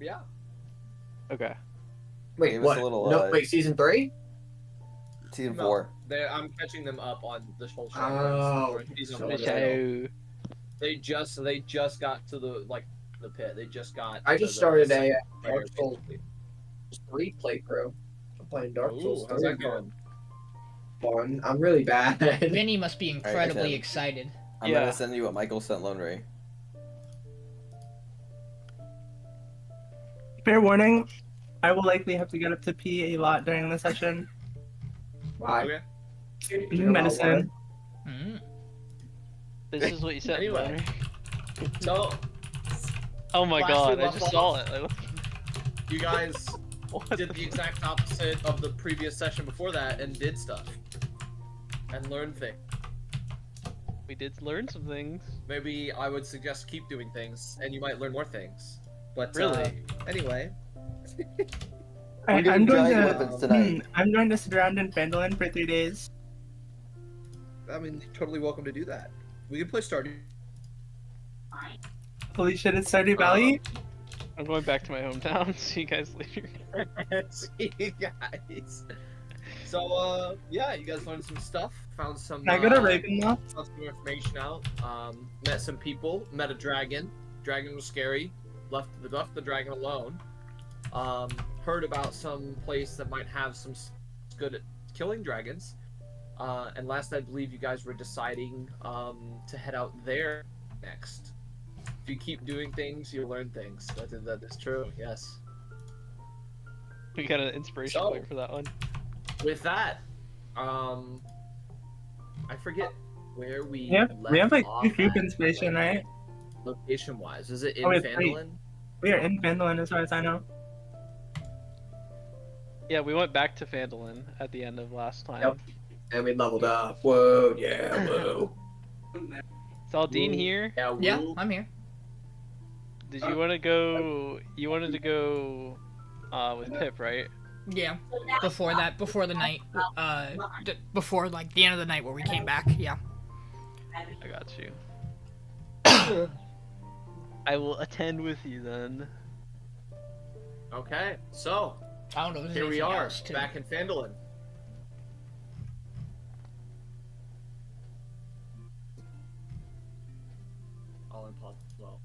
Yeah. Okay. Wait, Gave us what? a little, No, wait, season 3? Season No, 4. I'm catching them up on this whole show. Oh, We're in season so one good. still. They just got to the pit. They just got. I to just the started a second Dark player, Souls basically. 3 playthrough. I'm playing Dark Souls Ooh, 3. how's that going? Fun. I'm really bad. Vinny must be incredibly Tim. excited. I'm gonna send you what Michael sent Lone Ray. Fair warning, I will likely have to get up to pee a lot during the session. Why? Okay. New medicine. Mm. This is what you said. Anyway. So, Oh my last god, we I left just saw off- it. Like, you guys what did the exact opposite of the previous session before that and did stuff. And learned things. We did learn some things. Maybe I would suggest keep doing things, and you might learn more things. But, Really? anyway. We're I'm getting going giant to. weapons tonight. I'm going to sit around in Phandelver for 3 days. I mean, you're totally welcome to do that. We can play Stardew. Holy shit, it's Stardew Valley? I'm going back to my hometown. See you guys later. See you guys. So, yeah, you guys learned some stuff. Found some. Can I go to Ravenloft? Found some information out. Met some people. Met a dragon. Dragon was scary. Left the dragon alone. Heard about some place that might have some good at killing dragons. And last I believe you guys were deciding to head out there next. If you keep doing things, you learn things. That is true. Yes. We got an inspiration So- point for that one. With that, I forget where we Yeah, left we have like off 2 group at, inspiration, like, right? location-wise. Is it in Oh, it's 3. Phandelver? We are in Phandelver as far as I know. Yeah, we went back to Phandelver at the end of last time. Yep. And we leveled up. Whoa, yeah, whoa. Is Aldiyn here? Yeah, Yeah, Woo. I'm here. Did you want to go? You wanted to go with Pip, right? Yeah. Before the night, before like the end of the night where we came back. Yeah. I got you. I will attend with you then. Okay, so I don't know. If there's here we anything are, else, too. back in Phandelver. All in pause as well.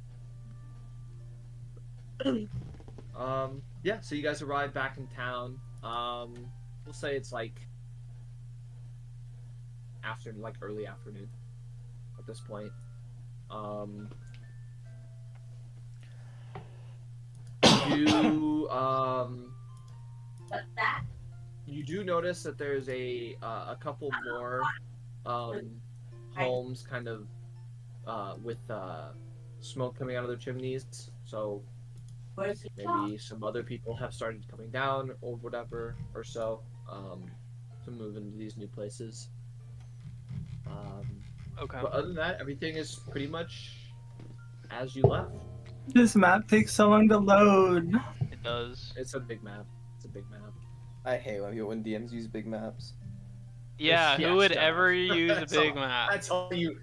Yeah, so you guys arrived back in town. We'll say it's like early afternoon at this point. You do notice that there's a couple more homes kind of with smoke coming out of their chimneys. So maybe some other people have started coming down or whatever or so to move into these new places. Okay. But other than that, everything is pretty much as you left. This map takes so long to load. It does. It's a big map. It's a big map. I hate when DMs use big maps. Yeah, Yeah, who would shut ever up. use a That's big all- map? That's all you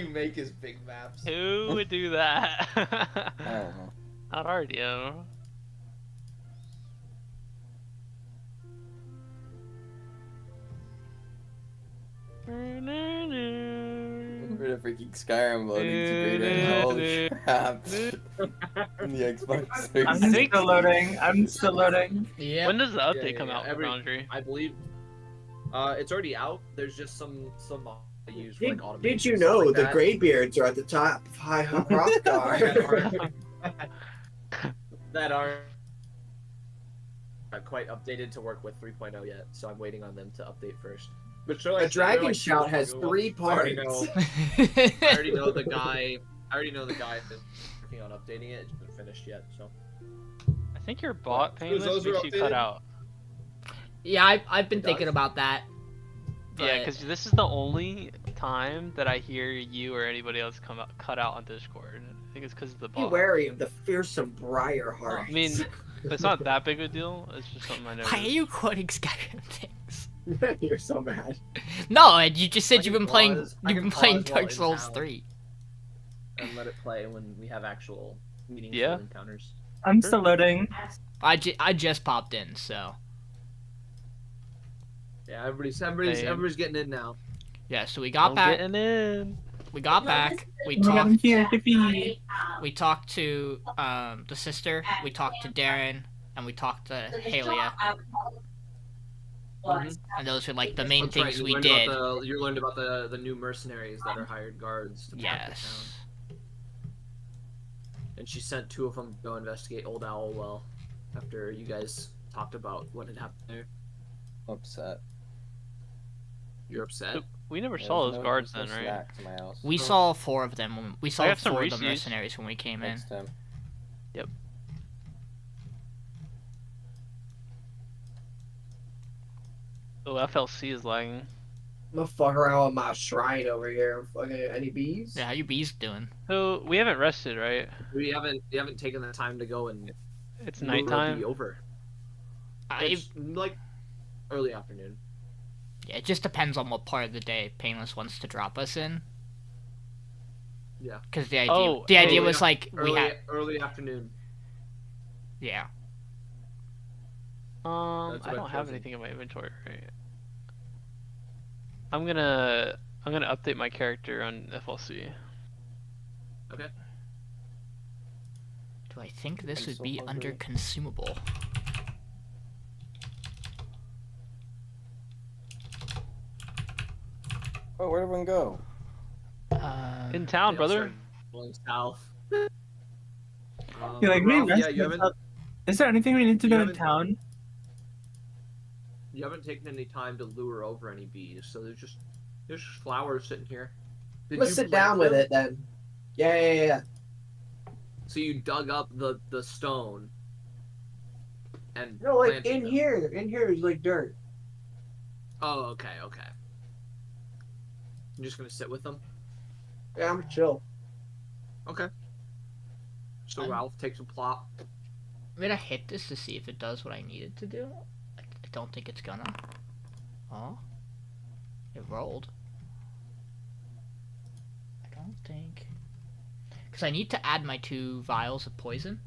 make is big maps. Who would do that? I don't know. Not RDO. We're in a freaking Skyrim loading to great holy crap. In the Xbox 360. I'm still loading. I'm still loading. Yeah. When does the update yeah, come yeah. out for Foundry? I believe it's already out. There's just some I use for, like, automation Did you and stuff know like the that. Greybeards are at the top of High Hrothgar? that aren't quite updated to work with 3.0 yet, so I'm waiting on them to update first. But sure, The Dragon Shout has 3 I already parts. know. I already know the guy. That's working on updating it. It's not finished yet, so. I think your bot Those Payneless are makes you cut updated? out. Yeah, I've been It thinking does? about that. Yeah, but- because this is the only time that I hear you or anybody else cut out on Discord. I think it's because of the Be bot. wary of the fearsome Briarheart. I mean, it's not that big a deal. It's just something I noticed. Why are you quoting Skyrim things? You're so mad. No, you just I said you've can been playing. pause- I You've can been playing pause while Dark in Souls town. 3. And let it play when we have actual meaningful Yeah. encounters. I'm still loading. I just popped in, so Yeah, everybody's getting in now. yeah. So we got I'm back. getting in. We got back. We Oh my god, I'm talked. here. Yippee. We talked to the sister. We talked to Darren, and we talked to Halia. Mhm. And those are like the main That's right, things you we learned did. You learned about the new mercenaries that are hired guards to pack the town. Yes. And she sent 2 of them to go investigate Old Owlwell after you guys talked about what had happened there. Upset. You're upset? We never Yeah, saw there's those no- guards there's then, no right? snacks in my house. We saw 4 of them. We I saw have some 4 of the Reese's. mercenaries when we came in. Next time. Oh, FLC is lagging. I'm gonna fuck around with my shrine over here. Fucking any bees? Yeah, how you bees doing? So we haven't rested, right? We haven't taken the time to go and It's lure the bee nighttime. over. I, It's like early afternoon. yeah, it just depends on what part of the day Payneless wants to drop us in. Yeah. Because the idea, Oh, the idea early- was like we had, Early afternoon. yeah. That's I what I've don't have chosen. anything in my inventory, right? I'm gonna update my character on FLC. Okay. Do I think this I'm would so be under hungry. consumable? Oh, where'd everyone go? In town, Yeah, brother. sorry. Going south. You like me? Ralph, yeah, Rest Is there anything we need to you do in haven't- town? you haven't taken any time to lure over any bees, so there's just flowers sitting here. Did Let's you sit plant down with them? it then. Yeah. So you dug up the stone and No, like planted in them. here. In here is like dirt. Oh, okay. You're just gonna sit with them? Yeah, I'm chill. Okay. So I'm- Ralph takes a plot. I'm gonna hit this to see if it does what I need it to do. I don't think it's gonna. Oh, it rolled. I don't think. Because I need to add my 2 vials of poison.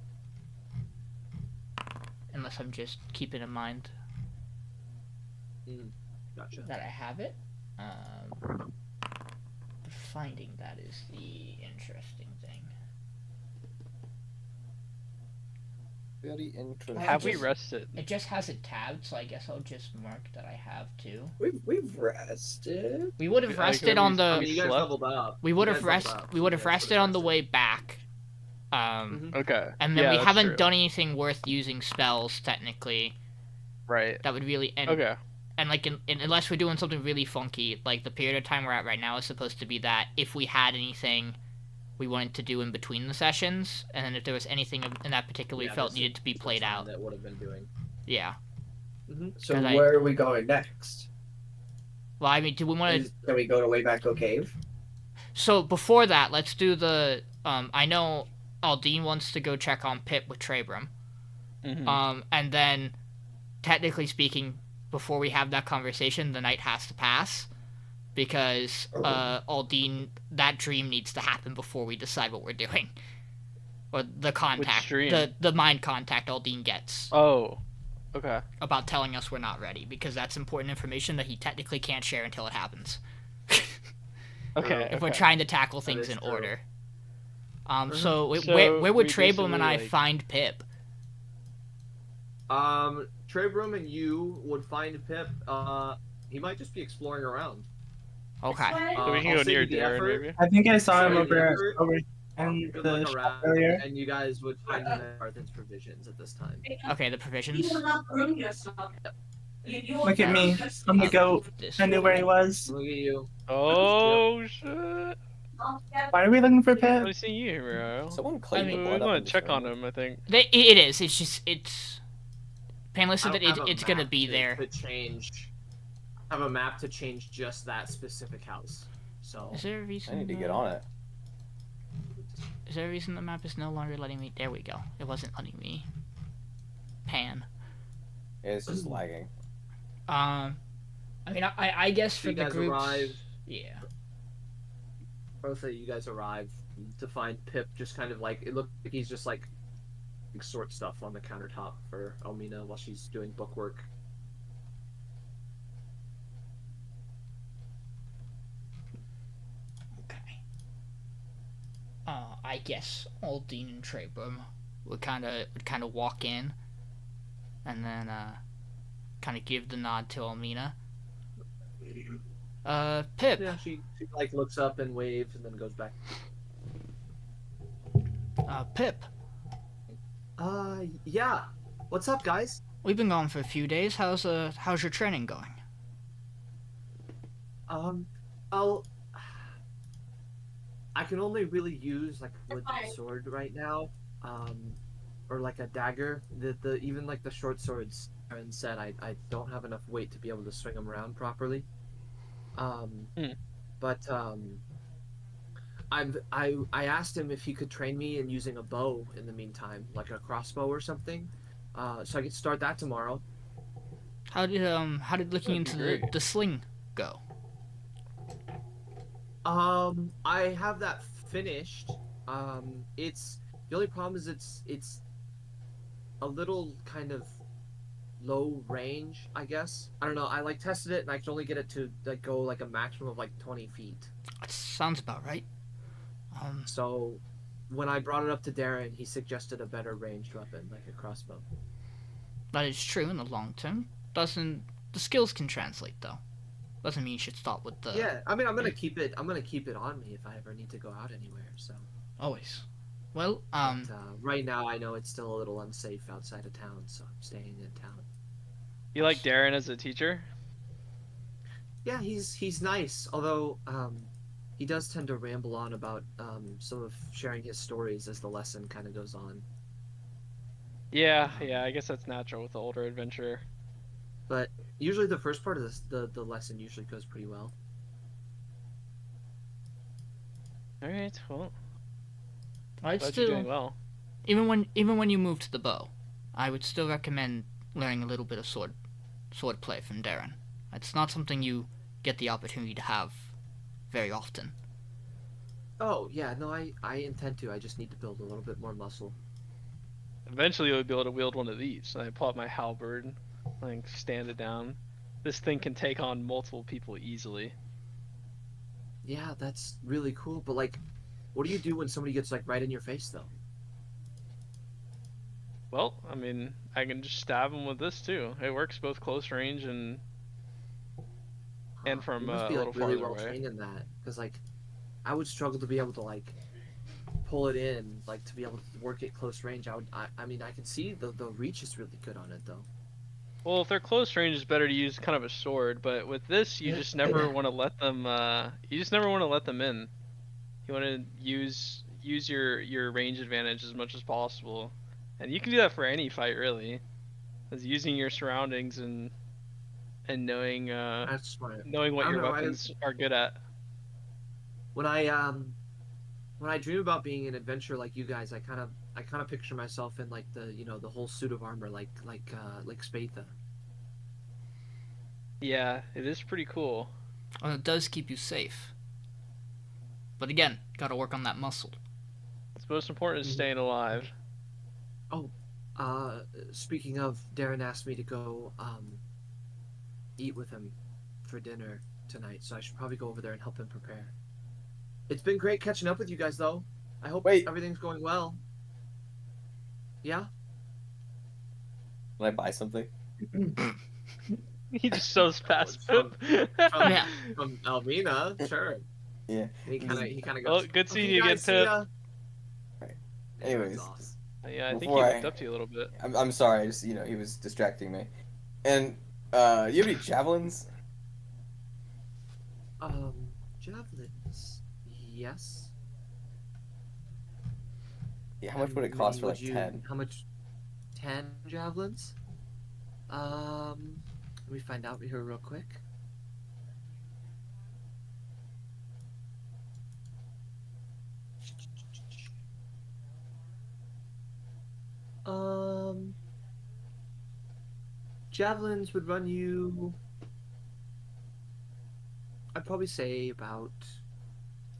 Unless I'm just keeping in mind Gotcha. that I have it. But finding that is the interesting thing. Very interesting. Have we just- rested? It just has it tabbed, so I guess I'll just mark that I have 2. We've rested. We would have Like, rested are on we- the. I mean, you guys slept? leveled up. We would You have guys leveled rested. up. We would You have guys rested on the rested. way back. Okay. And then Yeah, we that's haven't true. done anything worth using spells technically. Right. That would really end. Okay. And like, unless we're doing something really funky, like the period of time we're at right now is supposed to be that if we had anything we wanted to do in between the sessions, and then if there was anything in that particular we Yeah, felt this needed to be is the played time out. That would have been doing. Yeah. So 'Cause where are we going next? Well, I mean, do we want to? Can we go to Wayback Cave? So before that, let's do the. I know Aldiyn wants to go check on Pip with Trebrum. Mhm. And then, technically speaking, before we have that conversation, the night has to pass, because Aldiyn, that dream needs to happen before we decide what we're doing, or the contact, dream? the mind contact Aldiyn gets Oh. Okay. about telling us we're not ready, because that's important information that he technically can't share until it happens. Okay. If we're okay. trying to tackle things is in true. order. So So where would we Trebrum and I basically, like- find Pip? Trebrum and you would find Pip. He might just be exploring around. Okay. So we can I'll go save near you the Darren, effort. maybe. I think I saw him Sorry, over Denver. in You could the look shop around, earlier. and you guys would find him at Arthur's Provisions at this time. Okay, the provisions. Look at me. I'm the goat. This I knew where he was. Look at you. Oh shit! Why are we looking for I Pip? want to see you, bro. Someone claimed I mean, the We blood up in want to this check on room. him. I think. It is. It's just it's. Payneless said I that don't have a it's gonna map be to- there. To change. I have a map to change just that specific house. So Is there a reason? I need to get on it. Is there a reason the map is no longer letting me? There we go. It wasn't letting me. Pan. Yeah, it's just lagging. I mean, I guess So for you the guys groups. arrive. Yeah. Both of you guys arrive to find Pip just kind of like it looked like he's just like sort stuff on the countertop for Almina while she's doing bookwork. Okay. I guess Aldiyn and Trebrum would kind of walk in, and then kind of give the nod to Almina. Pip. Yeah, she like looks up and waves and then goes back. Pip. Yeah. What's up, guys? We've been gone for a few days. How's your training going? I can only really use like a wooden sword right now, or like a dagger. The even like the short swords, Aaron said, I don't have enough weight to be able to swing them around properly. But I asked him if he could train me in using a bow in the meantime, like a crossbow or something, so I could start that tomorrow. How did looking into the sling go? I have that finished. It's the only problem is it's a little kind of low range, I guess. I don't know. I like tested it and I could only get it to like go like a maximum of like 20 feet. That sounds about right. So when I brought it up to Darren, he suggested a better ranged weapon, like a crossbow. That is true in the long term. The skills can translate though. Doesn't mean you should stop with the. Yeah, I mean, I'm gonna keep it on me if I ever need to go out anywhere. So. Always. Well, But, right now I know it's still a little unsafe outside of town, so I'm staying in town. You like Darren as a teacher? Yeah, he's nice. Although he does tend to ramble on about some of sharing his stories as the lesson kind of goes on. Yeah, I guess that's natural with the older adventurer. But usually the first part of the lesson usually goes pretty well. All right, well, I'd glad you're doing well. even when you move to the bow, I would still recommend learning a little bit of sword play from Darren. It's not something you get the opportunity to have very often. Oh yeah, no, I intend to. I just need to build a little bit more muscle. Eventually, you'll be able to wield one of these. And I pull out my halberd, like stand it down. This thing can take on multiple people easily. Yeah, that's really cool. But like, what do you do when somebody gets like right in your face though? Well, I mean, I can just stab him with this too. It works both close range and from you must a be little like really farther well away. trained in that, because like, I would struggle to be able to like pull it in, like to be able to work it close range. I mean, I can see the reach is really good on it though. Well, if they're close range, it's better to use kind of a sword. But with this, you just never want to let them. You just never want to let them in. You want to use your range advantage as much as possible, and you can do that for any fight really. As using your surroundings and knowing That's smart. knowing what I your don't know, weapons are good at. When I dream about being an adventurer like you guys, I kind of picture myself in like the whole suit of armor, like Spatha. Yeah, it is pretty cool. And it does keep you safe. But again, gotta work on that muscle. What's most important is staying alive. Oh, speaking of, Darren asked me to go eat with him for dinner tonight, so I should probably go over there and help him prepare. It's been great catching up with you guys, though. I hope everything's going well. Yeah? Can I buy something? He just shows past From- Pip. Yeah. From Almina, sure. Yeah. And he kind of Well, goes. good seeing "Okay, you again, guys, see Pip. ya." Anyways, That's awesome. Yeah, I think he Before looked up to you a little bit. I'm sorry. I just he was distracting me. And you have any javelins? Javelins. Yes. Yeah. How much would it cost for like Would you- 10? How much? 10 javelins? Let me find out here real quick. Javelins would run you, I'd probably say about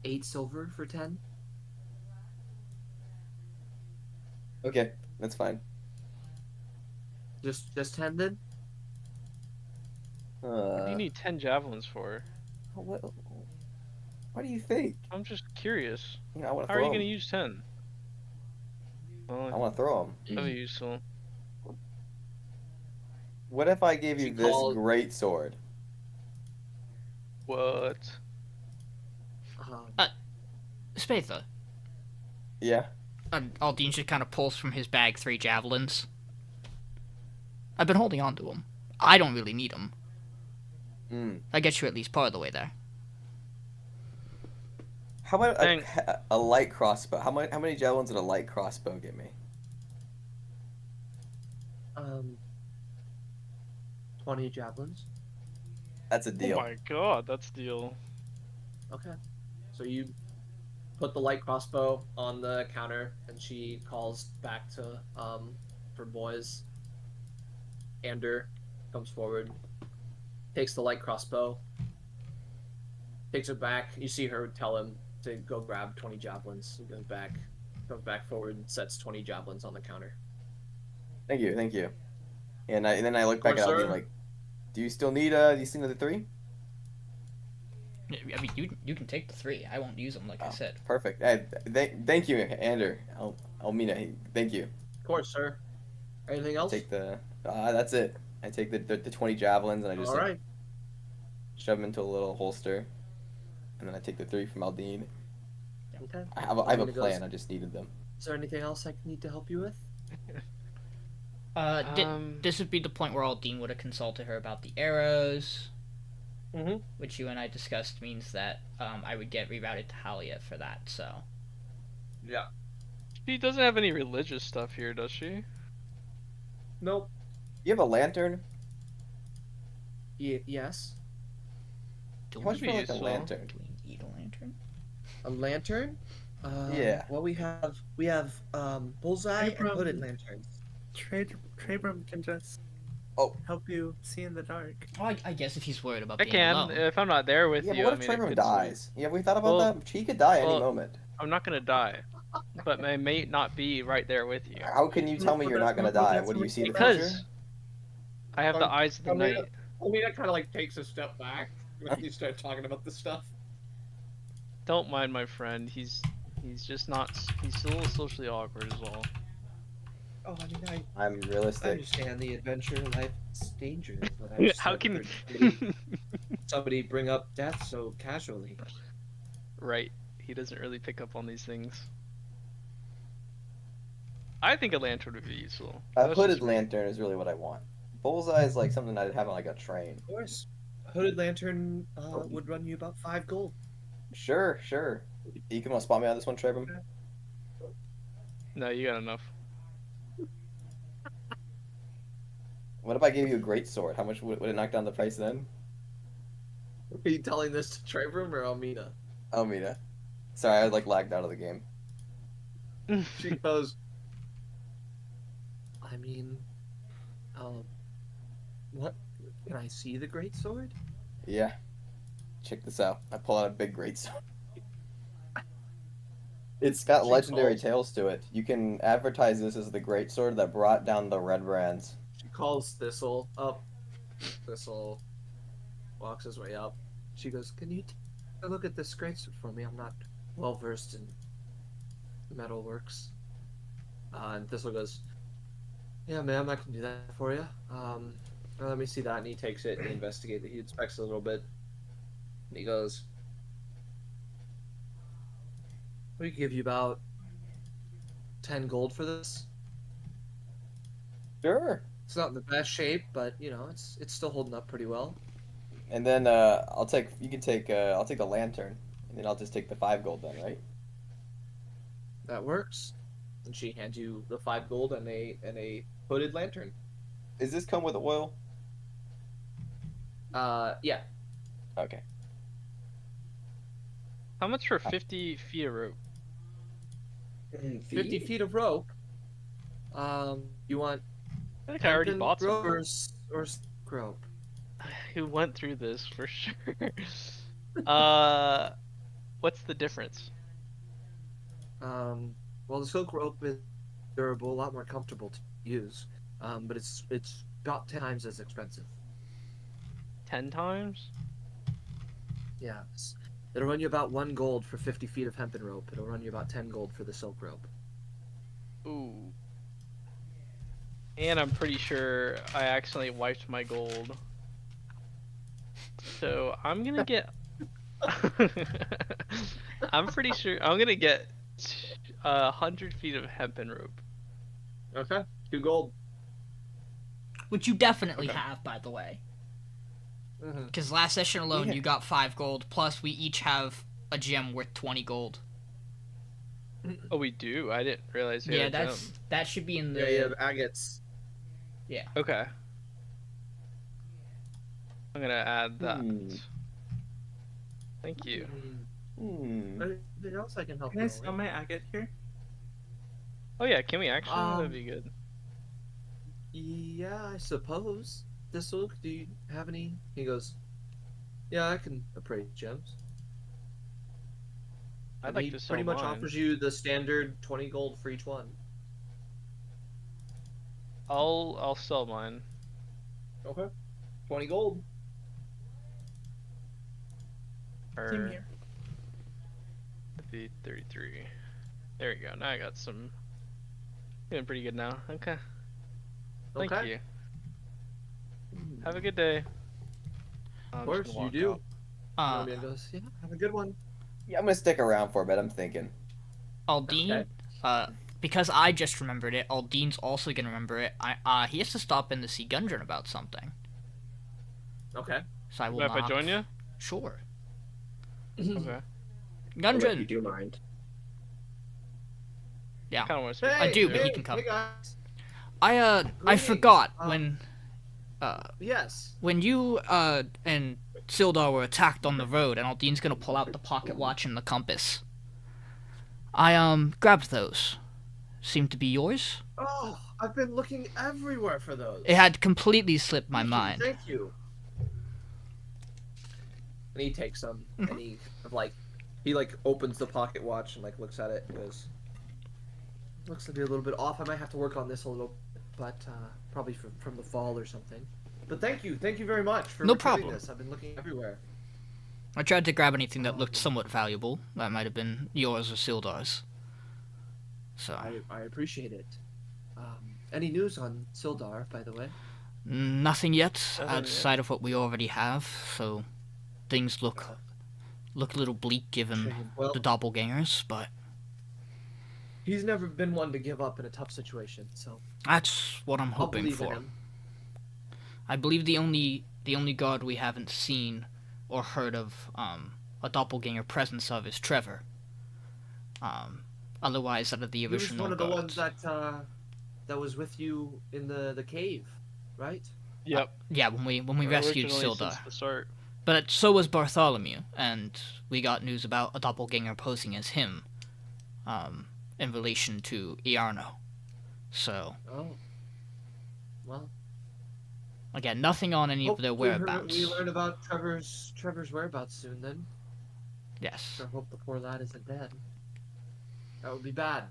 8 silver for 10. Okay. That's fine. Just 10 then? What do you need 10 javelins for? What do you think? I'm just curious. You know, I want to How are you throw gonna them. use 10? I Well, want to throw them. that'd be useful. What if I gave you She this called- great sword? What? Spatha. Yeah. Aldiyn just kind of pulls from his bag 3 javelins. I've been holding on to them. I don't really need them. That gets you at least part of the way there. How about Thanks. a light crossbow? How many javelins would a light crossbow give me? 20 javelins. That's a deal. Oh my god, that's deal. Okay. So you put the light crossbow on the counter, and she calls back to for boys. Ander comes forward, takes the light crossbow, takes it back. You see her tell him to go grab 20 javelins. He goes back forward, and sets 20 javelins on the counter. Thank you, thank you. And then I look back course, at Aldiyn sir. like, do you still need the 3? I mean, you can take the 3. I won't use them, like I said. Perfect. Thank you, Ander. Almina, thank you. Of course, sir. Anything else? Take the. That's it. I take the 20 javelins and I just All right. shove them into a little holster, and then I take the 3 from Aldiyn. Okay. I have a Almina plan. goes, I just needed them. Is there anything else I need to help you with? This would be the point where Aldiyn would have consulted her about the arrows, Mhm. which you and I discussed means that I would get rerouted to Halia for that. So Yeah. She doesn't have any religious stuff here, does she? Nope. You have a lantern? Yes. do How much we, for like a useful. lantern? do we need a lantern? A lantern? Yeah. Well, we have bullseye and Trebrum. hooded lanterns. Trebrum can just help you see in the dark. Oh, I guess if he's worried about I being can, alone. if I'm not there with Yeah, you. but what I if mean, it Trebrum could dies? Yeah, have we thought about Well- that? He could die any well- moment. I'm not gonna die, but my mate not be right there with you. How can you tell me you're not gonna die? What do you see in the Because future? I have the eyes of the Almina- night. Almina kind of like takes a step back when you start talking about this stuff. Don't mind my friend. He's just not. He's a little socially awkward is all. Oh, I mean, I'm I realistic. understand the adventure life is dangerous, but I just How never can? heard somebody bring up death so casually. Right. He doesn't really pick up on these things. I think a lantern would be useful. A That's hooded just me. lantern is really what I want. Bullseye is like something I'd have on like a train. Of course, a hooded lantern would run you about 5 gold. Sure. You can spot me on this one, Trebrum? No, you got enough. What if I gave you a great sword? How much would it knock down the price then? Are you telling this to Trebrum or Almina? Almina. Sorry, I like lagged out of the game. She goes, I mean, what? Can I see the great sword? Yeah. Check this out. I pull out a big great sword. It's got She legendary calls- tales to it. You can advertise this as the great sword that brought down the Red Brands. She calls Thistle up. Thistle walks his way up. She goes, can you take a look at this great sword for me? I'm not well versed in metalworks. And Thistle goes, yeah, ma'am, I can do that for you. Let me see that. And he takes it and he investigates it. He inspects it a little bit. And he goes, we could give you about 10 gold for this. Sure. It's not in the best shape, but you know, it's still holding up pretty well. And then I'll take the lantern, and then I'll just take the 5 gold then, right? That works. And she hands you the 5 gold and a hooded lantern. Does this come with oil? Yeah. Okay. How much for 50 feet of rope? 50 feet of rope. You want I think I already hempen bought rope some. or rope? Who went through this for sure? What's the difference? Well, the silk rope durable, a lot more comfortable to use. But it's about 10 times as expensive. 10 times? Yeah. It'll run you about 1 gold for 50 feet of hempen rope. It'll run you about 10 gold for the silk rope. Ooh. And I'm pretty sure I accidentally wiped my gold. So I'm gonna get. I'm pretty sure I'm gonna get 100 feet of hempen rope. Okay. 2 gold. Which you definitely Okay. have, by the way. Mm-hmm. Because last session alone, Yeah. you got 5 gold, plus we each have a gem worth 20 gold. Oh, we do. I didn't realize. We Yeah, had a that's gem. that should be in the. Yeah, you have agates. Okay. I'm gonna add that. Hmm. Thank you. Anything else I can help Can you I sell my agate here? Oh yeah, can we actually? That'd Um, be good. Yeah, I suppose. Thistle, do you have any? He goes, yeah, I can appraise gems. I'd And like he to sell pretty much mine. offers you the standard 20 gold for each one. I'll sell mine. Okay. 20 gold. Same Or here. the 33. There we go. Now I got some. Doing pretty good now. Okay. Thank Okay. you. Have a good day. Of course, you do. Uh, Romeo goes, yeah, have a good one. Yeah, I'm gonna stick around for a bit. I'm thinking. Aldiyn, Okay. because I just remembered it, Aldyn's also gonna remember it. He has to stop in to see Gundren about something. Okay. So I will If I knock. join you? Sure. Okay. I'll let you Gundren! do mind. Yeah. Kind of want to speak. I to do, you. but he can come. Hey guys. I Greetings. forgot Um, Yes. when you, and Sildar were attacked on the road, and Aldyn's gonna pull out the pocket watch and the compass. I, grabbed those. Seemed to be yours? Oh, I've been looking everywhere for those. It had completely slipped my Thank you, mind. Thank you. And he takes them, and he opens the pocket watch and looks at it and goes, "Looks to be a little bit off. I might have to work on this a little, but probably from the fall or something." But thank you very much for No returning problem. this. I've been looking everywhere. I tried to grab anything that looked somewhat valuable. That might have been yours or Sildar's. So, I appreciate it. Any news on Sildar, by the way? nothing yet Nothing outside of what we already have, so things look a little bleak given Well, the doppelgangers, but he's never been one to give up in a tough situation, so that's what I'm I'll hoping believe in for. him. I believe the only god we haven't seen or heard of a doppelganger presence of is Trevor. Otherwise, out of the He was original one of the ones gods. that was with you in the cave, right? Yep. Yeah, when we rescued Originally Sildar. since the start. But so was Bartholomew, and we got news about a doppelganger posing as him, in relation to Iarno. So, Oh. Well, again, nothing on any of their whereabouts. We learn about Trevor's whereabouts soon then. Yes. I hope the poor lad isn't dead. That would be bad.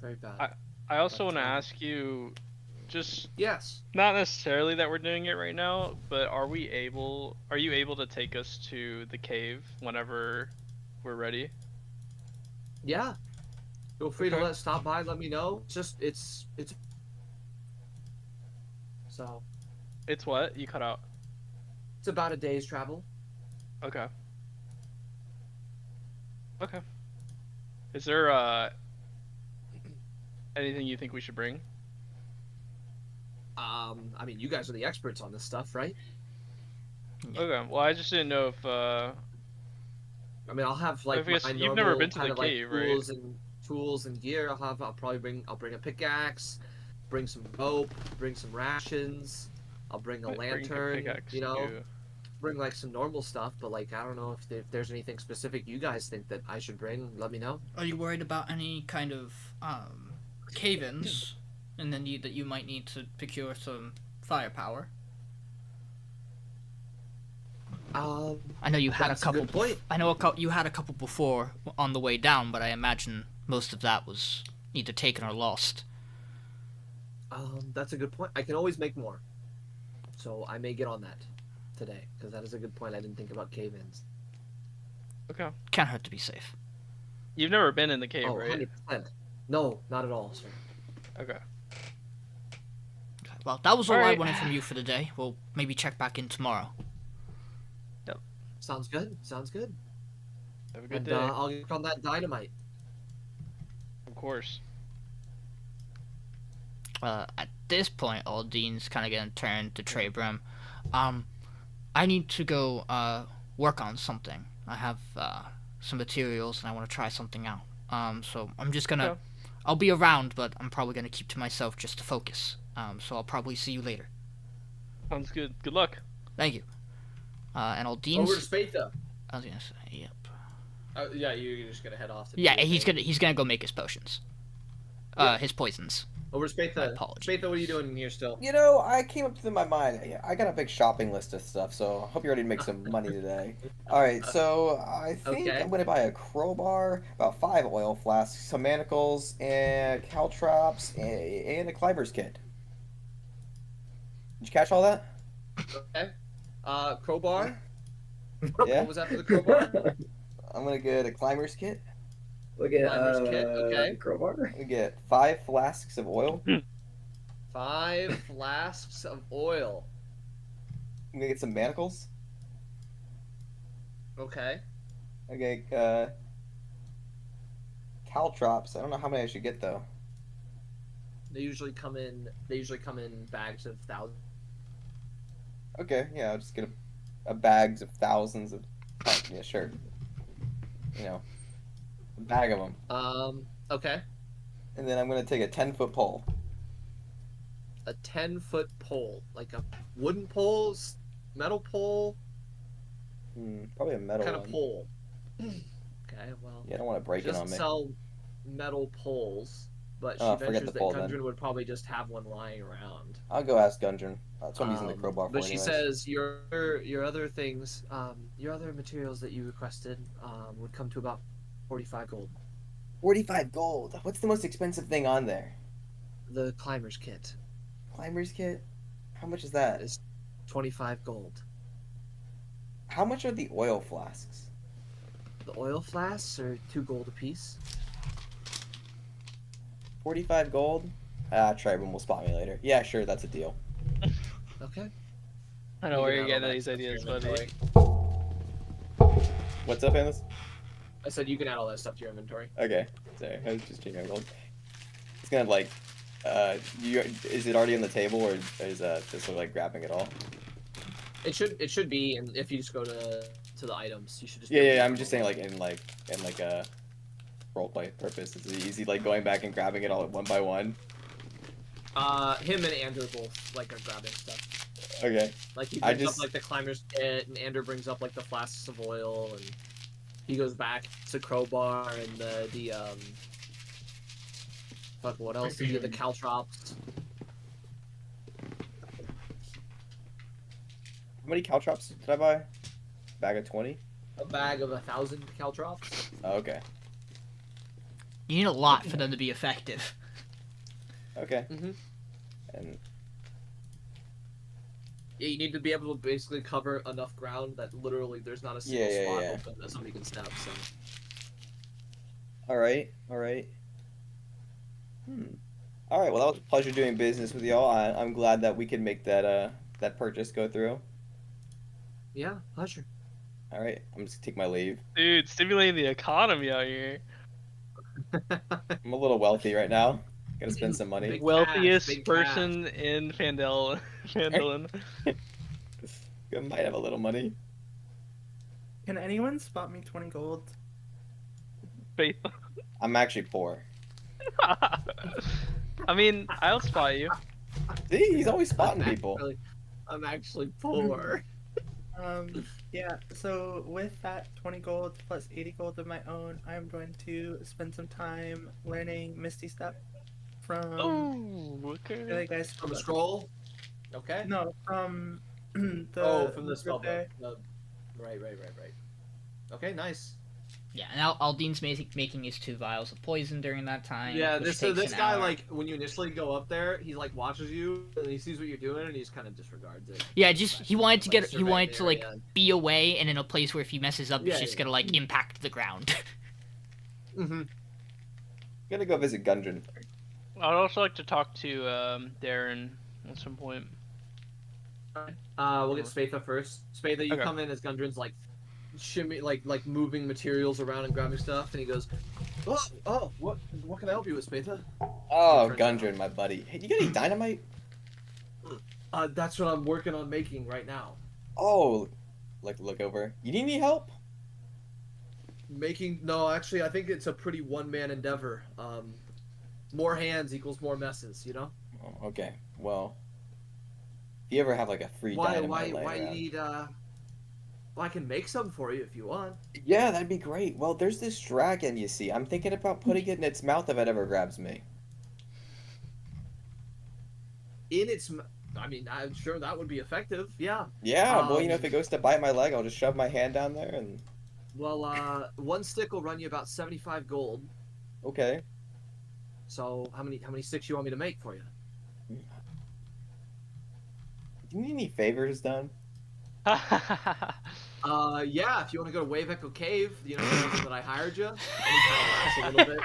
Very bad. I also want to ask you, just Yes. not necessarily that we're doing it right now, but are you able to take us to the cave whenever we're ready? Yeah. Feel free Okay. to stop by, let me know. It's so It's what? You cut out. it's about a day's travel. Okay. Okay. Is there anything you think we should bring? I mean, you guys are the experts on this stuff, right? Okay. Well, I just didn't know if I mean, I'll have I guess my you've normal never been to kind the of, like, cave, right? tools and gear. I'll bring a pickaxe, bring some rope, bring some rations. I'll bring a bring lantern. pickaxe You know, too. bring some normal stuff. But I don't know if there's anything specific you guys think that I should bring. Let me know. Are you worried about any kind of cave-ins, and the need that you might need to procure some firepower? I know you had a That's a couple. good point. I know you had a couple before on the way down, but I imagine most of that was either taken or lost. That's a good point. I can always make more. So I may get on that today, because that is a good point. I didn't think about cave-ins. Okay. Can't hurt to be safe. You've never been in the cave, Oh, right? 100%. No, not at all, sir. Okay. Okay, well, that was all I Alright. wanted from you for the day. We'll maybe check back in tomorrow. Sounds good. Sounds good. Have a good And day. I'll get on that dynamite. Of course. At this point, Aldyn's kind of gonna turn to Trebrum. I need to go work on something. I have some materials and I want to try something out. So I'm just gonna. Okay. I'll be around, but I'm probably gonna keep to myself just to focus. So I'll probably see you later. Sounds good. Good luck. Thank you. And Aldyn's. Over to Spatha. I was gonna say, yep. Yeah, you're just gonna head off. To Yeah, do your thing. he's gonna go make his potions. His poisons. Over to Spatha. My apologies. Spatha, what are you doing in here still? You know, I came up to my mind. I got a big shopping list of stuff, so I hope you're ready to make some money today. All right, so I think Okay. I'm gonna buy a crowbar, about 5 oil flasks, some manacles, and caltrops, and a climber's kit. Did you catch all that? Okay. Crowbar. Yeah. What was after the crowbar? I'm gonna get a climber's kit. Look at Climber's kit, okay. crowbar. I'm gonna get 5 flasks of oil. 5 flasks of oil. I'm gonna get some manacles. Okay. Okay, caltrops. I don't know how many I should get though. They usually come in bags of thousands. Okay, yeah, I'll just get a bags of thousands of. Oh, yeah, sure. You know, a bag of them, Okay. and then I'm gonna take a 10-foot pole. A 10-foot pole, like a wooden pole, metal pole, Probably a metal kind one. of pole. Okay, well, Yeah, I don't want to break she it on doesn't me. sell metal poles, but she Oh, forget ventures the that pole, then. Gundren would probably just have one lying around. I'll go ask Gundren. That's what I'm using the crowbar for. But she anyways. says your other things, your other materials that you requested, would come to about 45 gold. 45 gold. What's the most expensive thing on there? The climber's kit Climber's kit. How much is that? is 25 gold. How much are the oil flasks? The oil flasks are 2 gold apiece. 45 gold. Trebrum will spot me later. Yeah, sure, that's a deal. Okay. I know You where can you're add all getting that these stuff to your ideas, buddy. inventory. What's up, Payneless? I said you can add all that stuff to your inventory. Okay, sorry, I was just checking my gold. It's gonna like, is it already on the table, or is this like grabbing it all? It should be, and if you just go to the items, you should just. Yeah, I'm just saying like in a roleplay purpose. Is it easy like going back and grabbing it all one by one? Him and Andrew both like are grabbing stuff. Okay. Like he I brings just- up like the climber's kit, and Andrew brings up like the flasks of oil, and he goes back to crowbar and the fuck, what else? The caltrops. How many caltrops did I buy? Bag of 20? A bag of 1,000 caltrops. Oh, okay. You need a lot for them to be effective. Okay. Mm-hmm. And Yeah, you need to be able to basically cover enough ground that literally there's not a single Yeah, spot yeah. open that somebody can step. So all right. All right. Well, that was a pleasure doing business with y'all. I'm glad that we could make that purchase go through. yeah, pleasure. All right. I'm just gonna take my leave. Dude, stimulating the economy out here. I'm a little wealthy right now. Gotta spend some money. Big Wealthiest big person in Phandelin. I might have a little money. Can anyone spot me 20 gold? Faith. I'm actually poor. I mean, I'll spot you. See, he's always spotting people. I'm actually poor. Yeah, so with that 20 gold plus 80 gold of my own, I'm going to spend some time learning Misty Step from Oh, the okay. guys From the scroll. Okay. No, from the From the spell book. there. Right. Okay, nice. Yeah, now Aldyn's making his 2 vials of poison during that time. Yeah, which this takes an guy hour. like when you initially go up there, he like watches you and he sees what you're doing and he just kind of disregards it. Yeah, just he wanted to Like, he wanted to like surveying be away and in a place where if he messes up, Yeah, it's just yeah. gonna like impact the ground. Mm-hmm. Gonna go visit Gundren. I'd also like to talk to Darren at some point. We'll get Spatha first. Spatha, you Okay. come in as Gundren's like shimmy, like moving materials around and grabbing stuff, and he goes, "Oh, what can I help you with, Spatha?" Oh, Good friend. Gundren, my buddy. Hey, you got any dynamite? That's what I'm working on making right now. Oh, like look over. You need any help? No, actually, I think it's a pretty one-man endeavor. More hands equals more messes, you know. Oh, okay. Well, if you ever have like a free dynamite Why laying you around- need Well, I can make some for you if you want. Yeah, that'd be great. Well, there's this dragon, you see. I'm thinking about putting it in its mouth if it ever grabs me. I mean, I'm sure that would be effective. Yeah. Yeah, well, you know, if Um, it goes to bite my leg, I'll just shove my hand down there and... Well, one stick will run you about 75 gold. Okay. So how many sticks you want me to make for you? Do you need any favors done? Yeah, if you want to go to Wave Echo Cave, you know, the reason that I hired you, and you kind of laughs a little bit.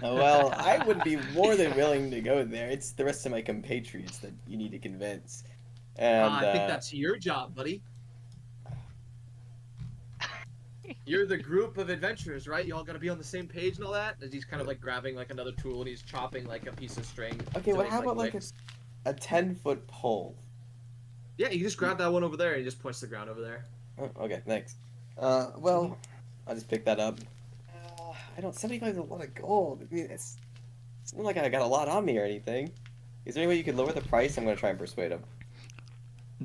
Well, I would be more than willing to go there. It's the rest of my compatriots that you need to convince. And I think that's your job, buddy. You're the group of adventurers, right? You all got to be on the same page and all that. As he's kind of like grabbing like another tool and he's chopping like a piece of string. okay, to well, make, how about like wicks. a 10-foot pole? Yeah, you just grab that one over there and he just points to the ground over there. Oh, okay, thanks. Well, I'll just pick that up. I don't. 75 is a lot of gold. I mean, it's not like I got a lot on me or anything. Is there any way you could lower the price? I'm gonna try and persuade him.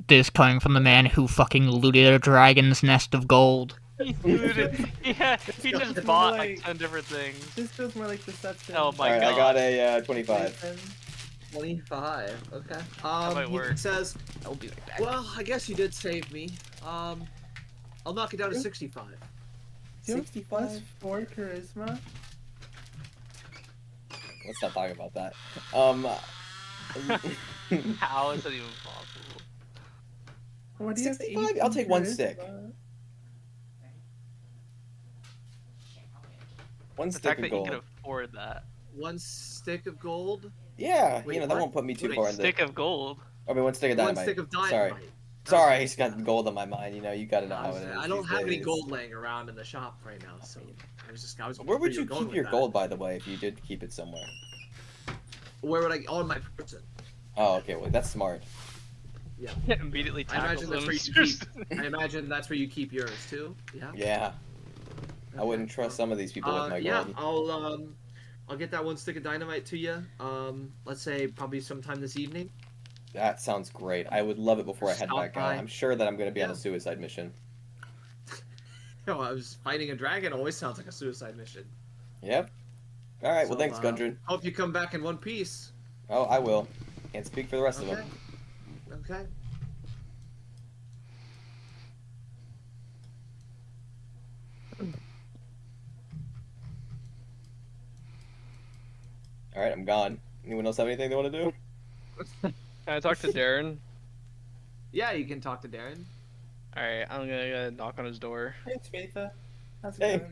This coming from the man who fucking looted a dragon's nest of gold. He looted. Yeah, he just It's bought more like like- 10 different things. This feels more like deception. Oh my Alright, I God. got a 25. 25. Okay. might He work. says, I'll be right back. "Well, I guess you did save me. I'll knock it down to Yeah. 65." You have 65? plus 4 charisma. Let's not talk about that. How is that even possible? What do you have? 65? I'll take 1 stick. charisma? One The stick fact of that you gold. can afford that. 1 stick of gold. Yeah, Wait, you know, that what? won't put me too Wait, far in Stick of gold. I mean, 1 stick of 1 dynamite. stick of dynamite. Sorry. Sorry, I just got gold on my mind. You know, you gotta know how it is. I don't these have any days. gold laying around in the shop right now, so I was. Where would you going keep with your that. gold, by the way, if you did keep it somewhere? Where would I? On my person. Oh, okay, well, that's smart. Immediately I tackles imagine that's him. where you keep. I imagine that's where you keep yours too. Yeah. Yeah, I wouldn't trust some of these people with my Yeah, gold. I'll get that 1 stick of dynamite to you. Let's say probably sometime this evening. That sounds great. I would love it before I head Stop back by. out. I'm sure that I'm going to be on Yeah. a suicide mission. I was fighting a dragon. Always sounds like a suicide mission. Yep. All right, well, So, thanks, Gundren. Hope you come back in one piece. Oh, I will. Can't speak for the rest of Okay. them. Okay. All right, I'm gone. Anyone else have anything they want to do? Can I talk to Darren? Yeah, you can talk to Darren. Alright, I'm gonna knock on his door. Hey, Spatha. How's it Hey. going?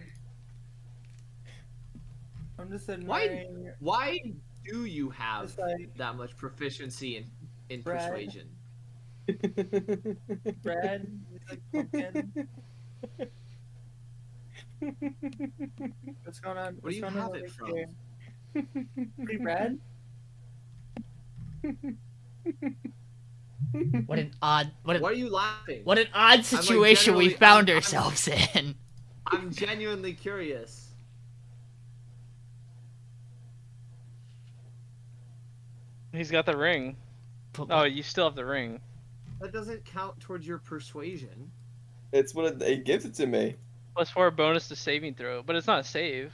I'm just Why- admiring. Why do you have Just like that much proficiency in Brad. persuasion? bread. It's like pumpkin. What's going on? Where do you What's going have on it over from? here? Free bread? What an odd, Why are you laughing? what an odd like, situation we generally- found I'm- ourselves in. I'm genuinely curious. He's got the ring. Oh, you still have the ring. That doesn't count towards your persuasion. It's what it gives it to me. +4 bonus to saving throw, but it's not a save.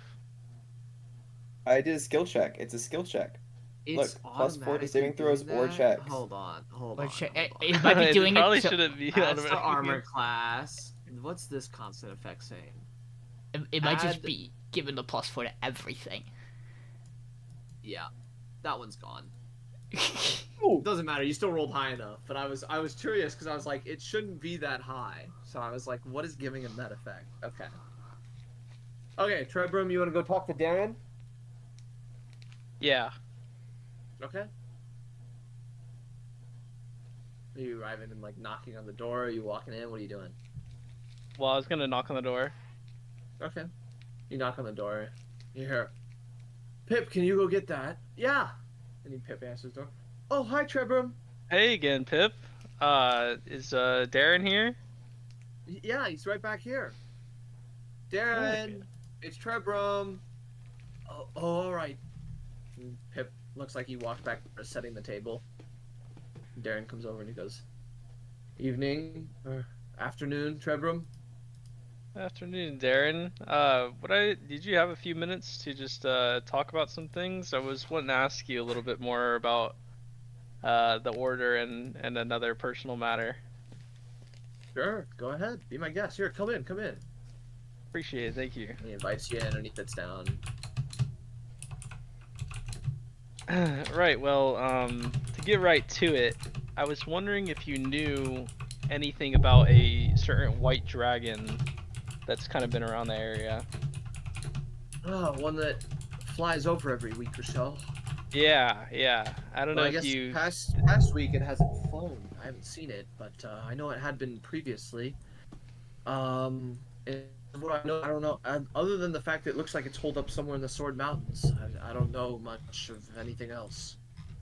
I did a skill check. It's a skill check. It's Look, +4 to automatically saving throws doing or that. checks. Hold on. Like, hold it might be doing probably it. So, shouldn't be That's the automatic. armor class. What's this constant effect saying? It might just Add- be given the +4 to everything. Yeah, that one's gone. Ooh. Doesn't matter. You still rolled high enough. But I was curious because I was like, it shouldn't be that high. So I was like, what is giving him that effect? Okay. Okay, Trebrum, you want to go talk to Darren? Yeah. Okay. Are you arriving and like knocking on the door? Are you walking in? What are you doing? Well, I was gonna knock on the door. Okay. You knock on the door. You hear, Pip, can you go get that? Yeah. And Pip answers the door. Oh, hi, Trebrum. Hey again, Pip. Is Darren here? Yeah, he's right back here. Darren, Okay. it's Trebrum. Oh, all right. And Pip looks like he walked back, setting the table. Darren comes over and he goes, "Evening or afternoon, Trebrum." Afternoon, Darren. Did you have a few minutes to just talk about some things? I was wanting to ask you a little bit more about the order and another personal matter. Sure, go ahead. Be my guest. Here, come in, come in. Appreciate it, thank you. And he invites you in and he sits down. Right, well, to get right to it, I was wondering if you knew anything about a certain white dragon that's kind of been around the area. Oh, one that flies over every week or so. Yeah. I don't know I if guess you... past week it hasn't flown. I haven't seen it, but I know it had been previously. And what I know, I don't know. Other than the fact that it looks like it's holed up somewhere in the Sword Mountains, I don't know much of anything else.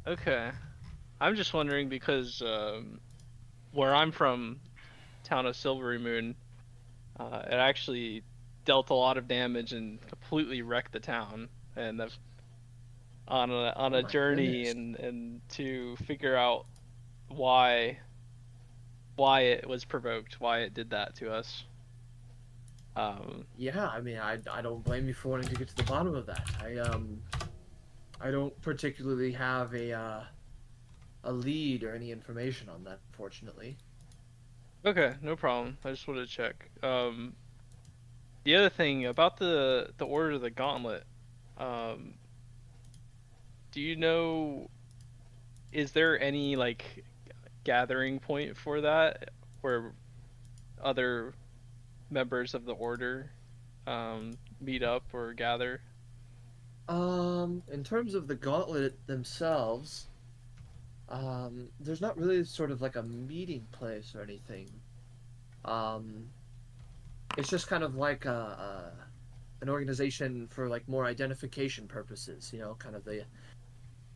Okay. I'm just wondering because where I'm from, town of Silvery Moon, it actually dealt a lot of damage and completely wrecked the town. And on a Oh my journey goodness. and to figure out why it was provoked, why it did that to us. Yeah, I mean, I don't blame you for wanting to get to the bottom of that. I don't particularly have a lead or any information on that, fortunately. Okay, no problem. I just wanted to check. The other thing about the Order of the Gauntlet, do you know, is there any like gathering point for that where other members of the Order meet up or gather? In terms of the gauntlet themselves, there's not really sort of like a meeting place or anything. It's just kind of like an organization for like more identification purposes, you know, kind of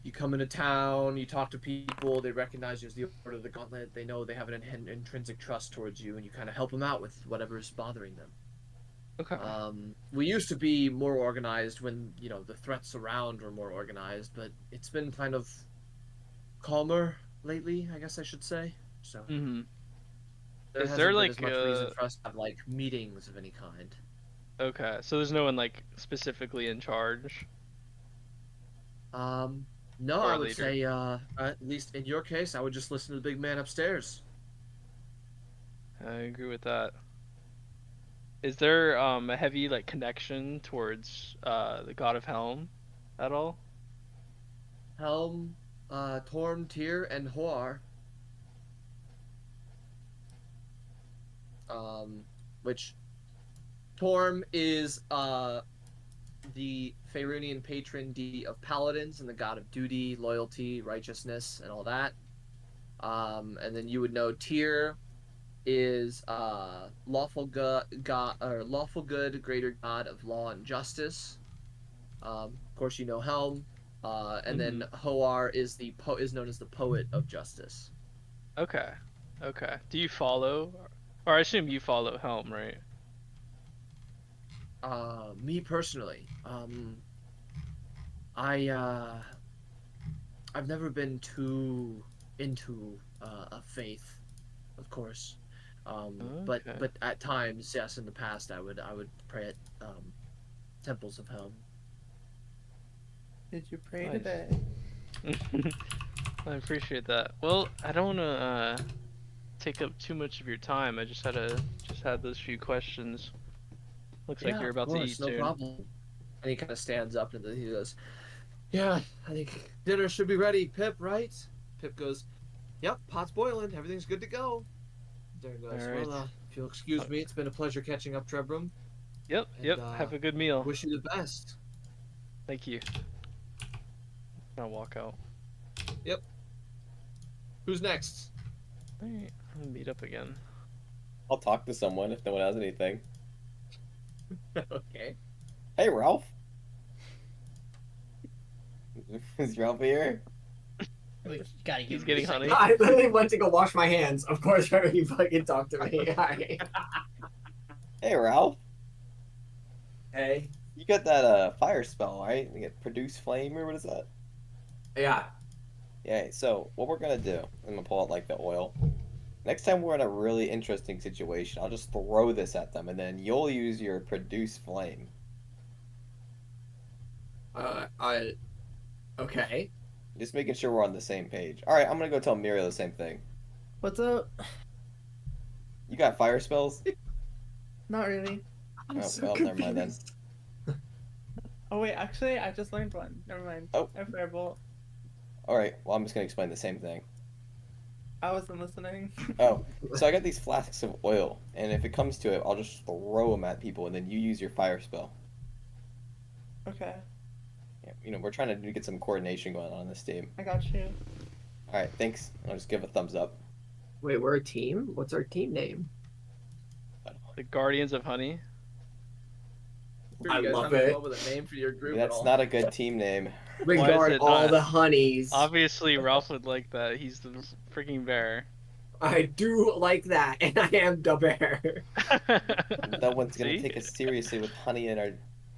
you come into town, you talk to people, they recognize you as the Order of the Gauntlet, they know they have an intrinsic trust towards you, and you kind of help them out with whatever's bothering them. Okay. We used to be more organized when, you know, the threats around were more organized, but it's been kind of calmer lately, I guess I should say. So Mm-hmm. there Is hasn't there been like as much reason for us to have like meetings of any kind. okay, so there's no one like specifically in charge? No, Or I a would leader. say, at least in your case, I would just listen to the big man upstairs. I agree with that. Is there a heavy like connection towards the God of Helm at all? Helm, Torm, Tyr, and Hoar. Which Torm is the Faerunian patron deity of paladins and the god of duty, loyalty, righteousness, and all that. And then you would know Tyr is lawful good, greater god of law and justice. Of course, you know Helm. And then Hoar is is known as the poet of justice. Okay. Do you follow, or I assume you follow Helm, right? Me personally, I've never been too into a faith, of course. But Okay. at times, yes, in the past, I would pray at temples of Helm. Did you pray Nice. today? I appreciate that. Well, I don't want to take up too much of your time. I just had those few questions. Looks like you're about to eat no soon. problem. And he kind of stands up and he goes, "Yeah, I think dinner should be ready, Pip, right?" Pip goes, "Yep, pot's boiling. Everything's good to go." Darren goes, All right. "Well, if you'll excuse me, it's been a pleasure catching up, Trebrum. Yep, And, yep. Have a good meal. Wish you the best." Thank you. I'll walk out. Who's next? Alright, I'm gonna meet up again. I'll talk to someone if no one has anything. Okay. Hey, Ralph. Is Ralph here? We gotta give He's him getting a second. honey. I literally went to go wash my hands. Of course, you fucking talk to me. Hi. Hey, Ralph. Hey. You got that fire spell, right? You get produce flame, or what is that? Yeah. Yeah, so what we're gonna do, I'm gonna pull out like the oil. Next time we're in a really interesting situation, I'll just throw this at them, and then you'll use your produce flame. Okay. Just making sure we're on the same page. Alright, I'm gonna go tell Miriel the same thing. What's up? You got fire spells? Not really. I'm Oh, so well, never mind then. confused. Oh wait, actually, I just learned one. Never mind. Oh. I firebolt. Alright, well, I'm just gonna explain the same thing. I wasn't listening. Oh, so I got these flasks of oil, and if it comes to it, I'll just throw them at people, and then you use your fire spell. Okay, Yeah, you know, we're trying to get some coordination going on in this team. I got you. Alright, thanks. I'll just give a thumbs up. Wait, we're a team? What's our team name? The Guardians of Honey. Sure I you guys love haven't it. come up with a name for your group at That's all. not a good team name. Why Regard is it all not? the honeys. Obviously, Ralph would like that. He's the freaking bear. I do like that, and I am the bear. No one's gonna See? take us seriously with honey in our.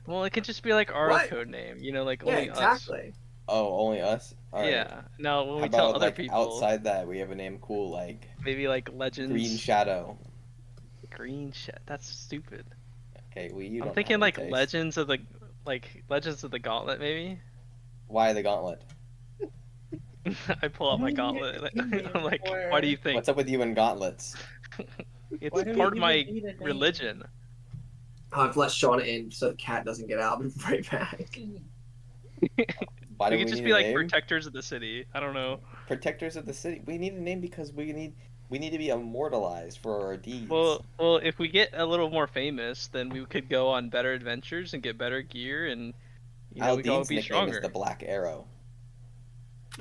Well, it could just be like our What? code name. You know, like Yeah, only exactly. Oh, only us? us. Alright. Yeah. Now, when How we tell about other like people, outside that we have a name cool like maybe like Legends. Green Shadow. Green shit. That's stupid. Okay, well you I'm don't thinking have any like taste. Legends of the Gauntlet, maybe. Why the gauntlet? I pull out my gauntlet. I'm like, why do you think? What's up with you and gauntlets? It's Why do we part of even my need a name? religion. I've let Shauna in so the cat doesn't get out. I'll be right back. Why do We we could just need be a like name? protectors of the city. I don't know. Protectors of the city. We need a name because we need to be immortalized for our deeds. Well, if we get a little more famous, then we could go on better adventures and get better gear, and you know, we could all Aldin's be nickname stronger. is the Black Arrow.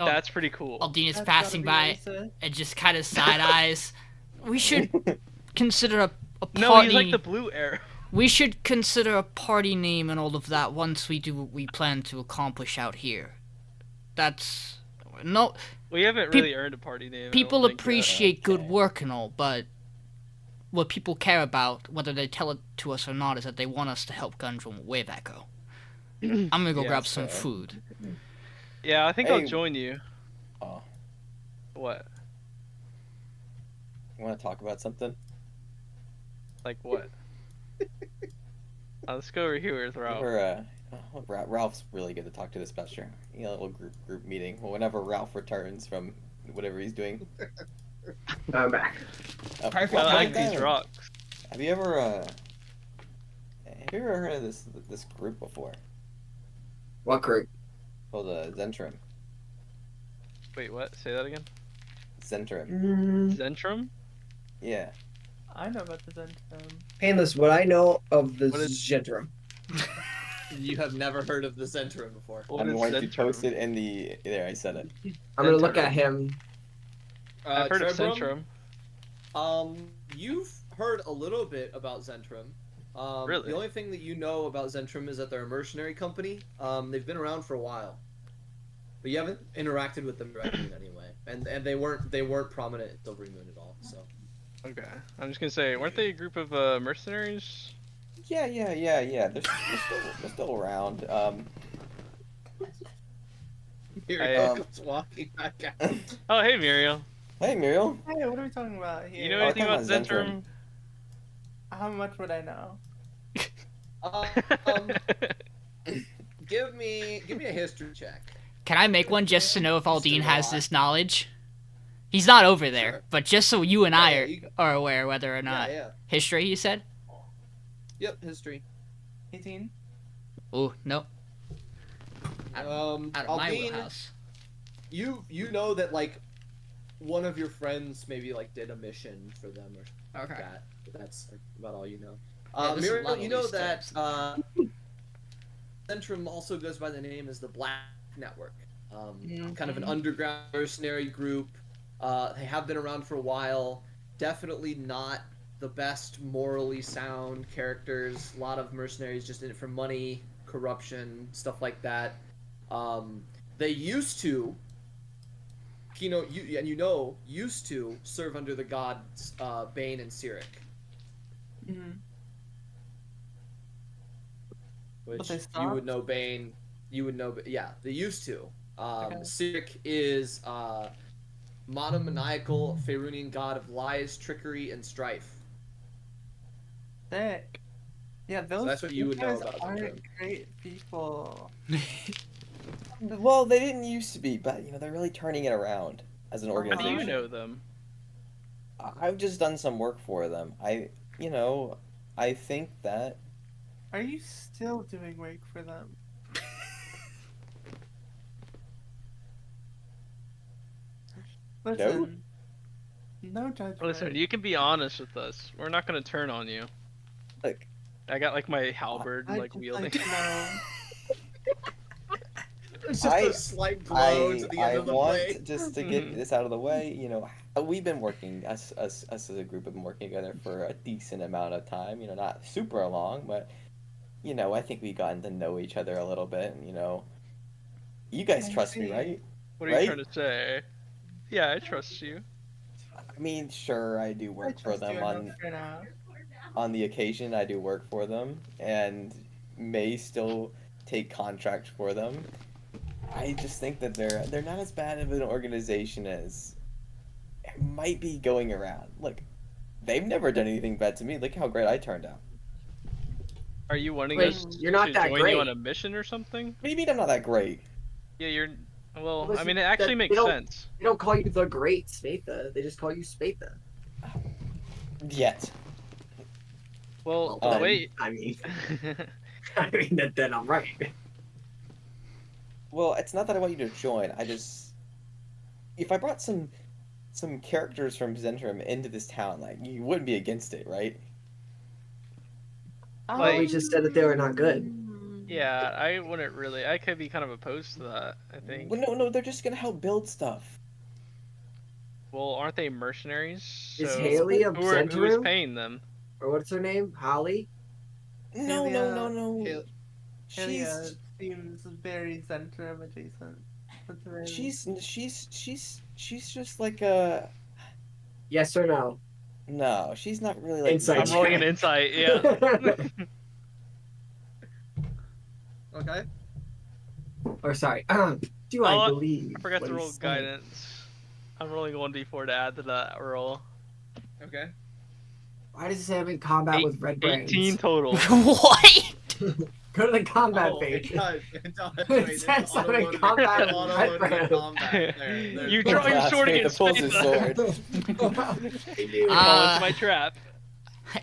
Oh, That's pretty cool. Aldiyn is That's passing gotta be by racist. and just kind of side eyes. We should consider a party. No, he's like the blue arrow. We should consider a party name and all of that once we do what we plan to accomplish out here. That's no. We haven't Peop- really earned a party name. I don't People think yet. appreciate good Okay. work and all, but what people care about, whether they tell it to us or not, is that they want us to help Gundrum away that go. I'm gonna go Yeah, grab some fair. food. Yeah, I think I'll Hey. join you. Oh, What? you want to talk about something? Like what? Let's go over here with Ralph. We're, Ralph's really good to talk to this Buster. You know, a little group meeting. Well, whenever Ralph returns from whatever he's doing. I'm back. Oh, Perfect I well, like timing. these rocks. Have you ever heard of this group before? What group? Called Zentrum. Wait, what? Say that again. Zentrum. Zentrum? Yeah. I know about the Zentrum. Painless, what I know of the What is- Zentrum. You have never heard of the Zentrum before. What I'm is going to Zentrum? post it in the. There, I said it. I'm gonna look at him. I've heard of Trebrum, Zentrum. You've heard a little bit about Zentrum. Really? The only thing that you know about Zentrum is that they're a mercenary company. They've been around for a while, but you haven't interacted with them directly in any way, and they weren't prominent at Silvery Moon at all. So Okay. I'm just gonna say, weren't they a group of mercenaries? Yeah. They're still around. Miriel Um, comes walking back out. Oh, hey, Miriel. Hey, Miriel. Hey, what are we talking about here? You know Oh, anything come about on, Zentrum? How much would I know? Give me a history check. Can I make one just to know if Aldiyn has this knowledge? He's not over there, Sure. but just so you and Yeah, I yeah, are, you- are aware whether or not. Yeah. History, you said? Yep, history. 18. Ooh, nope. Out of my Aldiyn, wheelhouse. you know that like one of your friends maybe like did a mission for them or Okay. that. But that's like, about all you know. Yeah, this is a lot Miriel, of you know loose that terms. Centrum also goes by the name as the Black Network. Kind of an Mhm. underground mercenary group. They have been around for a while. Definitely not the best morally sound characters. A lot of mercenaries just in it for money, corruption, stuff like that. They used to, used to serve under the gods Bane and Cyric, Mm-hmm. which they you would stopped? know Bane. You would know, yeah, they used to. Okay. Cyric is monomaniacal Faerunian god of lies, trickery, and strife. Sick. Yeah, those that's what you would know guys about aren't them. great people. Well, they didn't used to be, but they're really turning it around as an How do organization. you know them? I've just done some work for them. I think that Are you still doing work for them? Listen. No judgment. Listen, you can be honest with us. We're not gonna turn on you. like I got like my halberd I like just wielding. like to know. It's just a slight glow to the end of the play. just to get this out of the way, we've been working us as a group have been working together for a decent amount of time. Not super long, but I think we've gotten to know each other a little bit. You guys I trust me, see. right? What are you Right? trying to say? Yeah, I trust you. I mean, sure, I do I work for trust them you enough for now. on the occasion. I do work for them, and may still take contracts for them. I just think that they're not as bad of an organization as it might be going around. Look, they've never done anything bad to me. Look how great I turned out. Are you wanting Wait, us you're not to that join great. you on a mission or something? What do you mean I'm not that great? Yeah, you're. Well, I Listen, mean, it actually they makes don't- sense. They don't call you the Great Spatha. They just call you Spatha. Yet. Well, then, wait. I mean, then I'm right. Well, it's not that I want you to join. If I brought some characters from Zentrum into this town, like you wouldn't be against it, right? Well, we just said that they were not good. Yeah, I wouldn't really. I could be kind of opposed to that, I think. Well, no, they're just gonna help build stuff. Well, aren't they mercenaries? Is So Haley of who is Zentrum? paying them? Or what's her name? Holly? No. Helia She's seems very Zentrum adjacent. That's very... she's just like a Yes or no? no. She's not really like Insight I'm rolling an check. insight. Yeah. Okay. Or sorry, do I Oh, believe? I forgot what to he roll said? guidance. I'm rolling 1d4 to add to that roll. Okay. Why does it say I'm in combat with red brains? 18 total. What? Go to the combat Oh, page. it does. It does. It Wait, it's says I'm in auto-loaded- combat with auto-loaded red in brains. combat. There. You draw your sword against pulls his Spatha. sword. You fall into my trap.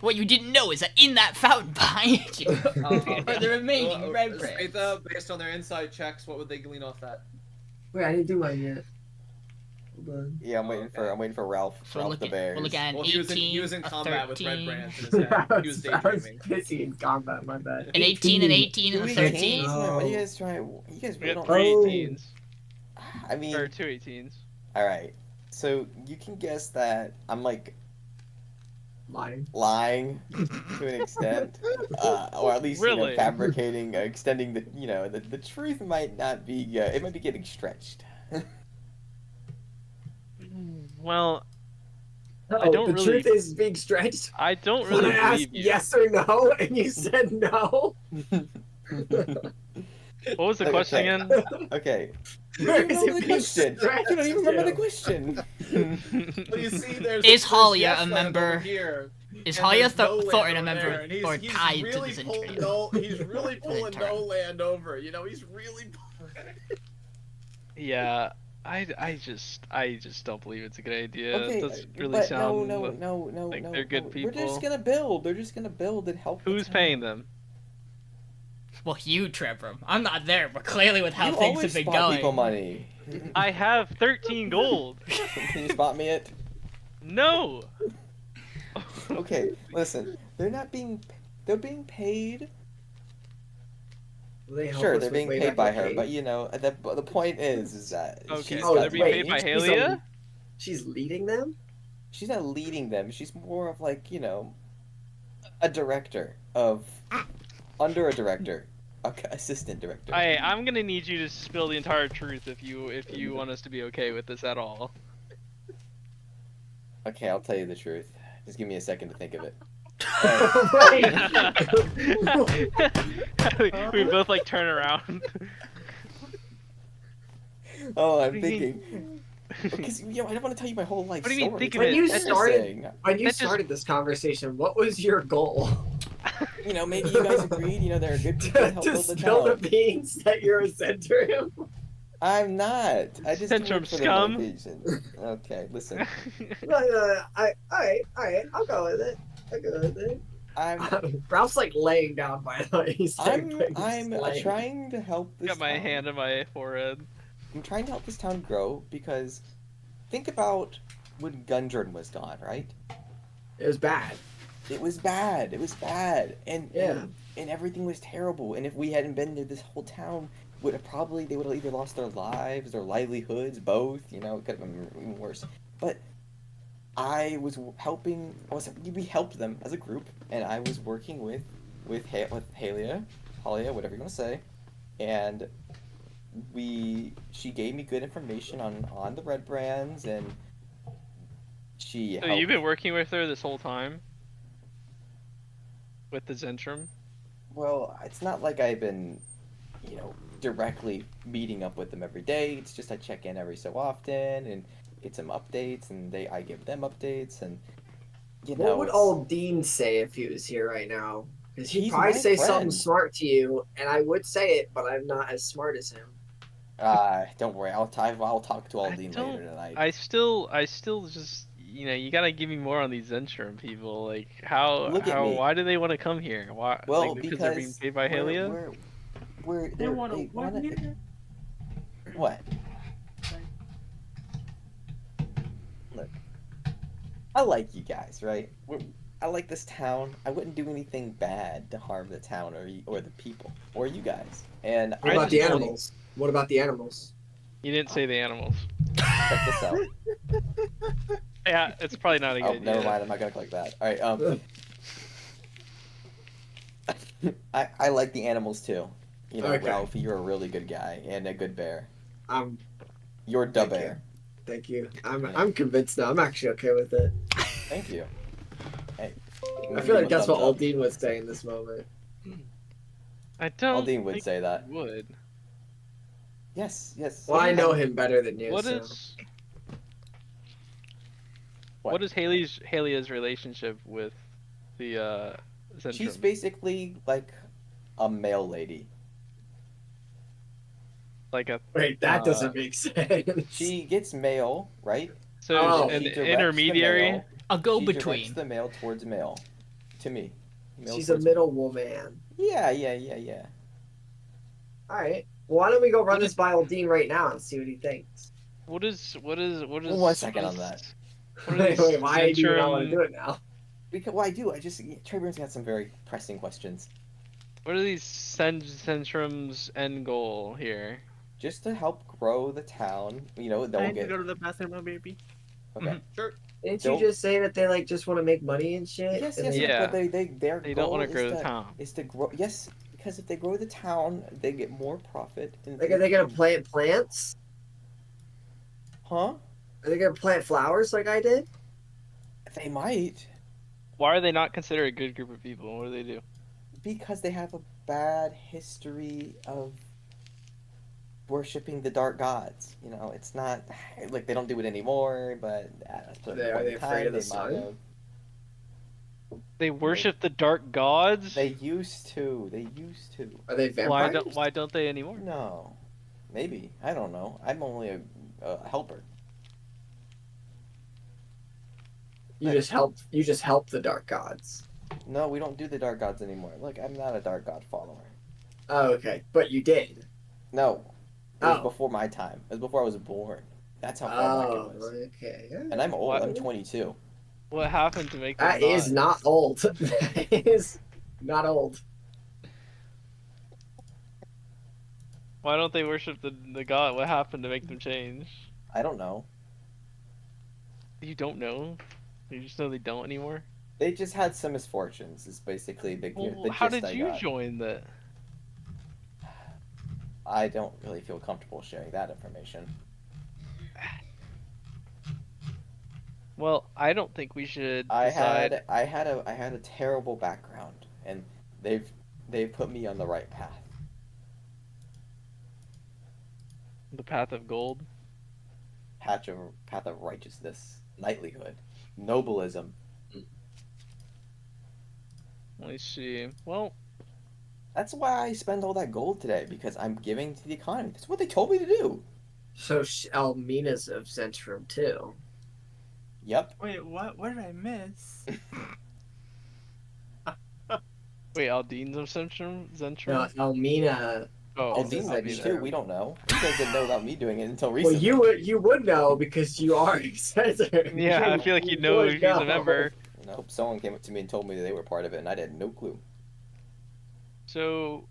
What you didn't know is that in that fountain behind you are the remaining red brains. Spatha, based on their inside checks, what would they glean off that? Wait, I didn't do mine yet. Hold on. Yeah, I'm waiting for Ralph. So Ralph the Bears. we're looking at an Well, 18, he was in a combat with 13, red brands in his head. He was I was daydreaming. busy in combat, my bad. an 18, an 18, and a 13. 13. What are you guys trying? You guys We really got don't. 3 Oh. 18s. I mean, Or 2 18s. all right. So you can guess that I'm like Lying. lying to an extent, or at least Really? fabricating, extending the truth might not be. It might be getting stretched. Well, Oh, don't the really- truth is being stretched. I don't When really I asked believe you. yes or no, and you said no. What was the question Okay. again? Okay. You Where don't is know it the being question. stretched You don't even remember the to? question. Well, you see, there's Is Halia yes a land member? over here, Is and Halia there's no land Thornton a over member there, and or he's tied to really this pulling intrigue? He's really pulling turn. no land over. He's really. Yeah, I just don't believe it's a good idea. Okay, It doesn't really but sound. no, like no. they're good We're just people. gonna build. They're just gonna build and help. the Who's town. paying them? Well, you, Trebrum. I'm not there, but clearly with how You things always have been spot people going. money. I have 13 gold. Can you spot me it? No. Okay, listen. They're being paid. Will they help Sure, us they're with being way paid back by in her, the but cave? you know, the point is that Okay, she's so Oh, they're being wait, paid by she's Halia? She's leading them? she's not leading them. She's more of like, you know, a director of under a director, assistant director. I'm gonna need you to spill the entire truth if you want us to be okay with this at all. Okay, I'll tell you the truth. Just give me a second to think of it. We both like turn around. Oh, I'm What do you mean? thinking. Because you know, I don't want to tell you my whole life What do you mean, story. think of When it? you That's started, when you that just- started this conversation, what was your goal? You know, maybe you guys agreed. You know, there are good people to help to build the spill the town. beans that you're a Centurion? I'm not. I just do Centrum it for the scum. motivation. Okay, listen. No, alright, I'll go with it. I'll go with it. I'm Ralph's like laying down by the way. He's I'm just laying. trying to help this Got my town. hand on my forehead. I'm trying to help this town grow because think about when Gundren was gone, right? It was bad. It was bad. It was bad. And Yeah. and everything was terrible. And if we hadn't been there, this whole town would have they would have either lost their lives, their livelihoods, both. You know, it could have been even worse. But I was helping. We helped them as a group, and I was working with Halia, whatever you want to say, and she gave me good information on the red brands, and she. So you've been working with her this whole time? With the Zentrum? Well, it's not like I've been, you know, directly meeting up with them every day. It's just I check in every so often and get some updates, and I give them updates, and you know. What would Aldiyn say if he was here right now? Because he'd He's probably my say friend. something smart to you, and I would say it, but I'm not as smart as him. Don't worry. I'll talk to Aldiyn don't- later tonight. I still just, you know, you gotta give me more on these Zentrum people. Like, Look at me. why do they want to come here? Why? Well, like, because they're being paid by Halia? They want to they work wanna- here. What? Look, I like you guys, right? I like this town. I wouldn't do anything bad to harm the town or the people or you guys. And What I about the just- animals? What about the animals? You didn't say the animals. check this out. Yeah, it's probably not a good Oh, idea. never mind. I'm not gonna click that. All right. I like the animals too. You know, Okay. Ralph, you're a really good guy and a good bear. Um, You're Thank Dabare. thank you. I'm convinced now. I'm actually okay with it. Thank you. Hey, I feel like that's what thumbs up. Aldiyn would say in this moment. I don't. Aldiyn would think say that. he would. Yes. Well, I know him better than you. What so. is What? what is Halia's relationship with the Zentrum? She's basically like a male lady. like a Wait, that Uh, doesn't make sense. She gets mail, right? so Oh. an She directs the intermediary. mail- A She directs go-between. the mail towards mail. To me. Mail She's a towards me. middle woman. Yeah. All right. Well, why don't we go run What this by Aldiyn right now and see what he thinks? What is 1 second on that. What Wait, is why do you not want to Zentrum- do it now? Because I do. Trevor's got some very pressing questions. What are these Zentrum's end goal here? Just to help grow the town, you know, I they'll need to get. go to the bathroom, my baby. Okay. Sure. Didn't Don't- you just say that they like just want to make money and shit? Yes, And yes, they- Yeah. but their They goal don't want to grow is the town. is to grow. Yes, because if they grow the town, they get more profit. And Like, are they gonna plant plants? Huh? Are they gonna plant flowers like I did? They might, Why are they not considered a good group of people? What do they do? because they have a bad history of worshipping the dark gods. You know, it's not like they don't do it anymore, but at a certain Are point they in afraid time, of the they might sun? have. They worship the dark gods. They used to. They used to. Are they vampires? Why don't they anymore? No, maybe I don't know. I'm only a helper. You just help. You just help the dark gods. No, we don't do the dark gods anymore. Look, I'm not a dark god follower. Oh, okay. But you did. No, it was Oh. before my time. It was before I was born. That's how far back Oh, it was. okay. And I'm old. What? I'm 22. What happened to make them That is not old. That is not old. Why don't they worship the god? What happened to make them change? I don't know. You don't know? You just know they don't anymore? They just had some misfortunes. Is basically the Well, the how gist did I you got. join the? I don't really feel comfortable sharing that information. Well, I don't think we should I decide. had a terrible background, and they've put me on the right path. The path of gold. Path of righteousness, knightlyhood, nobleism. Let me see. Well, That's why I spend all that gold today, because I'm giving to the economy. That's what they told me to do. So Almina's of Zentrum too. Yep. Wait, what? What did I miss? wait, Aldiyn's of Zentrum? No, Almina. Oh, is Aldiyn it might be Zentrum? too. We don't know. You guys didn't know about me doing it until Well, recently. you would know because you are Zentrum. yeah, I feel like you'd know if he's a member. Nope. Someone came up to me and told me that they were part of it, and I had no clue. So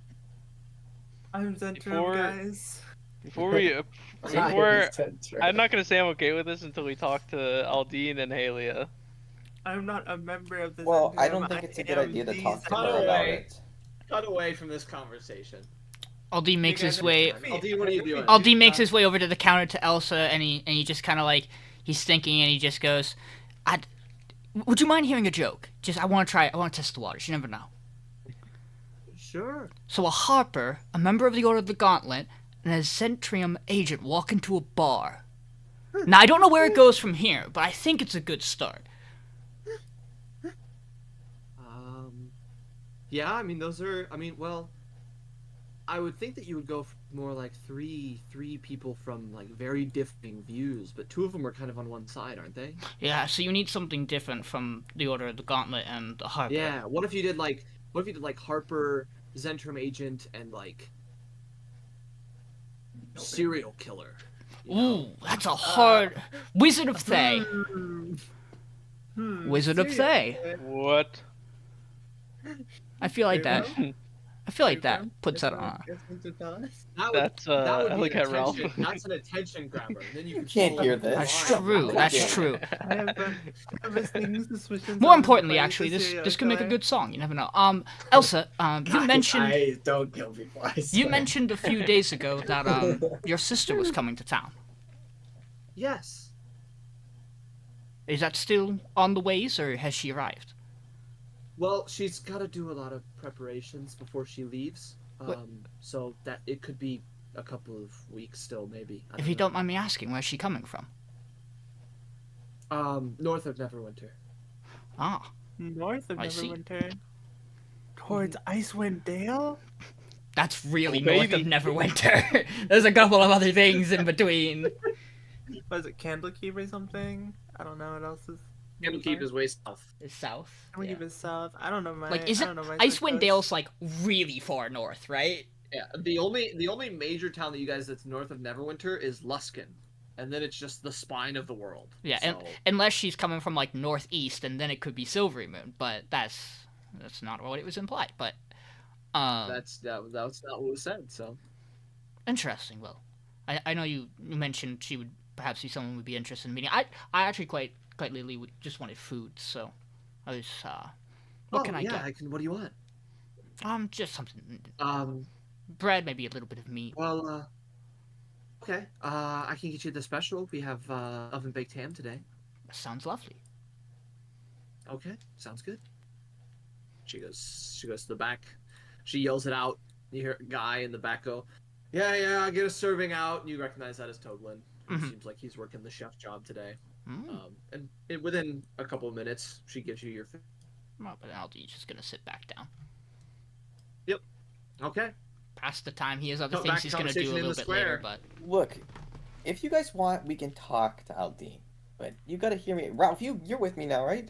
I'm Zentrum, Before- guys. before we, Not before Zentrum. I'm not gonna say I'm okay with this until we talk to Aldiyn and Halia. I'm not a member of the Well, I Zentrum. don't think it's a good am idea to the talk to By her the about way- it. Cut away from this conversation. Aldiyn makes You guys his are way. fine. Aldiyn, what are you doing? Aldiyn makes his way over to the counter to Elsa, and he just kind of like he's thinking, and he just goes, "Would you mind hearing a joke? Just I want to try. I want to test the waters. You never know." Sure. So a harper, a member of the Order of the Gauntlet, and a Zentrum agent walk into a bar. Now I don't know where it goes from here, but I think it's a good start. Yeah, I mean, those are. I mean, well, I would think that you would go for more like three people from like very differing views, but two of them are kind of on one side, aren't they? Yeah, so you need something different from the Order of the Gauntlet and the harper. Yeah. What if you did like Harper, Zentrum agent, and like serial killer? You know? Ooh, that's a hard Wizard of Thay. Wizard of Thay. What? I feel like that. I feel like that Zentrum? puts that on. That would, That's that would I be look an at Ralph. attention- That's an attention grabber. Then you, can can't follow hear the this. That's line. true. That's true. I have a suspicions More I'm importantly, quite actually, a this serial this could make a killer. good song. You never know. Elsa, you mentioned I don't kill people. I you swear. mentioned a few days ago that your sister was coming to town. Yes. Is that still on the ways, or has she arrived? Well, she's got to do a lot of preparations before she leaves. What- So that it could be a couple of weeks still, maybe. I If you know. don't mind me asking, where's she coming from? North of Neverwinter. Ah, North of I see. Neverwinter. Towards Icewind Dale? that's really Oh, north of baby. Neverwinter. There's a couple of other things in between. Was it Candlekeep or something? I don't know what else is. Candlekeep is way south. It's south. Candlekeep is south. I don't know my. Like, I isn't don't know my Icewind south Dale's like really far north, right? Yeah. The only major town that you guys that's north of Neverwinter is Luskin, and then it's just the spine of the world. Yeah, So, unless she's coming from like northeast, and then it could be Silvery Moon, but that's not what it was implied. But that's not what was said. So interesting. Well, I know you mentioned she would perhaps be someone would be interested in meeting. I actually quite literally would just wanted food, so I was what can I yeah, get? What do you want? Just something bread, maybe a little bit of meat. Well, okay. I can get you the special. We have oven baked ham today. Sounds lovely. Okay, sounds good. She goes to the back. She yells it out. You hear a guy in the back go, "Yeah, I'll get a serving out." And you recognize that as Toglin. It Mhm. seems like he's working the chef job today. Mm. And within a couple of minutes, she gives you your food. Well, but Aldi's just gonna sit back down. Okay. Past the time, he has other Cut things back he's gonna do a conversation in little the bit later. square. But Look, if you guys want, we can talk to Aldiyn. But you gotta hear me. Ralph, you're with me now, right?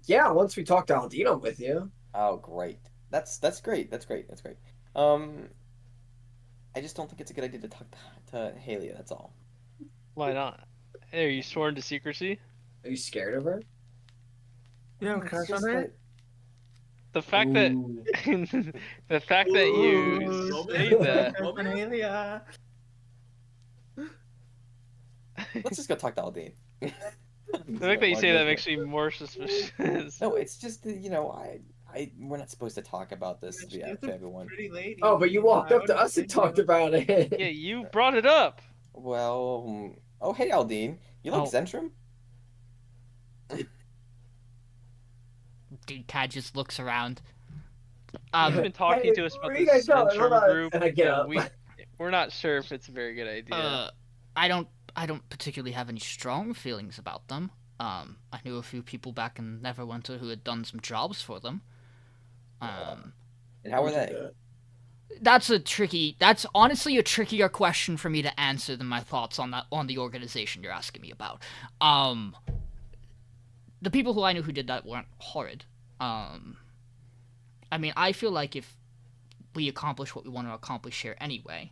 Yeah, once we talk to Aldiyn, I'm with you. Oh, great. That's great. That's great. That's great. Um, I just don't think it's a good idea to talk to Halia. That's all. Why not? Hey, are you sworn to secrecy? Are you scared of her? You have a It's crush just on her? like- The fact that Ooh. the fact that you Ooh, say that. crush on Aelia. Let's just go talk to Aldiyn. The fact that you say that makes me more suspicious. No, it's just that, we're not supposed to talk about this She's a to everyone. pretty lady. Oh, but you walked I up to wouldn't us and blame talked you. about it. Yeah, you brought it up. Well, oh hey Aldiyn, you like Oh. Zentrum? Dude, Tad just looks around. You've been talking Hey, to us about where you this guys going? Hold Centrum on. group. And I get and up. We're not sure if it's a very good idea. I don't particularly have any strong feelings about them. I knew a few people back in Neverwinter who had done some jobs for them. And how are they? That's honestly a trickier question for me to answer than my thoughts on the organization you're asking me about. The people who I knew who did that weren't horrid. I mean, I feel like if we accomplish what we want to accomplish here anyway,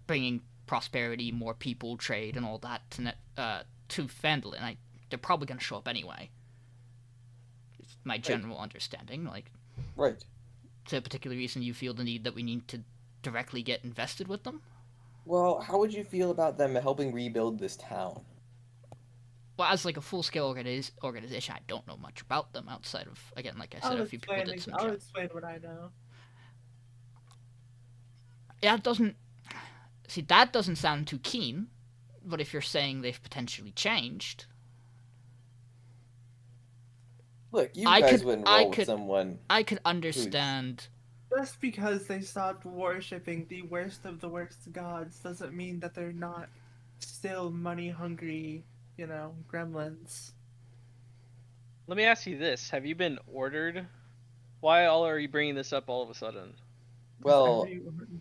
bringing prosperity, more people, trade, and all that to Phandelver, they're probably going to show up anyway. It's my general understanding. Like, Right. is there a particular reason you feel the need that we need to directly get invested with them? Well, how would you feel about them helping rebuild this town? Well, as like a full-scale organization, I don't know much about them outside of, again, like I said, a few people did some I'll jobs. explain what I know. Yeah, that doesn't sound too keen, but if you're saying they've potentially changed... Look, you I guys could- wouldn't I roll with could- someone. I could understand... Just because they stopped worshipping the worst of the worst gods doesn't mean that they're not still money-hungry, gremlins. Let me ask you this: have you been ordered? Why are you bringing this up all of a sudden? Well, Everyone-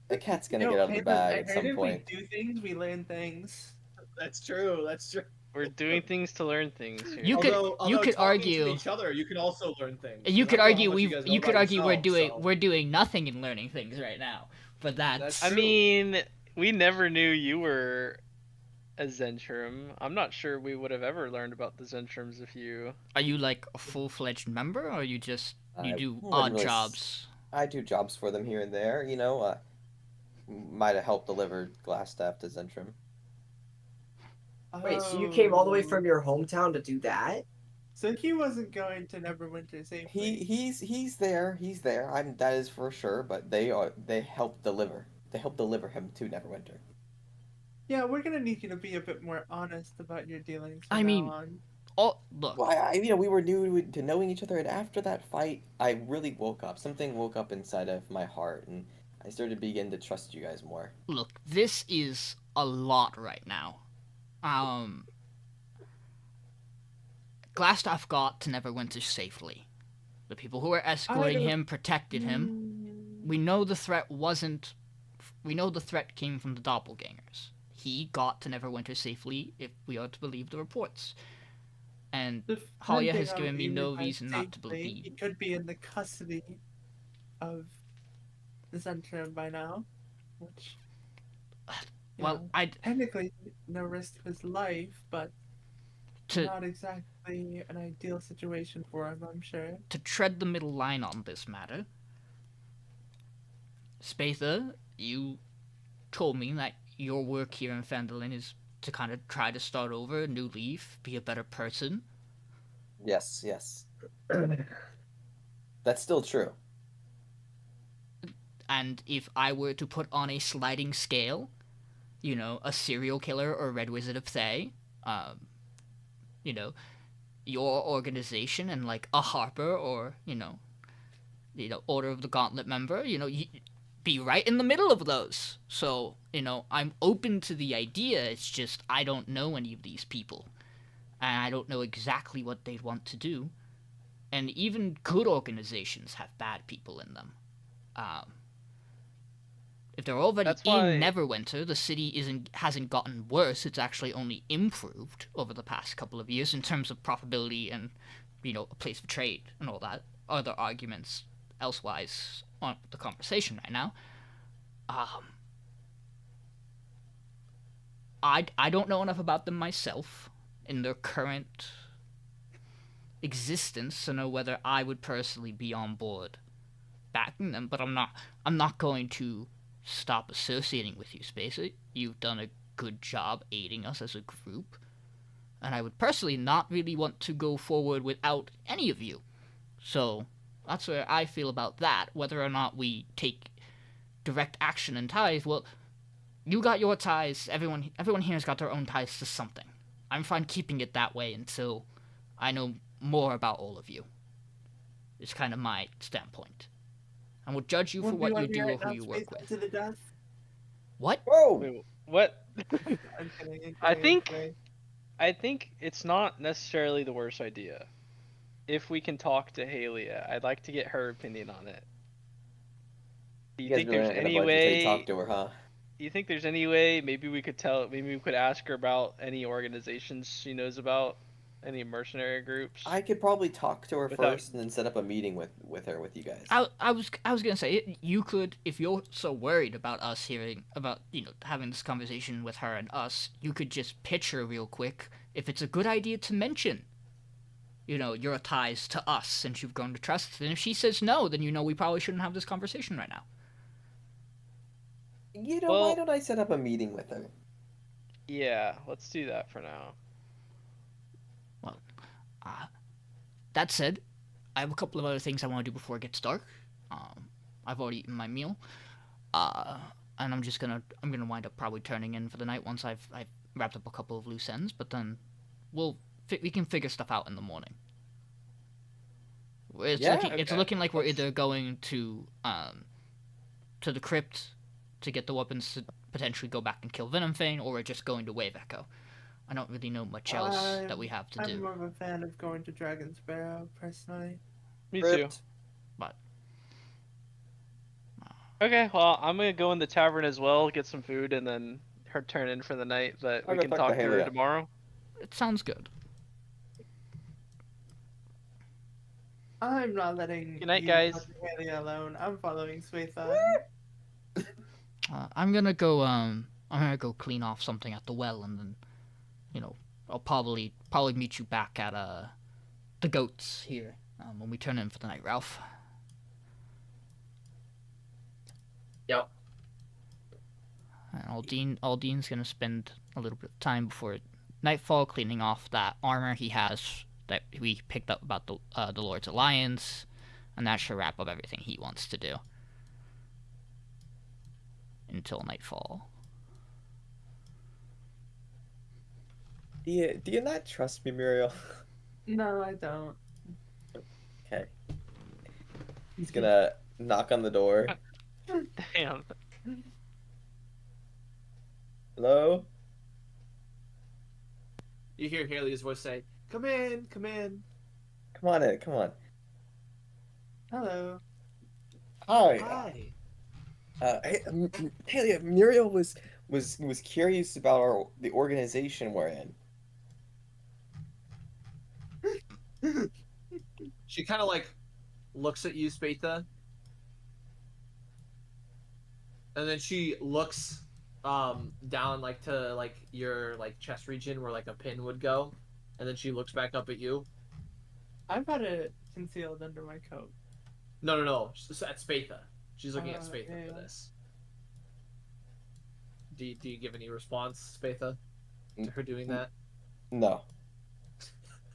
the cat's gonna Yo, get out of the Payneless, bag I at heard some if point. we do things, we learn things. That's true. That's true. We're doing things to learn things here. You could- Although could talking argue- to each other, you can also learn things. You I could don't know how argue much you guys know you could about argue yourself, we're doing nothing in learning things right now, but That's I true. mean, we never knew you were a Zentrum. I'm not sure we would have ever learned about the Zentrums if you. are you like a full-fledged member, or you just you I do wouldn't odd really jobs? I do jobs for them here and there, might have helped deliver glass staff to Zentrum. Wait, so you came all the way from Oh. your hometown to do that? So he wasn't going to Neverwinter safely. He's there. That is for sure. But they help deliver. They help deliver him to Neverwinter. Yeah, we're gonna need you to be a bit more honest about your dealings. I from mean- now on. Oh, look, Well, we were new to knowing each other, and after that fight, I really woke up. Something woke up inside of my heart, and I started to begin to trust you guys more. look, this is a lot right now. Glassstaff got to Neverwinter safely. The people who were escorting him protected him. We know the threat came from the doppelgangers. He got to Neverwinter safely, if we are to believe the reports. And Halia has given me no reason not to believe. He could be in the custody of the Zentrum by now, which. Well, technically no risk of his life, but to not exactly an ideal situation for him, I'm sure. to tread the middle line on this matter, Spatha, you told me that your work here in Phandelver is to kind of try to start over, a new leaf, be a better person. Yes. That's still true. And if I were to put on a sliding scale, a serial killer or Red Wizard of Thay, your organization and like a Harper or, Order of the Gauntlet member, be right in the middle of those. So, I'm open to the idea, it's just I don't know any of these people. And I don't know exactly what they'd want to do. And even good organizations have bad people in them. If they're already That's why- in Neverwinter, the city hasn't gotten worse, it's actually only improved over the past couple of years in terms of profitability and, a place of trade and all that other arguments elsewise on the conversation right now. I don't know enough about them myself in their current existence to know whether I would personally be on board backing them, but I'm not going to stop associating with you, Spatha. You've done a good job aiding us as a group, and I would personally not really want to go forward without any of you. So that's where I feel about that. Whether or not we take direct action and ties, well, you got your ties. Everyone here's got their own ties to something. I'm fine keeping it that way until I know more about all of you. It's kind of my standpoint. And will judge you for what you do or who you work with. To the death. What? Whoa! Wait, what? I'm kidding. I think it's not necessarily the worst idea. If we can talk to Halia, I'd like to get her opinion on it. Do you think there's any way? Talk to her, huh? Do you think there's any way? Maybe we could ask her about any organizations she knows about, any mercenary groups. I could probably talk to her first and then set up a meeting with you guys. I was gonna say you could, if you're so worried about us hearing about having this conversation with her and us, you could just pitch her real quick if it's a good idea to mention your ties to us since you've grown to trust. And if she says no, then we probably shouldn't have this conversation right now. Why don't I set up a meeting with her? Yeah, let's do that for now. Well, that said, I have a couple of other things I want to do before it gets dark. I've already eaten my meal, and I'm gonna wind up probably turning in for the night once I've wrapped up a couple of loose ends. But then we can figure stuff out in the morning. It's looking like we're either going to the crypt to get the weapons to potentially go back and kill Venomfane, or we're just going to Wave Echo. I don't really know much else that we have to do. I'm more of a fan of going to Dragon's Barrow, personally. Me too. But okay, well, I'm gonna go in the tavern as well, get some food, and then her turn in for the night. But we can talk to her tomorrow. It sounds good. I'm not letting Good night, guys. Halia alone. I'm following Spatha. I'm gonna go clean off something at the well, and then I'll probably meet you back at the goats here when we turn in for the night, Ralph. Yep. And Aldyn's gonna spend a little bit of time before nightfall cleaning off that armor he has that we picked up about the Lord's Alliance, and that should wrap up everything he wants to do until nightfall. Do you not trust me, Miriel? No, I don't. Okay. He's gonna knock on the door. Damn. Hello? You hear Haley's voice say, "Come in, come in." Come on in, come on. Hello. Hi. Hi. Hey, Miriel was curious about the organization we're in. She kind of looks at you, Spatha, and then she looks down to your chest region where a pin would go, and then she looks back up at you. I've got it concealed under my coat. No. She's at Spatha. She's looking at Spatha yeah. for this. Do you give any response, Spatha, to her doing that? No.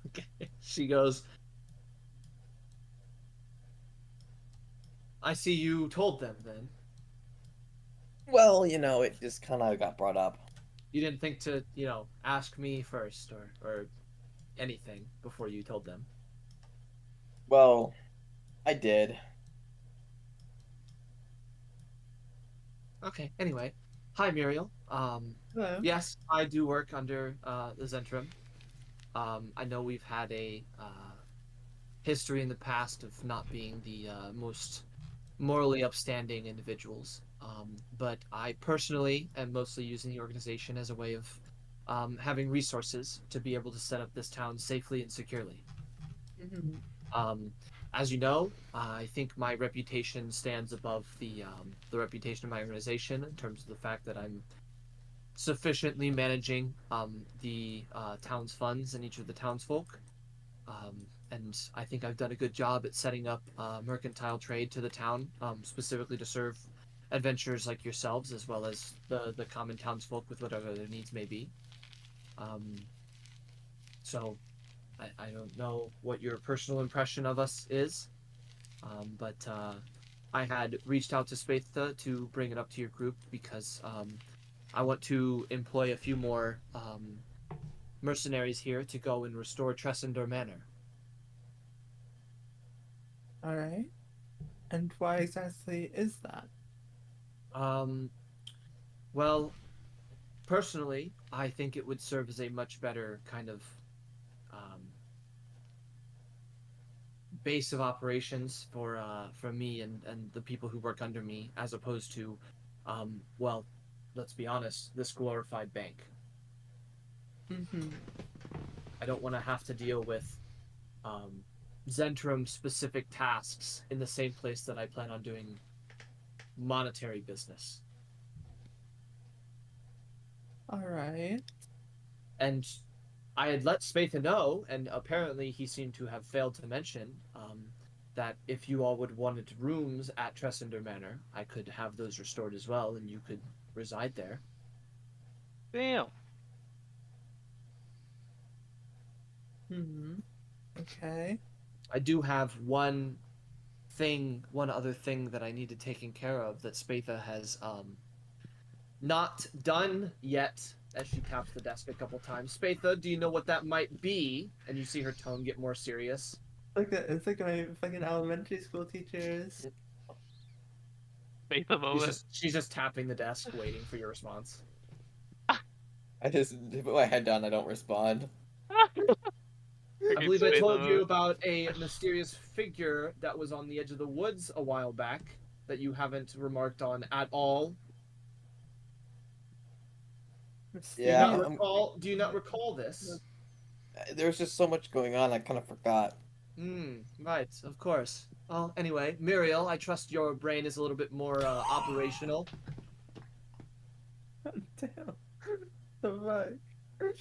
Okay. She goes, "I see you told them then. Well, it just kind of got brought up. You didn't think to, ask me first or anything before you told them." Well, I did. Okay, anyway. Hi, Miriel. Hello. Yes, I do work under the Zentrum. I know we've had a history in the past of not being the most morally upstanding individuals, but I personally am mostly using the organization as a way of having resources to be able to set up this town safely and securely. Mhm. As you know, I think my reputation stands above the reputation of my organization in terms of the fact that I'm sufficiently managing the town's funds and each of the townsfolk. And I think I've done a good job at setting up mercantile trade to the town, specifically to serve adventurers like yourselves, as well as the common townsfolk with whatever their needs may be. So I don't know what your personal impression of us is, but I had reached out to Spatha to bring it up to your group because I want to employ a few more mercenaries here to go and restore Tressendor Manor. All right. And why exactly is that? Well, personally, I think it would serve as a much better kind of base of operations for me and the people who work under me, as opposed to, well, let's be honest, this glorified bank. Mm-hmm. I don't want to have to deal with Zentrum specific tasks in the same place that I plan on doing monetary business. All right. And I had let Spatha know, and apparently he seemed to have failed to mention that if you all would wanted rooms at Tressender Manor, I could have those restored as well, and you could reside there. Damn. Mm-hmm. Okay. I do have one other thing that I needed taken care of that Spatha has not done yet, as she taps the desk a couple times. Spatha, do you know what that might be? And you see her tone get more serious. It's like my fucking elementary school teachers. Faith of moment. She's just tapping the desk, waiting for your response. I just put my head down. I don't respond. I believe I told you about a mysterious figure that was on the edge of the woods a while back that you haven't remarked on at all. Yeah. Do you not recall this? There was just so much going on. I kind of forgot. Right, of course. Well, anyway, Miriel, I trust your brain is a little bit more operational. Damn. The fuck?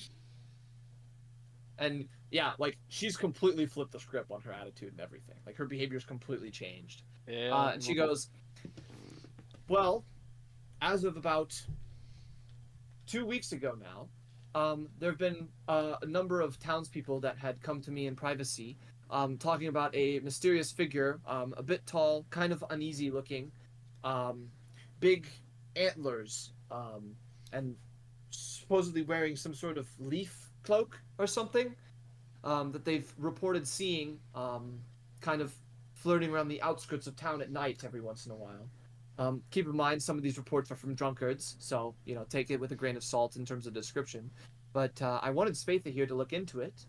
And yeah, like she's completely flipped the script on her attitude and everything. Like her behavior's completely changed. Yeah. And she goes, well, as of about 2 weeks ago now, there have been a number of townspeople that had come to me in privacy, talking about a mysterious figure, a bit tall, kind of uneasy looking, big antlers, and supposedly wearing some sort of leaf cloak or something, that they've reported seeing, kind of flirting around the outskirts of town at night every once in a while. Keep in mind, some of these reports are from drunkards, so, take it with a grain of salt in terms of description. But I wanted Spatha here to look into it.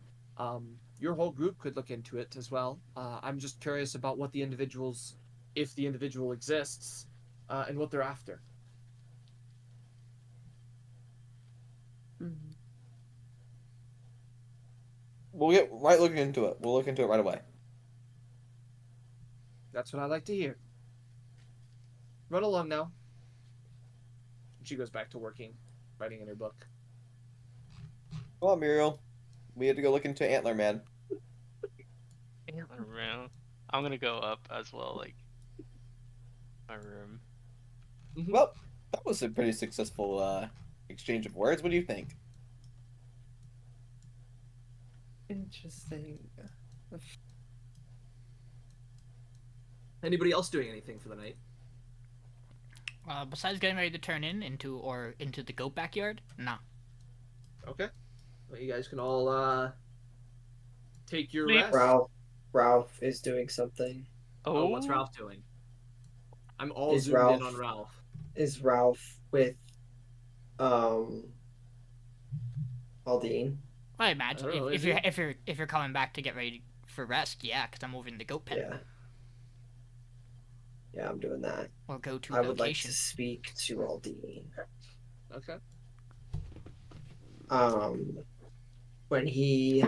Your whole group could look into it as well. I'm just curious about what the individuals, if the individual exists, and what they're after. Mm-hmm. We'll get right looking into it. We'll look into it right away. That's what I like to hear. Run along now. She goes back to working, writing in her book. Come on, Miriel. We had to go look into Antler Man. Antler Man. I'm gonna go up as well, like my room. Well, that was a pretty successful exchange of words. What do you think? Interesting. Anybody else doing anything for the night? Besides getting ready to turn into the goat backyard, nah. Okay. Well, you guys can all take your rest. Ralph is doing something. Oh, what's Ralph doing? I'm all Is zoomed in Ralph- on Ralph. Is Ralph with Aldiyn? I imagine I don't know, if you're coming back to get ready for rest, yeah, because I'm over in the goat pen. Yeah. Yeah, I'm doing that. Or go to I would like location. to speak to Aldiyn. Okay. When he...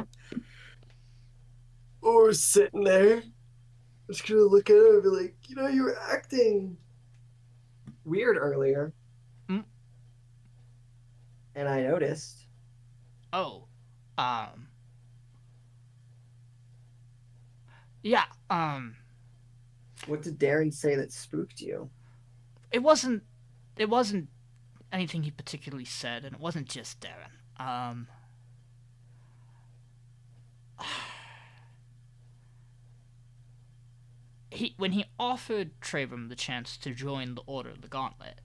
Oh, we're sitting there. I'm just gonna look at her and be like, you were acting weird earlier. Mm. And I noticed. Oh, yeah, What did Darren say that spooked you? it wasn't anything he particularly said, and it wasn't just Darren. When he offered Trebrum the chance to join the Order of the Gauntlet,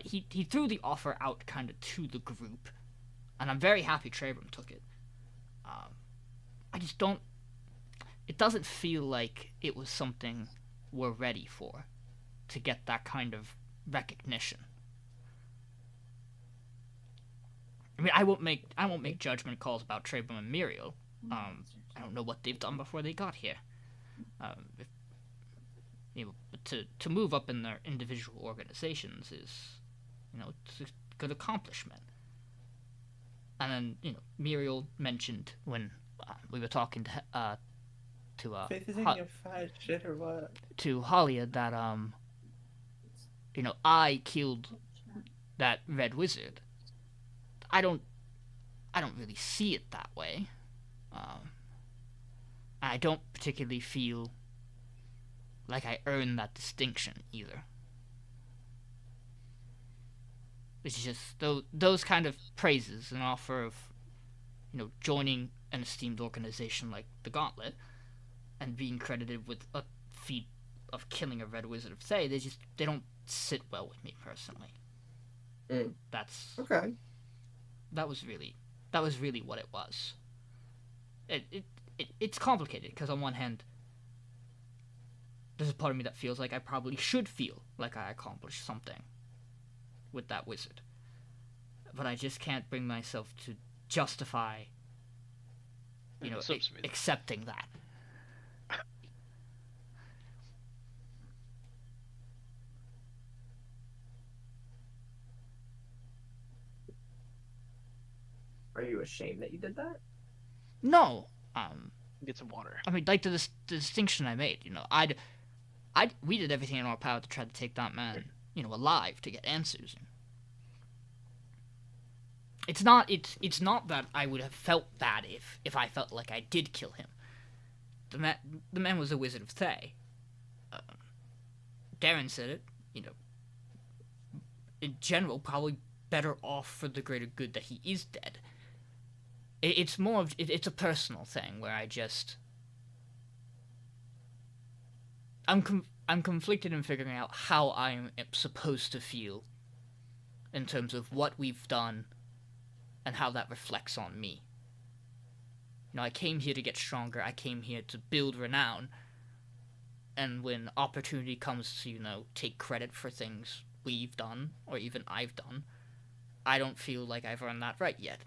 he threw the offer out kind of to the group, and I'm very happy Trebrum took it. I just don't. It doesn't feel like it was something we're ready for, to get that kind of recognition. I mean, I won't make judgment calls about Trebrum and Miriel. I don't know what they've done before they got here. To move up in their individual organizations is, it's a good accomplishment. And then, Miriel mentioned when we were talking to Faith is in your fat shit or what? to Halia that I killed that red wizard. I don't really see it that way. I don't particularly feel like I earned that distinction either. It's just those kind of praises, an offer of, joining an esteemed organization like the Gauntlet, and being credited with a feat of killing a red wizard of Thay, they don't sit well with me personally. That's okay. That was really what it was. It's complicated because on one hand, there's a part of me that feels like I probably should feel like I accomplished something with that wizard, but I just can't bring myself to justify, accepting that. Are you ashamed that you did that? No. Get some water. I mean, like the distinction I made. We did everything in our power to try to take that man, alive to get answers. It's not that I would have felt bad if I felt like I did kill him. The man was a wizard of Thay. Darren said it. In general, probably better off for the greater good that he is dead. It's more of it's a personal thing where I'm conflicted in figuring out how I'm supposed to feel in terms of what we've done and how that reflects on me. I came here to get stronger. I came here to build renown. And when opportunity comes to, take credit for things we've done or even I've done, I don't feel like I've earned that right yet.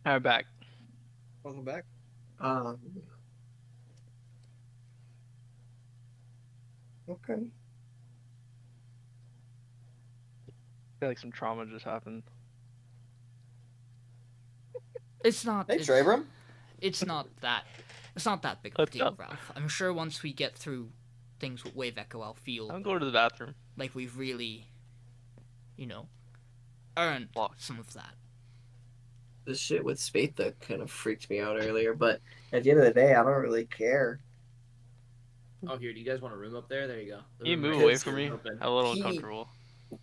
I'm back. Welcome back. Okay. I feel like some trauma just happened. It's not. Hey, Trebrum. It's not that big of a deal, Ralph. I'm sure once we get through things with Wave Echo, I'll feel I'm going to the bathroom. like we've really, earned some of that. The shit with Spatha kind of freaked me out earlier, but at the end of the day, I don't really care. Oh, here, do you guys want a room up there? There you go. Can you move right away next from to me? it. I'm Open. a little He- uncomfortable.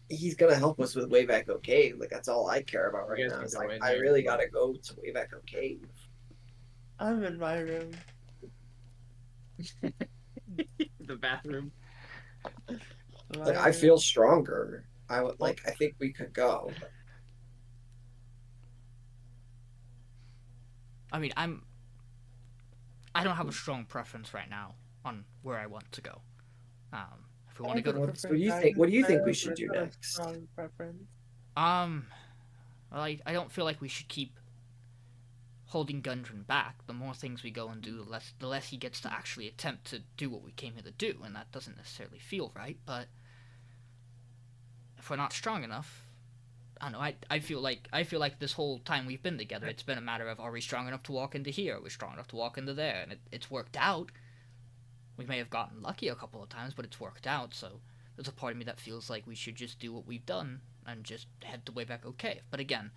He's gonna help us with Wave Echo Cave. Like that's all I care about right You guys now. can It's go like in I there. really gotta go to Wave Echo Cave. I'm in my room. The bathroom. Like I feel stronger. I think we could go. I mean, I don't have a strong preference right now on where I want to go. If we want to go to, What do you think? What do you think we should do next? Strong preference. well, I don't feel like we should keep holding Gundren back. The more things we go and do, the less he gets to actually attempt to do what we came here to do, and that doesn't necessarily feel right. But if we're not strong enough, I don't know. I feel like this whole time we've been together, it's been a matter of, are we strong enough to walk into here? Are we strong enough to walk into there? And it's worked out. We may have gotten lucky a couple of times, but it's worked out. So there's a part of me that feels like we should just do what we've done and just head the way back okay. But again,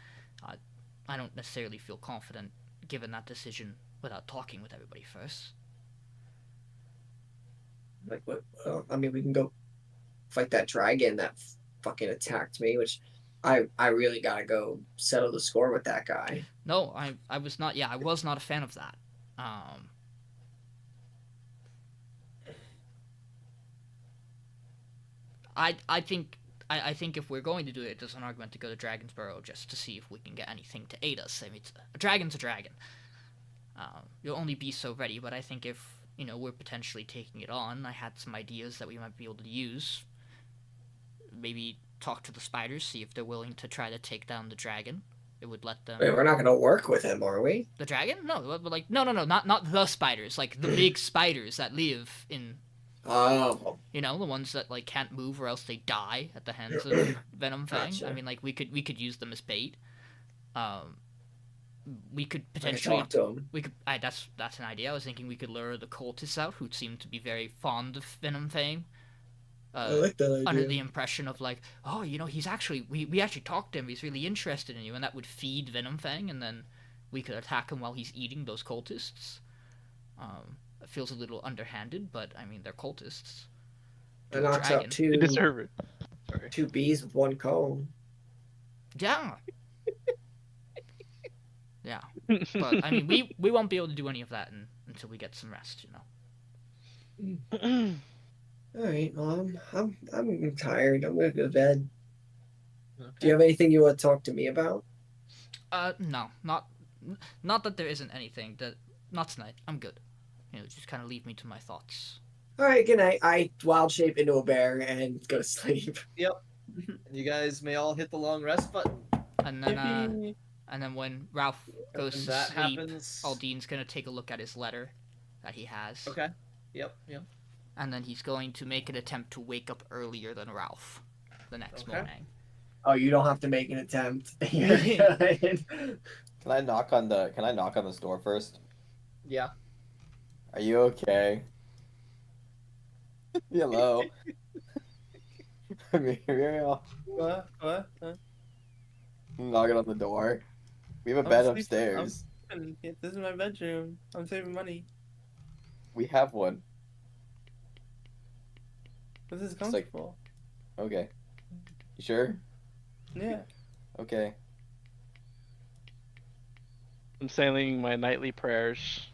I don't necessarily feel confident given that decision without talking with everybody first. Like, what? Well, I mean, we can go fight that dragon that fucking attacked me, which I really gotta go settle the score with that guy. No, I was not. Yeah, I was not a fan of that. I think if we're going to do it, there's an argument to go to Dragon's Burrow just to see if we can get anything to aid us. I mean, a dragon's a dragon. You'll only be so ready, but I think if, we're potentially taking it on, I had some ideas that we might be able to use. Maybe talk to the spiders, see if they're willing to try to take down the dragon. It would let them... Wait, we're not gonna work with him, are we? The dragon? No, but like, no, not the spiders, like the big spiders that live in... Oh. the ones that like can't move or else they die at the hands of Venom Fang. Gotcha. I mean, like we could use them as bait. We could potentially talk to him. we could. That's an idea. I was thinking we could lure the cultists out, who seem to be very fond of Venom Fang. I like that idea. Under the impression of like, oh, he's actually we actually talked to him. He's really interested in you, and that would feed Venom Fang, and then we could attack him while he's eating those cultists. It feels a little underhanded, but I mean they're cultists. That knocks out You deserve it. Sorry. 2 bees with 1 cone. Yeah. Yeah. But I mean we won't be able to do any of that until we get some rest, All right, well, I'm tired. I'm gonna go to bed. Okay. Do you have anything you want to talk to me about? No, not that there isn't anything. Not tonight. I'm good. Just kind of leave me to my thoughts. All right, good night. I wild shape into a bear and go to sleep. Yep. You guys may all hit the long rest button. And then when Ralph goes When to that sleep, happens. Aldin's gonna take a look at his letter that he has. Okay. Yep. And then he's going to make an attempt to wake up earlier than Ralph the next Okay. morning. Oh, you don't have to make an attempt. You're good. Can I knock on the door first? Yeah. Are you okay? Hello. Miriel. What? I'm knocking on the door. We have a I'm bed sleeping. upstairs. This is my bedroom. I'm saving money. We have one. This is It's like- comfortable. Okay. You sure? Yeah. Okay. I'm saying my nightly prayers.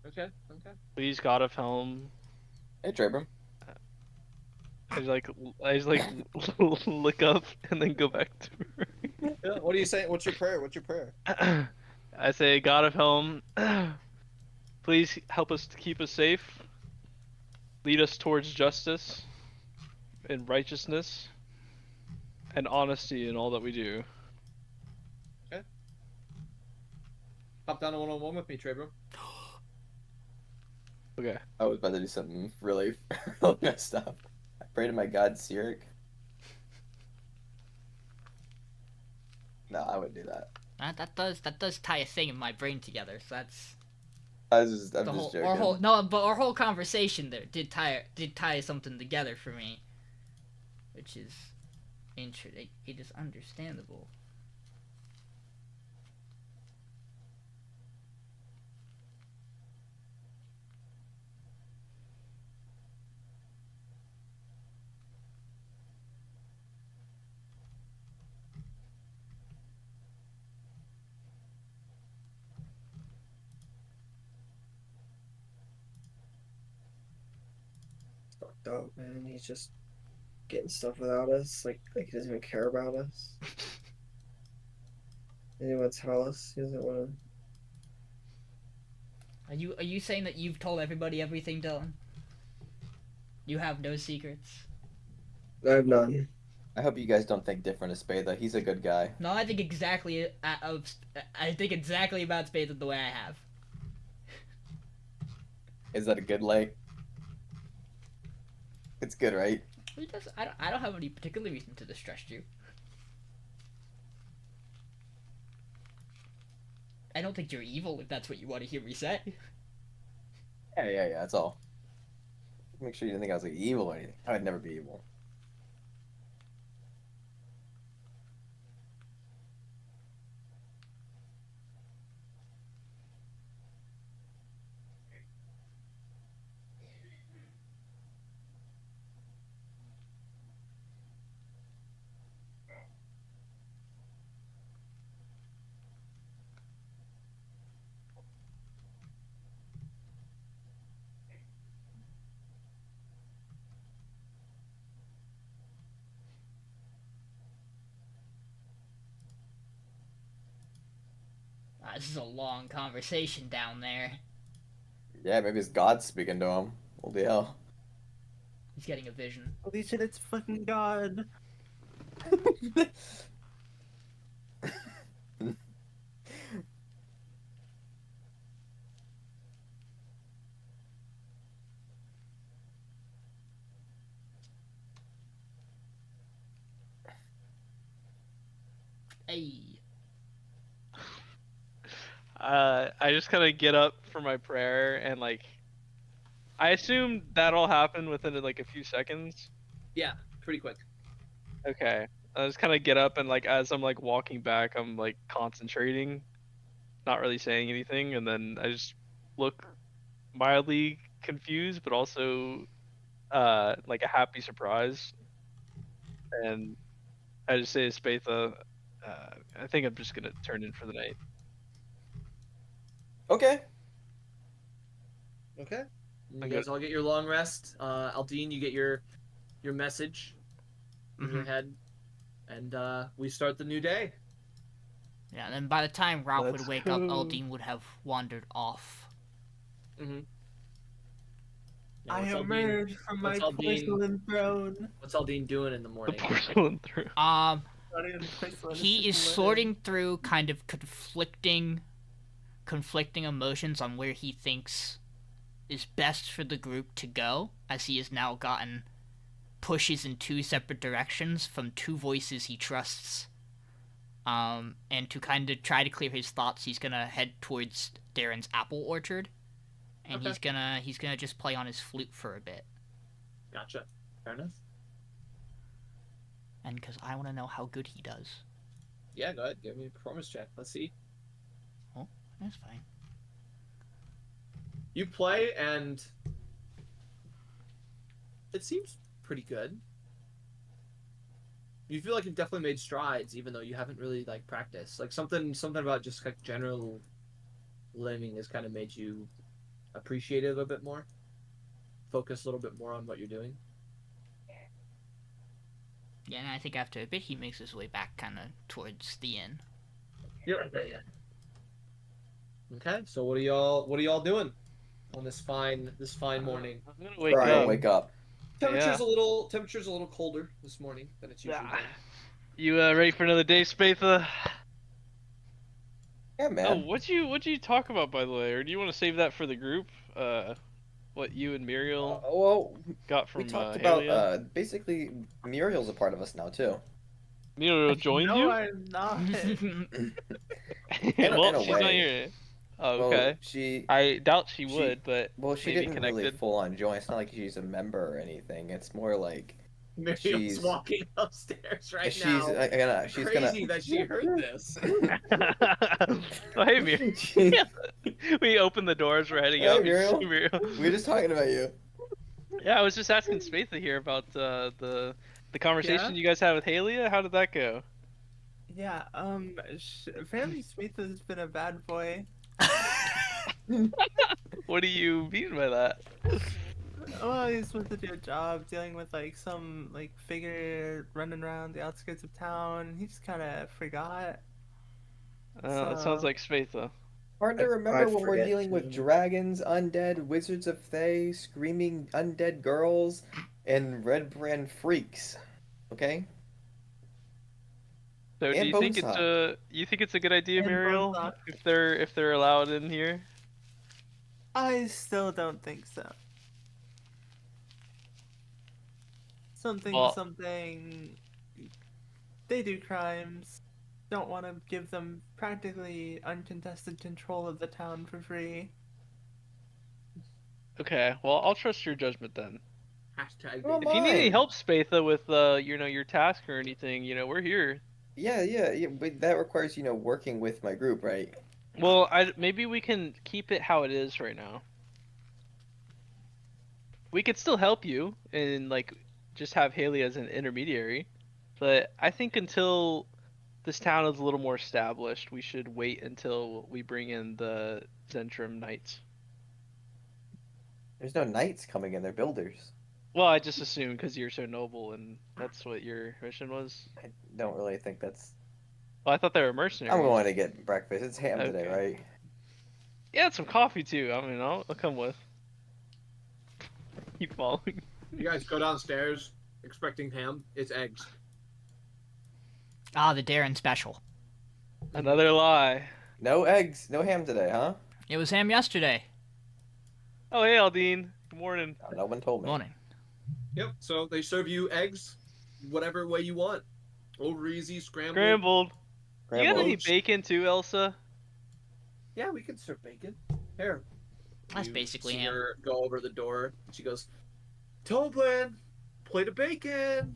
Okay. Please, God of Helm. Hey, Trebrum. I just look up and then go back to her. Yeah, what are you saying? What's your prayer? I say, God of Helm, please help us to keep us safe. Lead us towards justice and righteousness and honesty in all that we do. Hop down to 101 with me, Trebrum. Okay. I was about to do something really messed up. I pray to my god, Sirik. No, I wouldn't do that. That does tie a thing in my brain together. So that's I'm just our joking. whole conversation there did tie something together for me, which is interesting. It is understandable. Fucked up, man. He's just getting stuff without us. Like he doesn't even care about us. He doesn't want to tell us. He doesn't want to. Are you saying that you've told everybody everything, Dylan? You have no secrets? I have none. I hope you guys don't think different of Spatha. He's a good guy. No, I think exactly about Spatha the way I have. Is that a good like? It's good, right? I don't have any particular reason to distrust you. I don't think you're evil, if that's what you want to hear me say. Yeah, that's all. Make sure you didn't think I was like evil or anything. I would never be evil. This is a long conversation down there. Yeah, maybe it's God speaking to him. What the hell? He's getting a vision. Holy shit, it's fucking God. Hey. I just kind of get up for my prayer and like, I assume that all happened within like a few seconds. Yeah, pretty quick. Okay. I just kind of get up and like as I'm like walking back, I'm like concentrating, not really saying anything, and then I just look mildly confused, but also like a happy surprise, and I just say to Spatha, I think I'm just gonna turn in for the night. Okay. Okay. You Okay. guys all get your long rest. Aldiyn, you get your message in your head, and we start the new day. Yeah, and then by the time Ralph Let's would wake up, go. Aldiyn would have wandered off. Mm-hmm. I emerge from my porcelain throne. What's Aldiyn doing in the The morning? porcelain through. Not even porcelain, He is it's just sorting through kind of conflicting emotions on where he thinks is best for the group to go, as he has now gotten pushes in two separate directions from two voices he trusts. And to kind of try to clear his thoughts, he's gonna head towards Darren's apple orchard, and Okay. he's gonna just play on his flute for a bit. Gotcha. Fair enough. And because I want to know how good he does. Yeah, go ahead. Give me a performance check. Let's see. Oh, that's fine. You play, and it seems pretty good. You feel like you've definitely made strides, even though you haven't really like practiced. Like something about just like general living has kind of made you appreciate it a bit more. Focus a little bit more on what you're doing. Yeah, and I think after a bit he makes his way back kind of towards the inn. Yeah. Okay, so what are y'all doing on this fine morning? I'm gonna wake Right. up. Wake up. Temperature's a little colder this morning than it's usually. Ah. You ready for another day, Spatha? Yeah, man. Oh, what'd you talk about, by the way? Or do you want to save that for the group? What you and Miriel Well, got from we talked Halia? about basically Muriel's a part of us now too. Miriel joined no, you? I'm not. In Well, a she's not way. here. Oh, Well, okay. she I doubt she would, but she maybe didn't connected. really full on join. It's not like she's a member or anything. It's more like Miriel's she's walking upstairs right she's now. she's Crazy that she heard this. Oh, hey, Miriel. We opened the doors. We're heading Hey, out. Miriel. Miriel. We were just talking about you. Yeah, I was just asking Spatha here about the conversation Yeah? you guys had with Halia. How did that go? Yeah, apparently Smith has been a bad boy. What do you mean by that? Well, he's supposed to do a job dealing with like some like figure running around the outskirts of town, and he just kind of forgot. That sounds So- like Spatha. I Hard to remember when we're forget dealing with too. dragons, undead, wizards of Thay, screaming undead girls, and red brand freaks. Okay? So do And you think Bonesaw. it's a good idea, And Muriel, Bonesaw. if they're allowed in here? I still don't think so. something, Well- something. They do crimes. Don't want to give them practically uncontested control of the town for free. Okay, well, I'll trust your judgment then. Hashtag Well, baby. If you need any Mine. help, Spatha, with your task or anything, we're here. Yeah, but that requires, working with my group, right? Well, maybe we can keep it how it is right now. We could still help you and just have Haley as an intermediary, but I think until this town is a little more established, we should wait until we bring in the Zentrum Knights. There's no knights coming in, they're builders. Well, I just assumed because you're so noble and that's what your mission was. I don't really think that's... Well, I thought they were mercenaries. I'm going to get breakfast. It's ham today, Okay. right? Yeah, some coffee too. I mean, I'll come with. Keep following. You guys go downstairs expecting ham. It's eggs. Ah, the Darren special. Another lie. No eggs, no ham today, huh? It was ham yesterday. Oh, hey, Aldiyn. Good morning. Oh, no one told me. Morning. Yep. So they serve you eggs, whatever way you want. Over easy, scrambled. Scrambled. You got Scrambled. any bacon too, Elsa? Yeah, we can serve bacon. Here. That's You basically see ham. her go over the door. She goes, Toblin, plate of bacon.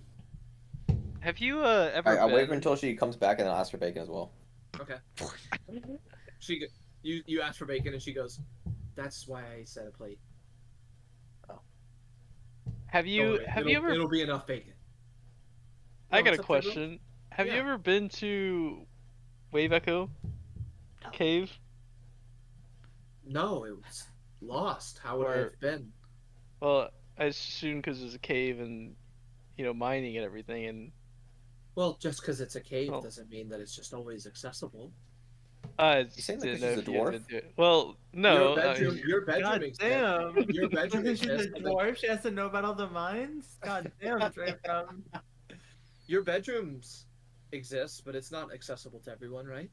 Have you ever I'll wait been? until she comes back and then ask for bacon as well. Okay. You ask for bacon and she goes, that's why I said a plate. Have you ever? It'll be enough bacon. I No, got it's a up to everyone. question. Have you Yeah. ever been to Wave Echo No. Cave? No, it was lost. How would I have been? Well, I assume because there's a cave and mining and everything, and Well, just because it's a cave Oh. doesn't mean that it's just always accessible. I You saying that didn't 'cause know she's if a you had dwarf? been to it. Well, no. Your bedroom God exists. damn. Your bedroom Because she's a exists. dwarf, she has to know about all the mines? God damn, Trebrum. Your bedrooms exist, but it's not accessible to everyone, right?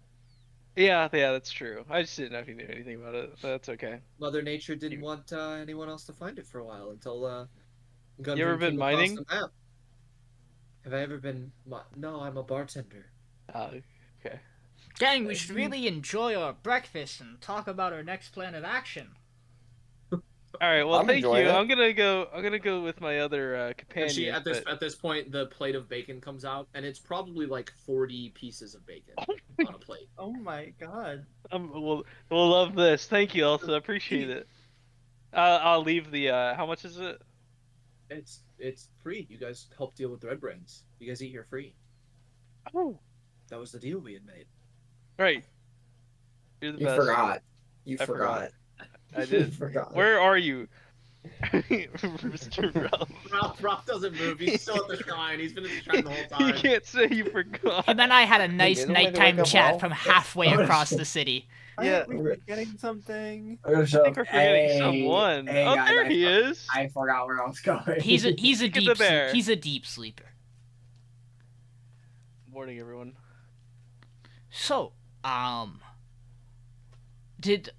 Yeah, that's true. I just didn't know if you knew anything about it. That's okay. Mother Nature didn't You- want anyone else to find it for a while until You ever Gundren been came mining? across the map. Have I ever been? No, I'm a bartender. Okay. Gang, we should really enjoy our breakfast and talk about our next plan of action. All right. Well, I'm thank you. enjoying it. I'm gonna go with my other companion. And she at this but- at this point, the plate of bacon comes out, and it's probably like 40 pieces of bacon Oh on a plate. Oh my god. we'll love this. Thank you, Elsa. Appreciate it. I'll leave the. How much is it? It's free. You guys help deal with the red brains. You guys eat here free. Oh, That was the deal we had made. right. You're the You best. forgot. You I forgot. I You did. forgot. Where are you, Mr. Ralph? Ralph doesn't move. He's still at the shrine. He's been at the shrine the whole You time. can't say you forgot. Him and I had a nice there's no way to nighttime wake up chat Ralph. from halfway Oh, across shit. the city. Yeah. Aren't we forgetting something? I'm gonna show I think we're forgetting someone. Hey, Oh, guys, there he is. I forgot where I was going. He's a Look at the deep bear. he's a deep sleeper. Morning, everyone. So, did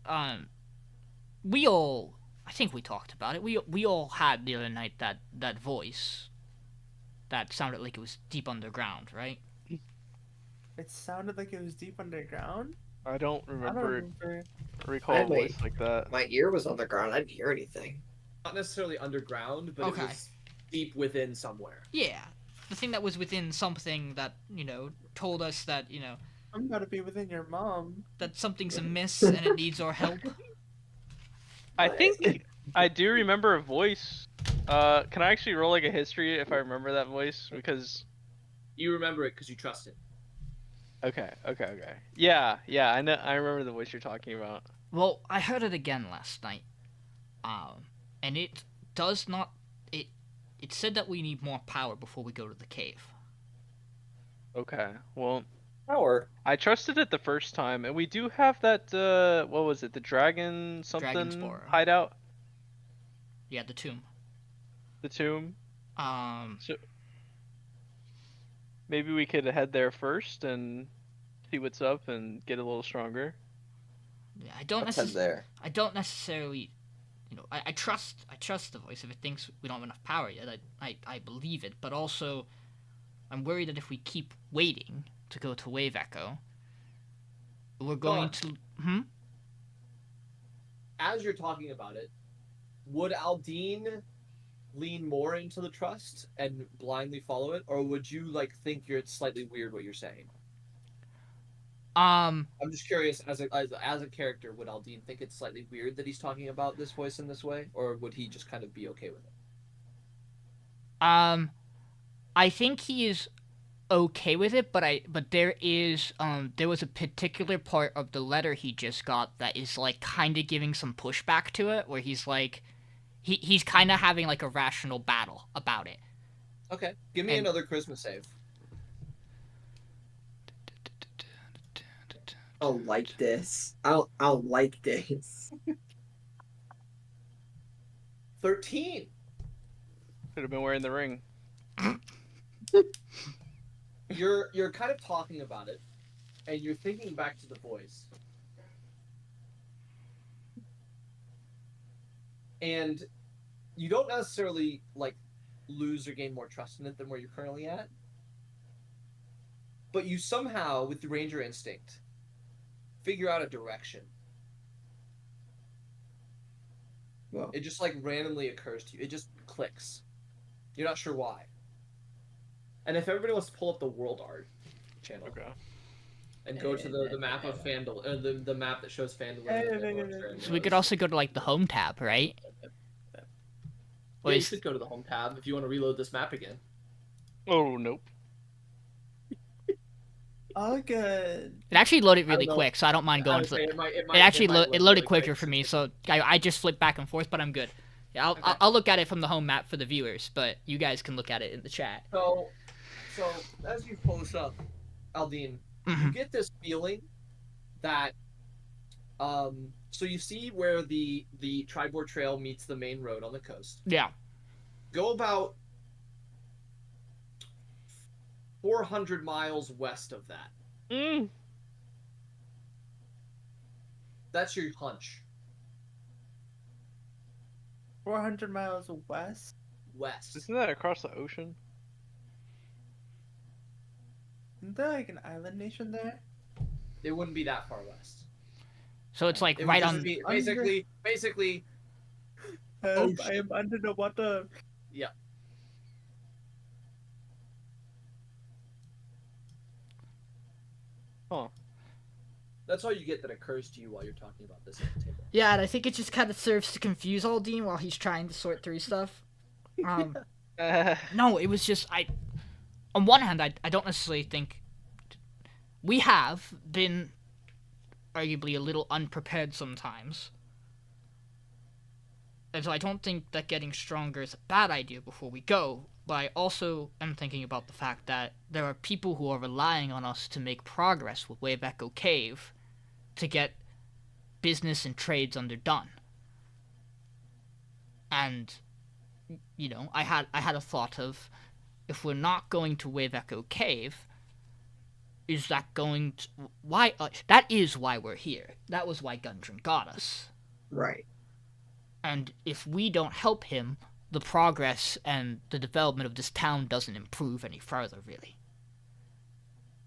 we all? I think we talked about it. We all had the other night that voice that sounded like it was deep underground, right? It sounded like it was deep underground. I don't I don't remember remember. recall a Wait, wait. voice like that. My ear was on the ground. I didn't hear anything. Not necessarily underground, but Okay. it was deep within somewhere. Yeah, the thing that was within something that told us that I'm about to be within your mom. that something's amiss and it needs our help. I think I do remember a voice. Can I actually roll like a history if I remember that voice? Because You remember it because you trust it. okay. Yeah, I know. I remember the voice you're talking about. Well, I heard it again last night, and it does not. It said that we need more power before we go to the cave. Okay. Well, Power. I trusted it the first time, and we do have that. What was it? The dragon something Spore. hideout. Yeah, the tomb. The tomb. Um, Maybe we could head there first and see what's up and get a little stronger. yeah, I don't Let's head necessarily. there. I don't necessarily I trust the voice. If it thinks we don't have enough power yet, I believe it. But also, I'm worried that if we keep waiting to go to Wave Echo, we're going to. As you're talking about it, would Aldiyn lean more into the trust and blindly follow it, or would you think it's slightly weird what you're saying? I'm just curious, as a character, would Aldiyn think it's slightly weird that he's talking about this voice in this way, or would he just kind of be okay with it? I think he is okay with it, but there was a particular part of the letter he just got that is kind of giving some pushback to it, where he's he's kind of having a rational battle about it. Okay, give me another charisma save. I'll like this. I'll like this. 13. Could have been wearing the ring. You're kind of talking about it, and you're thinking back to the voice, and you don't necessarily lose or gain more trust in it than where you're currently at, but you somehow, with the ranger instinct, figure out a direction. Well, it just randomly occurs to you. It just clicks. You're not sure why. And if everybody wants to pull up the world art channel, Okay. and go to the map of Phandelver, the map that shows Phandelver. So we could also go to the home tab, right? Yeah, you should go to the home tab if you want to reload this map again. Oh, nope. All good. It actually loaded really quick, so I don't mind going. It loaded quicker for me, so I just flipped back and forth, but I'm good. Yeah, I'll look at it from the home map for the viewers, but you guys can look at it in the chat. So as you pull this up, Aldiyn, you get this feeling that, so you see where the Tribord Trail meets the main road on the coast. Yeah. Go about 400 miles west of that. That's your hunch. 400 miles west? West. Isn't that across the ocean? Isn't there an island nation there? It wouldn't be that far west. So it's It right would on. just be basically. Help, I am under the water. Yeah. Huh. That's all you get that occurs to you while you're talking about this at the table. Yeah, and I think it just kind of serves to confuse Aldiyn while he's trying to sort through stuff. No, it was just on one hand, I don't necessarily think we have been arguably a little unprepared sometimes. And so I don't think that getting stronger is a bad idea before we go, but I also am thinking about the fact that there are people who are relying on us to make progress with Wave Echo Cave to get business and trades underdone. And, I had a thought of, if we're not going to Wave Echo Cave, is that going to... Why? That is why we're here. That was why Gundren got us. right. And if we don't help him, the progress and the development of this town doesn't improve any further, really.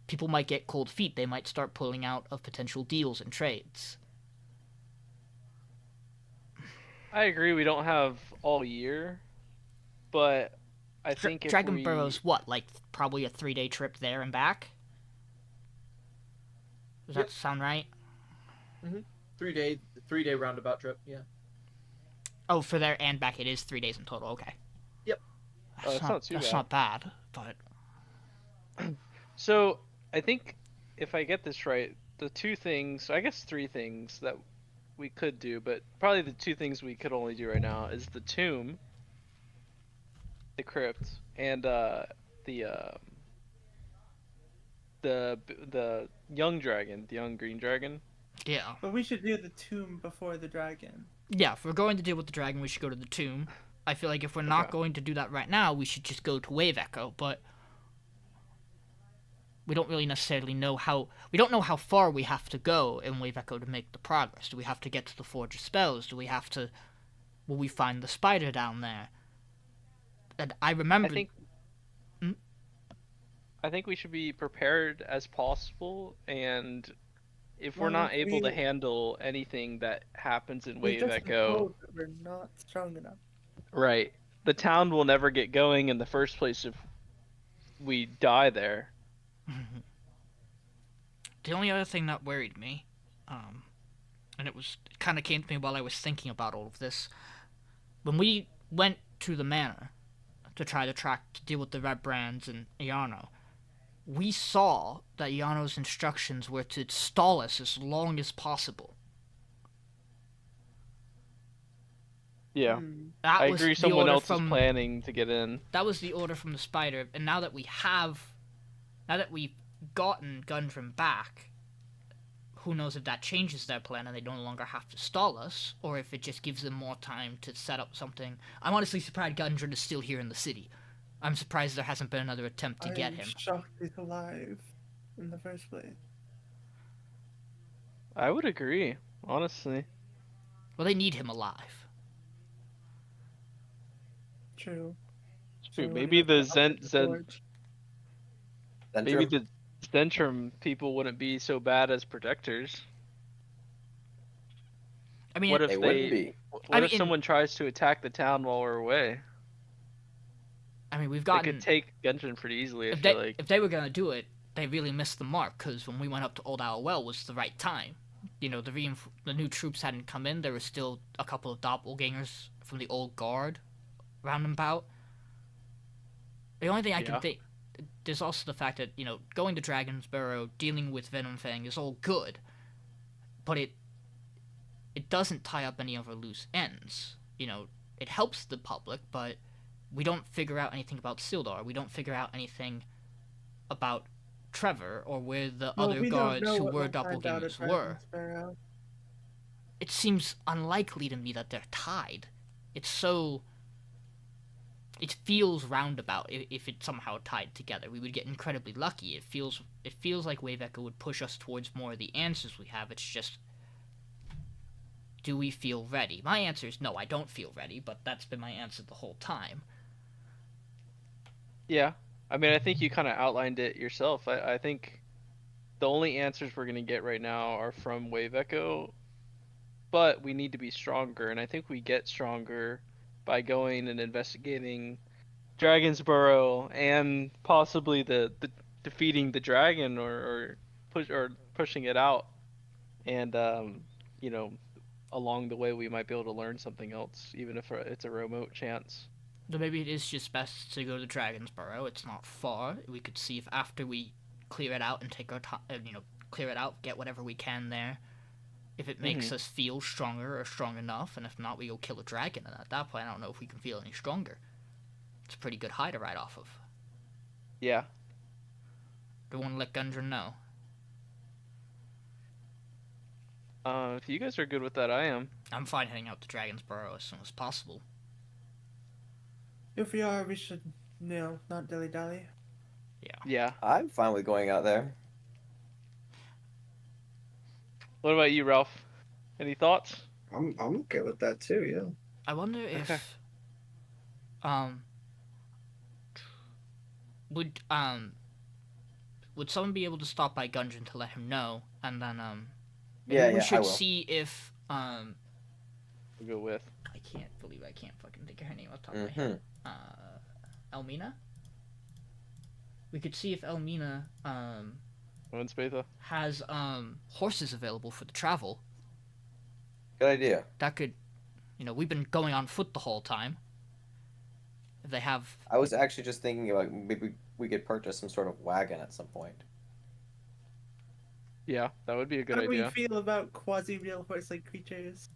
People might get cold feet. They might start pulling out of potential deals and trades. I agree we don't have all year, but I think if Dragon we... Burrow's what? Probably a 3-day trip there and back? Does that sound right? Mm-hmm. 3-day roundabout trip, yeah. Oh, for there and back, it is 3 days in total. Okay. Yep. That's not too That's bad. not bad, but So, I think, if I get this right, the two things, I guess 3 things that we could do, but probably the 2 things we could only do right now is the tomb, the crypt, and the young dragon, the young green dragon. yeah. But we should do the tomb before the dragon. Yeah, if we're going to deal with the dragon, we should go to the tomb. I feel like if we're not going to do that right now, we should just go to Wave Echo, but we don't really necessarily know how... We don't know how far we have to go in Wave Echo to make the progress. Do we have to get to the Forge of Spells? Do we have to will we find the spider down there? And I remember. I think we should be prepared as possible, and if we're Well, not able to handle anything that happens in we Wave just Echo, hope that we're not strong enough. right, the town will never get going in the first place if we die there. The only other thing that worried me, and it kind of came to me while I was thinking about all of this, when we went to the manor to try to deal with the Red Brands and Iano, we saw that Iano's instructions were to stall us as long as possible. Yeah, That I was agree. the Someone order else from, is planning to get in. That was the order from the spider, and now that we've gotten Gundren back, who knows if that changes their plan and they no longer have to stall us, or if it just gives them more time to set up something. I'm honestly surprised Gundren is still here in the city. I'm surprised there hasn't been another attempt to get him. I'm shocked he's alive in the first place. I would agree, honestly. Well, they need him alive. True. Dude, maybe the maybe Zentrum? the Zentrum people wouldn't be so bad as protectors. I mean, What if They wouldn't be. What if someone tries to attack the town while we're away? I mean, we've They gotten. could take Gundren pretty easily. If they were gonna do it, they really missed the mark. Because when we went up to Old Owl Well was the right time. You know, the new troops hadn't come in. There were still a couple of doppelgangers from the old guard round and about. The only thing I can think, there's also the fact that, you know, going to Dragon's Burrow, dealing with Venom Fang is all good, but it doesn't tie up any of our loose ends. You know, it helps the public, but we don't figure out anything about Sildar. We don't figure out anything about Trevor or where the other guards who were doppelgangers were. It seems unlikely to me that they're tied. It feels roundabout if it's somehow tied together. We would get incredibly lucky. It feels like Wave Echo would push us towards more of the answers we have. It's just, do we feel ready? My answer is no, I don't feel ready, but that's been my answer the whole time. Yeah, I mean, I think you kind of outlined it yourself. I think the only answers we're going to get right now are from Wave Echo, but we need to be stronger, and I think we get stronger by going and investigating Dragon's Burrow and possibly the defeating the dragon or pushing it out, and you know, along the way we might be able to learn something else, even if it's a remote chance. So maybe it is just best to go to Dragon's Burrow. It's not far. We could see if after we clear it out and take our time, clear it out, get whatever we can there, if it makes us feel stronger or strong enough, and if not, we go kill a dragon, and at that point, I don't know if we can feel any stronger. It's a pretty good high to ride off of. Yeah. Don't want to let Gundren know. If you guys are good with that, I am. I'm fine heading out to Dragon's Burrow as soon as possible. If we are, we should, not dilly-dally. Yeah. I'm fine with going out there. What about you, Ralph? Any thoughts? I'm okay with that too. Yeah. I wonder if would someone be able to stop by Gundren to let him know, and then maybe we should see if We'll go with. I can't believe I can't fucking think of her name off the top of my head. Elmina? We could see if Elmina Spatha has horses available for the travel. Good idea. That could, we've been going on foot the whole time. If they have, I was actually just thinking about maybe we could purchase some sort of wagon at some point. Yeah, that would be a good How do idea. we feel about quasi-real horse-like creatures?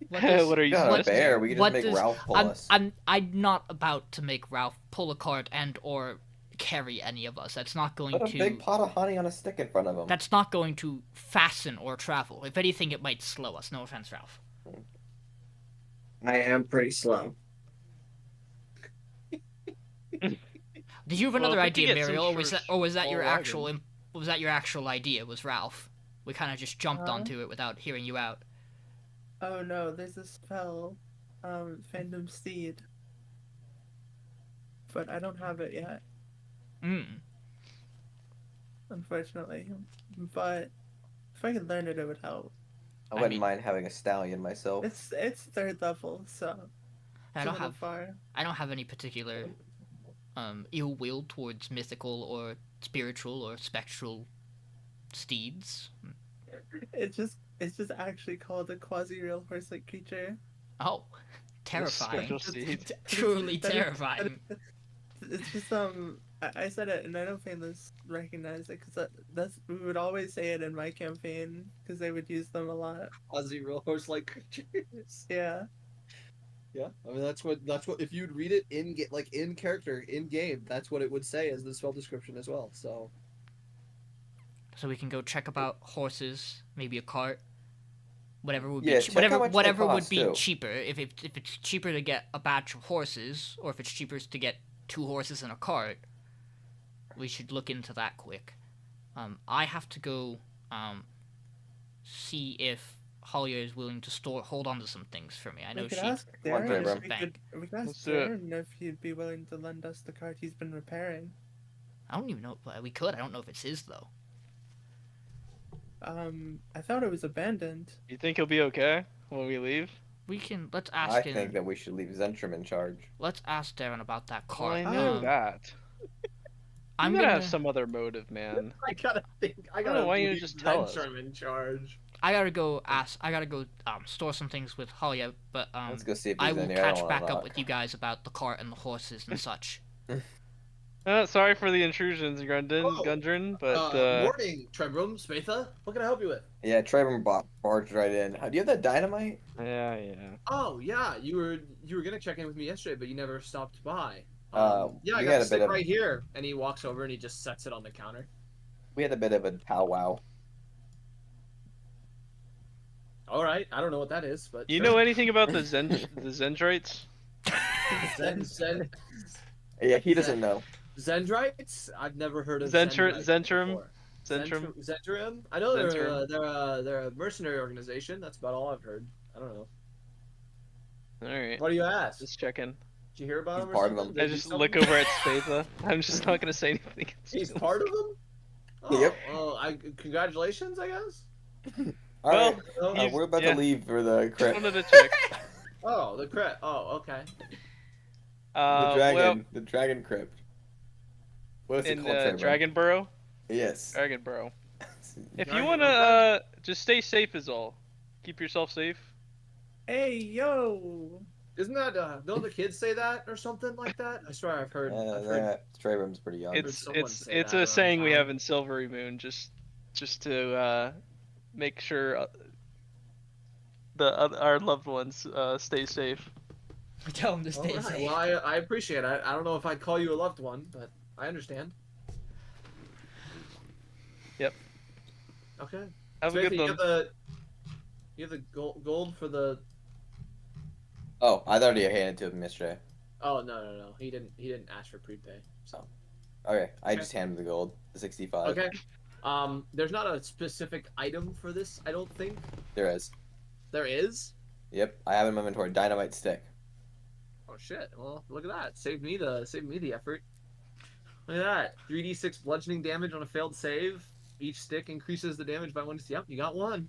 What are you? Got a bear. We can just make does- Ralph pull us. I'm not about to make Ralph pull a cart and or carry any of us. That's not going Put a to. big pot of honey on a stick in front of him. That's not going to fasten or travel. If anything, it might slow us. No offense, Ralph. I am pretty slow. Did you have another idea, Miriel, or was that your actual? Was that your actual idea? Was Ralph? We kind of just jumped onto it without hearing you out. Oh no, there's a spell Phantom Steed, but I don't have it yet, unfortunately. But if I could learn it, it would help. I wouldn't mind having a stallion myself. It's 3rd level, so I it's don't a little have far. I don't have any particular ill will towards mythical or spiritual or spectral steeds. It's just actually called a quasi-real horse-like creature. Oh, terrifying! Special steed. Truly That is- terrifying. It's just I said it, and I know Payneless recognized it because we would always say it in my campaign because they would use them a lot. Quasi-real horse-like creatures. Yeah. Yeah, I mean that's what if you'd read it in character in game, that's what it would say as the spell description as well. So So we can go check about horses, maybe a cart, whatever would be Yeah, check how much they whatever would cost, be too. cheaper. If it's cheaper to get a batch of horses, or if it's cheaper to get 2 horses and a cart, we should look into that quick. I have to go see if Hollier is willing to hold on to some things for me. I know We could she ask Come on, Darren Trebrum. if we could ask Let's do it. Darren if he'd be willing to lend us the cart he's been repairing. I don't even know. We could. I don't know if it's his though. I thought it was abandoned. You think he'll be okay when we leave? We can. Let's I ask him. think that we should leave Zentrum in charge. Let's ask Darren about that Well, cart. I know Um, that. I'm I'm gonna gonna have some other motive, man. I gotta think. I don't gotta. know, why you leave just tell us? Zentrum in charge. I gotta go store some things with Hollier, but Let's go see if I there's will any. I catch don't back wanna up knock. with you guys about the cart and the horses and such. Sorry for the intrusions, Gundren, but Morning, Trebrum, Spatha. What can I help you with? Yeah, Trebrum barged right in. Do you have that dynamite? yeah. Oh yeah, you were gonna check in with me yesterday, but you never stopped by. Yeah, I we got had a a bit stick of- right here, and he walks over and he just sets it on the counter. We had a bit of a powwow. All right, I don't know what that is, but You sure. know anything about the Zendrites? Zen Yeah, he doesn't know. Zendrites? I've never heard of Zentrum- Zendrites Zentrum? before. Zentrum? Zentrum? I know Zentrum. they're a mercenary organization. That's about all I've heard. I don't know. Alright, Why do you ask? just checking. Did you hear about He's him? Or part of something? them. I Did he just do look something? over at Spatha. I'm just not gonna say anything. He's part of them. Oh, Yep. Well, congratulations, I guess. All right, Oh, you- we're about yeah. to leave for the Just crit. wanted to check. oh, the crit. Oh, okay. The dragon, Well, the dragon crypt. What is it in called, Trebrum? Dragon Burrow. Yes. Dragon Burrow. If you Dragon, wanna, okay. just stay safe is all. Keep yourself safe. Hey yo! Isn't that don't the kids say that or something like that? I swear I've heard. I've heard Yeah, Trebrum's pretty young. It's someone it's say it's that a around saying we town. have in Silvery Moon, just to make sure our loved ones stay safe. Tell him to All stay right, safe. well, I appreciate it. I don't know if I'd call you a loved one, but I understand. Yep. Okay. Have a Spatha, good you one. have the gold for the. Oh, I thought he handed it to him yesterday. Oh no. He didn't ask for prepay. So. Okay, I Okay. just handed him the gold, the 65. Okay. There's not a specific item for this, I don't think. There is. There is. Yep, I have in my inventory. Dynamite stick. Oh shit! Well, look at that. Saved me the effort. Look at that. 3d6 bludgeoning damage on a failed save. Each stick increases the damage by 1. Yep, you got one.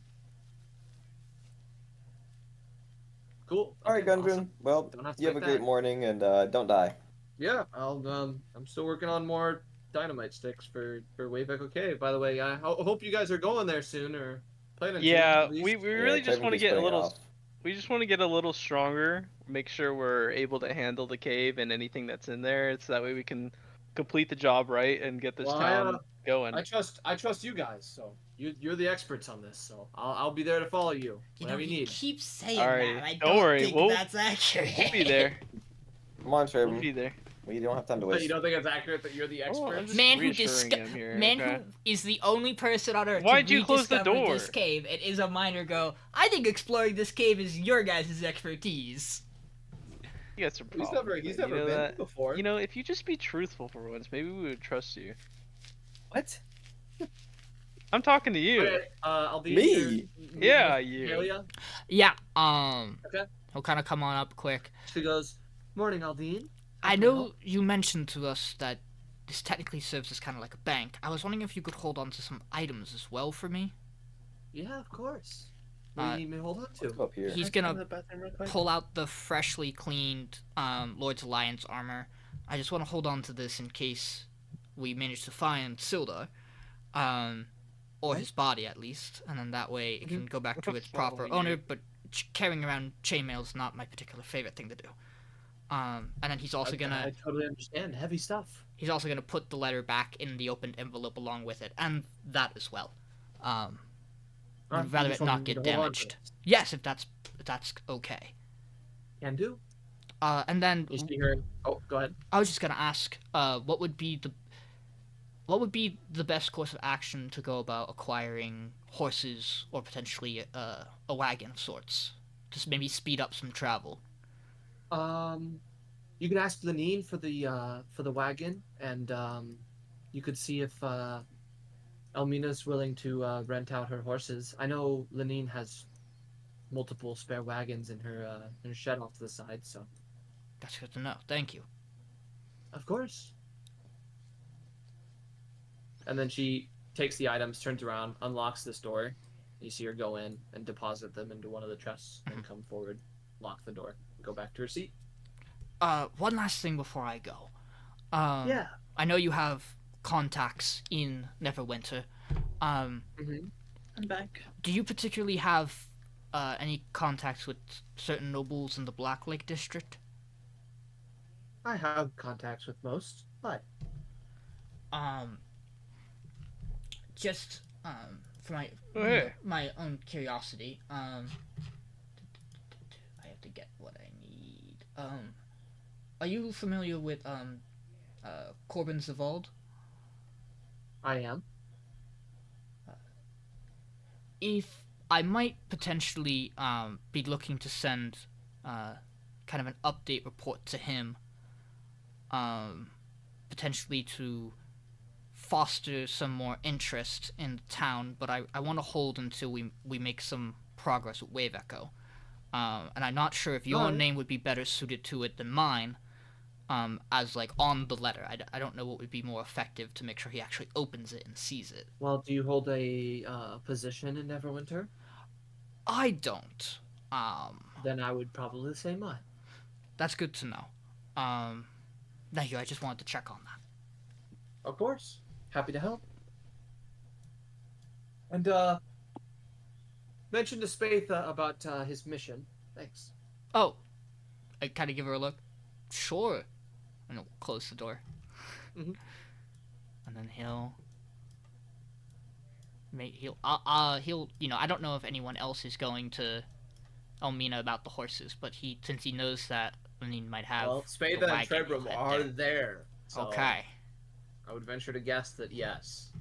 Cool. All right, Okay, Gundren. awesome. Well, Don't have to you have a make great that. morning, and don't die. Yeah, I'm still working on more dynamite sticks for Wayback Cave. By the way, I hope you guys are going there soon or planning to. Yeah, at least. we really Yeah, just want to Trebrum's get a putting it little. off. We just want to get a little stronger. Make sure we're able to handle the cave and anything that's in there. So that way we can complete the job right and get this Well, town going. I trust you guys. So you're the experts on this. So I'll be there to follow you You know, whenever you he need. keeps saying Alright, that. I don't don't worry, think we'll- that's accurate. We'll be there. Come on, We'll Trebrum. be there. We don't have time to But waste. you don't think it's accurate that you're the Oh, expert? I'm just Man who reassuring him here. Man okay? who is the only person on Earth Why'd to you close the rediscover door? this cave and is a miner go, I think exploring this cave is your guys' expertise. You got some He's problems. never but been you know that- before. You know, if you just be truthful for once, maybe we would trust you. What? I'm talking to you. Okay, I'll be Me? here. Yeah, you. Amelia? Yeah, Okay. He'll kind of come on up quick. She goes, "Morning, Aldiyn. I know you mentioned to us that this technically serves as kind of like a bank. I was wondering if you could hold on to some items as well for me. Yeah, of course. What do you need me to hold on Let's go to? up here. He's Can I go gonna to the bathroom real quick? pull out the freshly cleaned Lord's Alliance armor. I just want to hold on to this in case we manage to find Sildar, or his body at least, and then that way it can go back to its proper owner. But carrying around chainmail is not my particular favorite thing to do. And then he's also gonna. I totally understand. Heavy stuff. He's also gonna put the letter back in the opened envelope along with it, and that as well. Alright, Rather you it just not want me get to hold on to damaged. it. Yes, if that's okay. Can do. And then You see her. Oh, go ahead. I was just gonna ask, what would be the best course of action to go about acquiring horses or potentially a wagon of sorts, just maybe speed up some travel. You can ask Lenine for the wagon, and you could see if Elmina's willing to rent out her horses. I know Lenine has multiple spare wagons in her shed off to the side, so That's good to know. Thank you. of course. And then she takes the items, turns around, unlocks this door. You see her go in and deposit them into one of the chests, and come forward, lock the door, go back to her seat. One last thing before I go. Yeah. I know you have contacts in Neverwinter. I'm back. Do you particularly have any contacts with certain nobles in the Black Lake district? I have contacts with most, but Just for my hey. my own curiosity, I have to get what I need. Are you familiar with Corbin Zavald? I am. If I might potentially be looking to send kind of an update report to him, potentially to foster some more interest in the town, but I want to hold until we make some progress with Wave Echo. And I'm not sure if your name would be better suited to it than mine, as like on the letter. I don't know what would be more effective to make sure he actually opens it and sees it. Well, do you hold a position in Neverwinter? I don't. Then I would probably say mine. That's good to know. Thank you. I just wanted to check on that. Of course. Happy to help. And mention to Spatha about his mission. Thanks. Oh, I kind of give her a look. Sure. And he'll close the door. Mhm. And then he'll, you know, I don't know if anyone else is going to Elmina about the horses, but since he knows that Lenine might have. Well, the Spatha and wagon, he'll Trebrum head are there. there. So Okay. I would venture to guess that yes.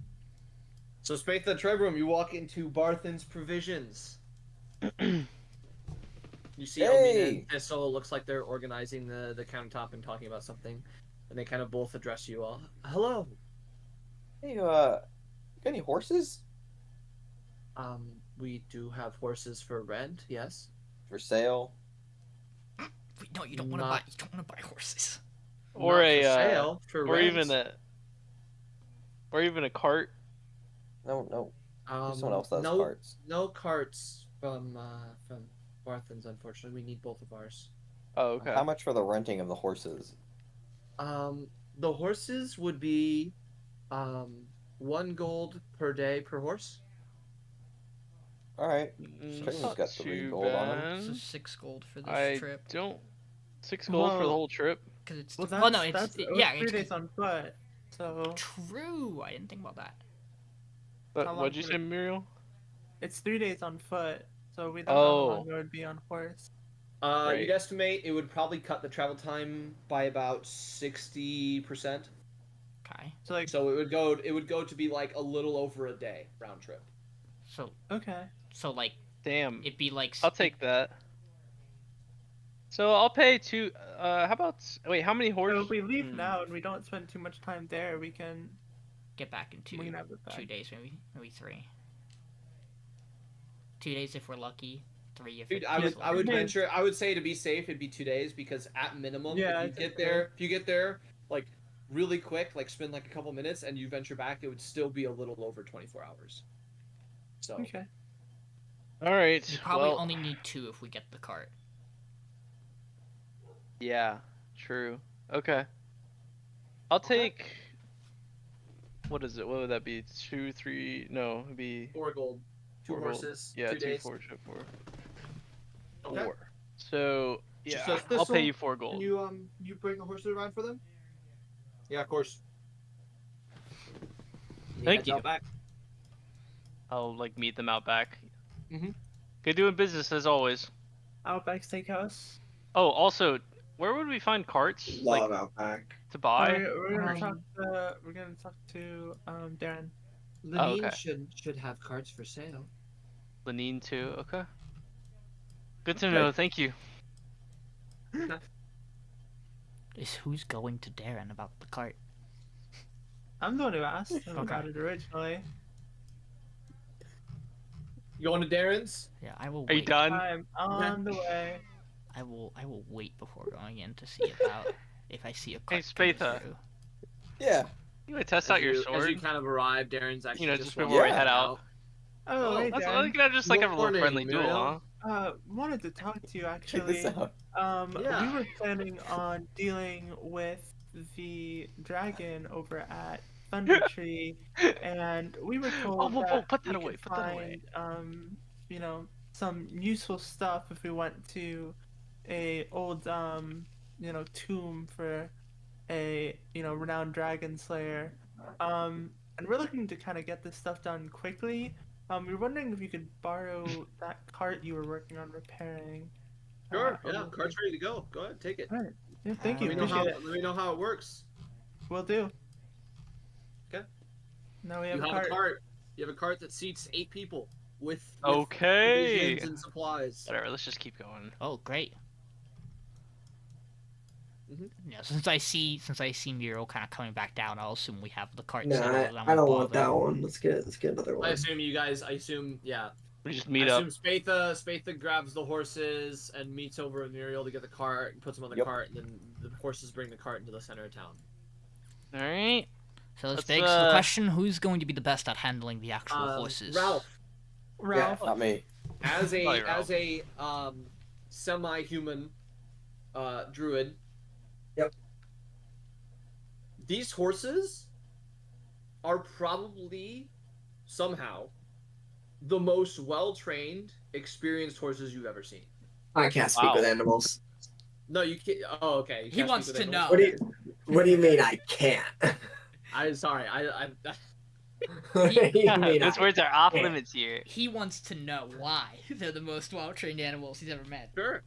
So Spatha and Trebrum, you walk into Barthen's Provisions. You see Elmina and Thistle. It looks like they're organizing the countertop and talking about something. And they kind of both address you all. Hello. Hey, got any horses We do have horses for rent, yes. for sale? Wait, no, you don't want to buy. You don't want to buy horses. Or Not a for sale, for or rent. even a cart. No. Um, Someone else has no, carts. No carts from Barthen's, unfortunately. We need both of ours. Oh, okay. How much for the renting of the horses? The horses would be 1 gold per day per horse. All right. That's Got not 3 too gold on 'em. So bad. 6 gold for this I trip. don't. 6 gold for the Whoa. whole trip. Because it's. Well, Well, no, that's yeah, 3 it's days on foot. So true. I didn't think about that. But How long what'd you would say, it- Miriel? it's 3 days on foot. So we don't know how Oh. long it would be on horse. Right. You'd estimate it would probably cut the travel time by about 60%. Okay. So like, So it would go to be like a little over a day round trip. So okay. like Damn. it'd be like. I'll take that. So I'll pay 2. How about? Wait, how many So horses? if we leave now and we don't spend too much time there, we can Get back in we can have it back. 2 days, maybe 3. 2 days if we're lucky. 3 if Dude, it I takes would longer. venture. I would say to be safe, it'd be 2 days because at minimum, Yeah, if it's okay. you get there like really quick, like spend like a couple minutes, and you venture back, it would still be a little over 24 hours. So Okay. All right. We probably Well, only need 2 if we get the cart. yeah, true. Okay. I'll take. What is it? What would that be? 2, 3? No, it'd be 4 gold, 2 4 gold. horses, Yeah, 2 days. 4. Okay. 4. So Just yeah, as I'll this'll- pay you 4 gold. Can you bring the horses around for them? Yeah, of course. Thank Heads you. out back. I'll like meet them out back. Mhm. Good doing business as always. Outback Steakhouse. Oh, also, where would we find carts Love like Outback. to buy? We're gonna Um, talk. We're gonna talk to Darren. Lenine okay. should have carts for sale. Lenine too. Okay. Good to know. Thank you. Is who's going to Darren about the cart? I'm the one who asked him Okay. about it originally. You going to Darren's? Yeah, I will Are you wait. done? I'm on the way. I will wait before going in to see about if I see a cart. Hey, coming Spatha. through. Yeah. You want to test out your As sword? you kind of arrive, Darren's actually You know, just walking before we Yeah. head out. Oh, hey That's Darren. you know, just like have a little Morning, friendly duel, Miriel. huh? Wanted to talk to you Check this actually. out. Yeah. We were planning on dealing with the dragon over at Thunder Tree, and we were told whoa, that put that we away, could put that away. find, some useful stuff if we went to a old, tomb for a, renowned dragon slayer. And we're looking to kind of get this stuff done quickly. We were wondering if you could borrow that cart you were working on repairing. Sure. over Yeah, the- cart's ready to go. Go ahead, take it. Alright. Yeah, thank you. Let me know Appreciate how. it. Let me know how it works. Will do. Okay. Now we You have have a cart. a cart. You have a cart that seats 8 people with Okay. provisions and supplies. Whatever. Let's just keep going. Oh, great. Mhm. Yeah, since I see Muriel kind of coming back down, I'll assume we have the cart No, settled. and I don't we'll want bother. that one. Let's get another I one. assume you guys. Yeah. We just I meet up. assume Spatha grabs the horses and meets over with Muriel to get the cart and puts them on the Yep. cart, and then the horses bring the cart into the center of town. All right. So this Let's, begs the question: who's going to be the best at handling the actual horses? Ralph, Ralph. Yeah, not me. as Probably Ralph. a semi-human druid. Yep. These horses are probably somehow the most well-trained, experienced horses you've ever seen. I can't speak Wow. with animals. No, you can't. Oh, okay. You He can't wants speak with to animals? know. What do you mean I can't? I'm sorry. What do you mean Those I words are off can't? limits here. He wants to know why they're the most well-trained animals he's ever met. Sure.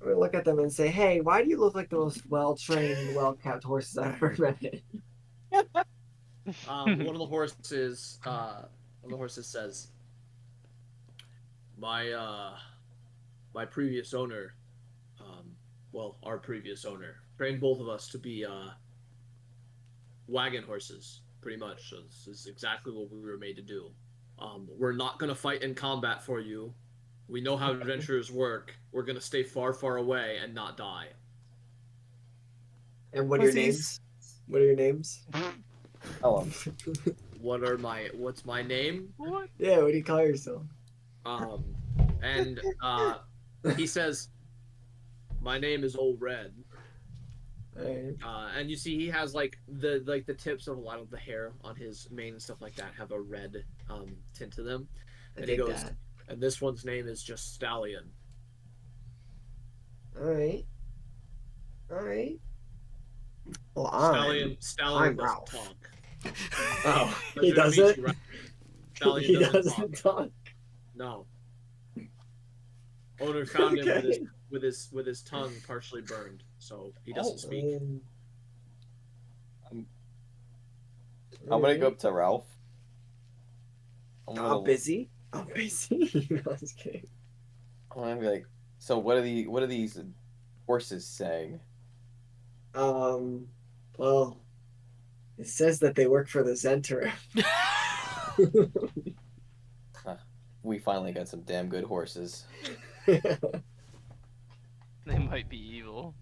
We look at them and say, "Hey, why do you look like the most well-trained, well-kept horses I've ever met?" One of the horses says, my previous owner, our previous owner trained both of us to be wagon horses, pretty much. So this is exactly what we were made to do. We're not gonna fight in combat for you. We know how adventurers work. We're gonna stay far, far away and not die. And what are your Pussies. names? What are your names? Oh, What's my name? What? Yeah, what do you call yourself? And he says, my name is Old Red. Alright. And you see he has like the tips of a lot of the hair on his mane and stuff like that have a red tint to them. I And he dig goes, that. and this one's name is just Stallion. Alright. Alright. Well, Stallion I'm doesn't Ralph. talk. Oh, Pleasure he to meet doesn't? you, Ralph. Stallion He doesn't doesn't talk. talk. No. Owner found him Okay. with his tongue partially burned, so he doesn't speak. I'm gonna go up to Ralph. I'm busy. I'm busy. I was kidding. I'm gonna be like, so what are these horses saying? Well, it says that they work for the Zentrum. We finally got some damn good horses. They might be evil.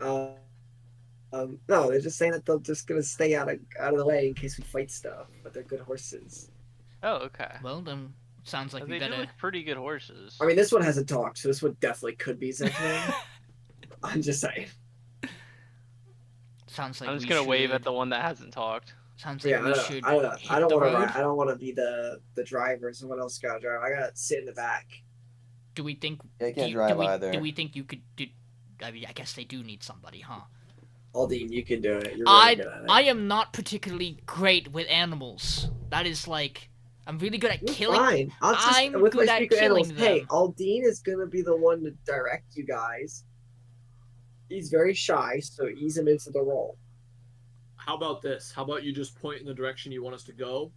No, they're just saying that they're just gonna stay out of the way in case we fight stuff. But they're good horses. Oh, okay. Well, then sounds like we They do better. look pretty good horses. I mean, this one hasn't talked, so this one definitely could be Zekman. I'm just saying. Sounds like I'm just we gonna wave should- at the one that hasn't talked. Sounds like Yeah, we should. I don't hit the want road. to. I don't want to be the driver. Someone else gotta drive. I gotta sit in the back. Do we think? Yeah, I do can't you- drive do we, either. Do we think you could do? I mean, I guess they do need somebody, huh? Aldiyn, you can do it. You're really I good at it. I am not particularly great with animals. That is like, I'm really good at You're killing. fine. I'll just I'm with my good at speaker animals. killing Hey, them. Aldiyn is gonna be the one to direct you guys. He's very shy, so ease him into the role. How about this? How about you just point in the direction you want us to go,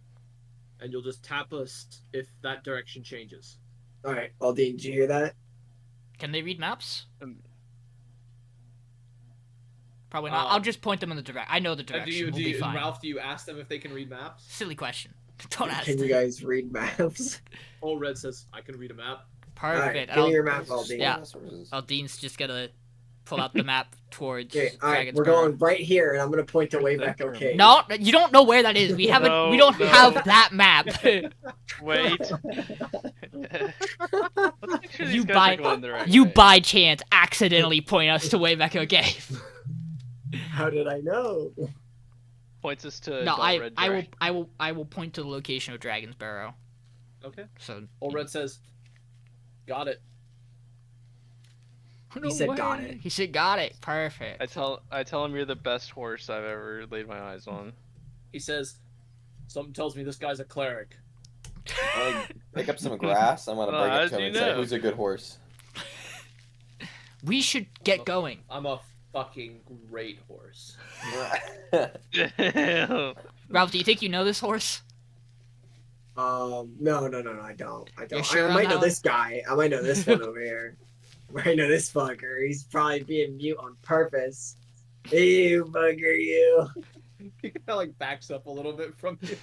and you'll just tap us if that direction changes. All right, Aldiyn, did you hear that? Can they read maps? Um, Probably not. I'll just point them in the direct. I know the direction. We'll be fine. Ralph, do you ask them if they can read maps? Silly question. Don't ask. Can you them. guys read maps? Oh, Red says, I can read a map. All right, Perfect. give me your map, Aldiyn. Yeah. Aldiyn's just gonna pull out the map towards Okay, all right, Dragon's we're Burrow. going right here, and I'm gonna point to way back. Okay. No, you don't know where that is. We haven't. No, we don't no. have that map. Wait. Let's make sure these You guys buy- are going the right You way. by chance accidentally point us to way back. Okay. How did I know? Points us to No, Adult Red Dragon. I will point to the location of Dragon's Burrow. Okay. So. Old Red says, got it. He said got it. He said got it. Perfect. I tell him you're the best horse I've ever laid my eyes on. He says, something tells me this guy's a cleric. I pick up some grass. I'm gonna Well, bring how it to did him you and say, know? "Who's a good horse?" We should get going. I'm a fucking great horse. Ralph, do you think you know this horse? No, I don't. You're sure I on might that know one? this guy. I might know this one over here. I might know this fucker. He's probably being mute on purpose. Hey, you bugger, you. He kind of like backs up a little bit from you.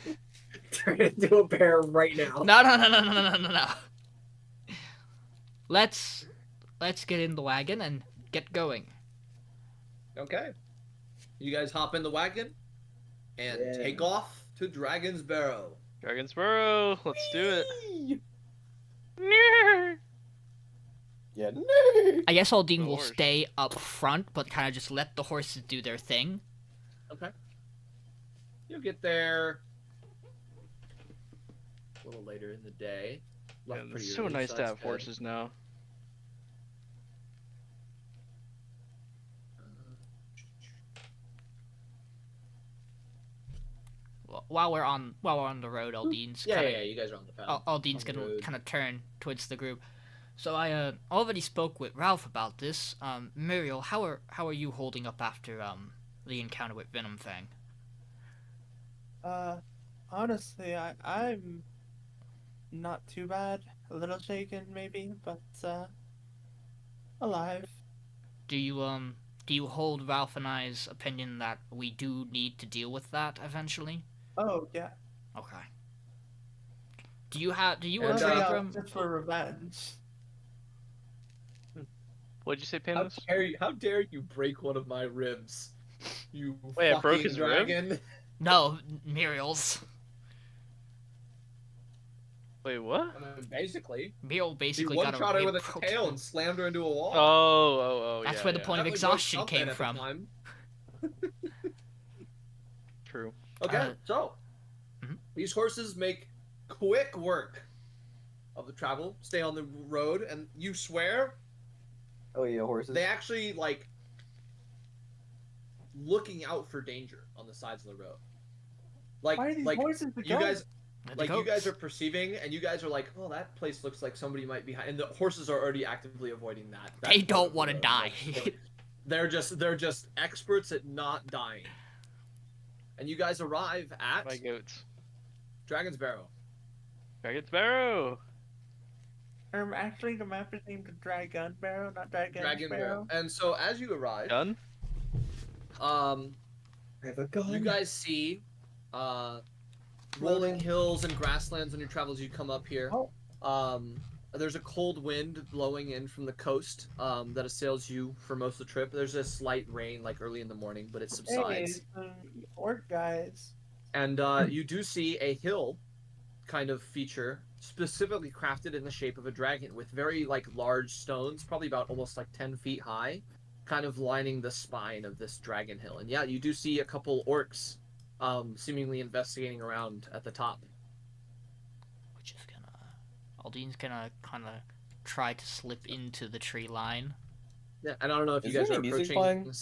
Turn into a bear right now. No. Let's get in the wagon and get going. Okay. You guys hop in the wagon and Yeah. take off to Dragon's Barrow. Dragon's Burrow, let's do it. Yeah. No. I guess Aldiyn will Horse. stay up front, but kind of just let the horses do their thing. Okay. You'll get there a little later in the day. Left Man, pretty it's so early, nice to that's have good. horses now. While we're on the road, Aldyn's Yeah, kinda, yeah, you guys are on the path. Aldyn's on the gonna road. kind of turn towards the group. So I already spoke with Ralph about this. Miriel, how are you holding up after the encounter with Venom Fang? Honestly, I'm not too bad. A little shaken, maybe, but alive. Do you hold Ralph and I's opinion that we do need to deal with that eventually? Oh yeah. Okay. Do you And, and Mostly, Trebrum? just for revenge. What'd you say, How Payneless? how dare you break one of my ribs? You Wait, I broke fucking his rib? dragon. No, Miriel's. Wait, what? I mean, basically. Miriel He basically one got shot her rib with a broken. tail and slammed her into a wall. Oh, That's yeah, where the yeah. point of That was exhaustion something came at the from. time. True. Okay, so Mhm. these horses make quick work of the travel, stay on the road, and you swear Oh yeah, horses. they actually like looking out for danger on the sides of the road. Why are these Like horses the you guys, The like you guys goats. are perceiving, and you guys are like, "Oh, that place looks like somebody might be." And the horses are already actively avoiding that. They part don't of the wanna road. die. They're just experts at not dying. And you guys arrive at My goats. Dragon's Barrow. Dragon's Barrow. Actually, the map is named Dragon Barrow, not Dragon Dragon Barrow. Barrow. And so as you arrive, Done? I have a gun. you guys see rolling hills and grasslands on your travels. You come up here. Oh. There's a cold wind blowing in from the coast that assails you for most of the trip. There's a slight rain like early in the morning, but it Hey, subsides. some orc guys. And you do see a hill kind of feature specifically crafted in the shape of a dragon with very like large stones, probably about almost like 10 feet high, kind of lining the spine of this dragon hill. And yeah, you do see a couple orcs seemingly investigating around at the top. Which is gonna... Aldyn's gonna kind of try to slip into the tree line. Yeah, and I don't know if Is you guys there are any music approaching. playing?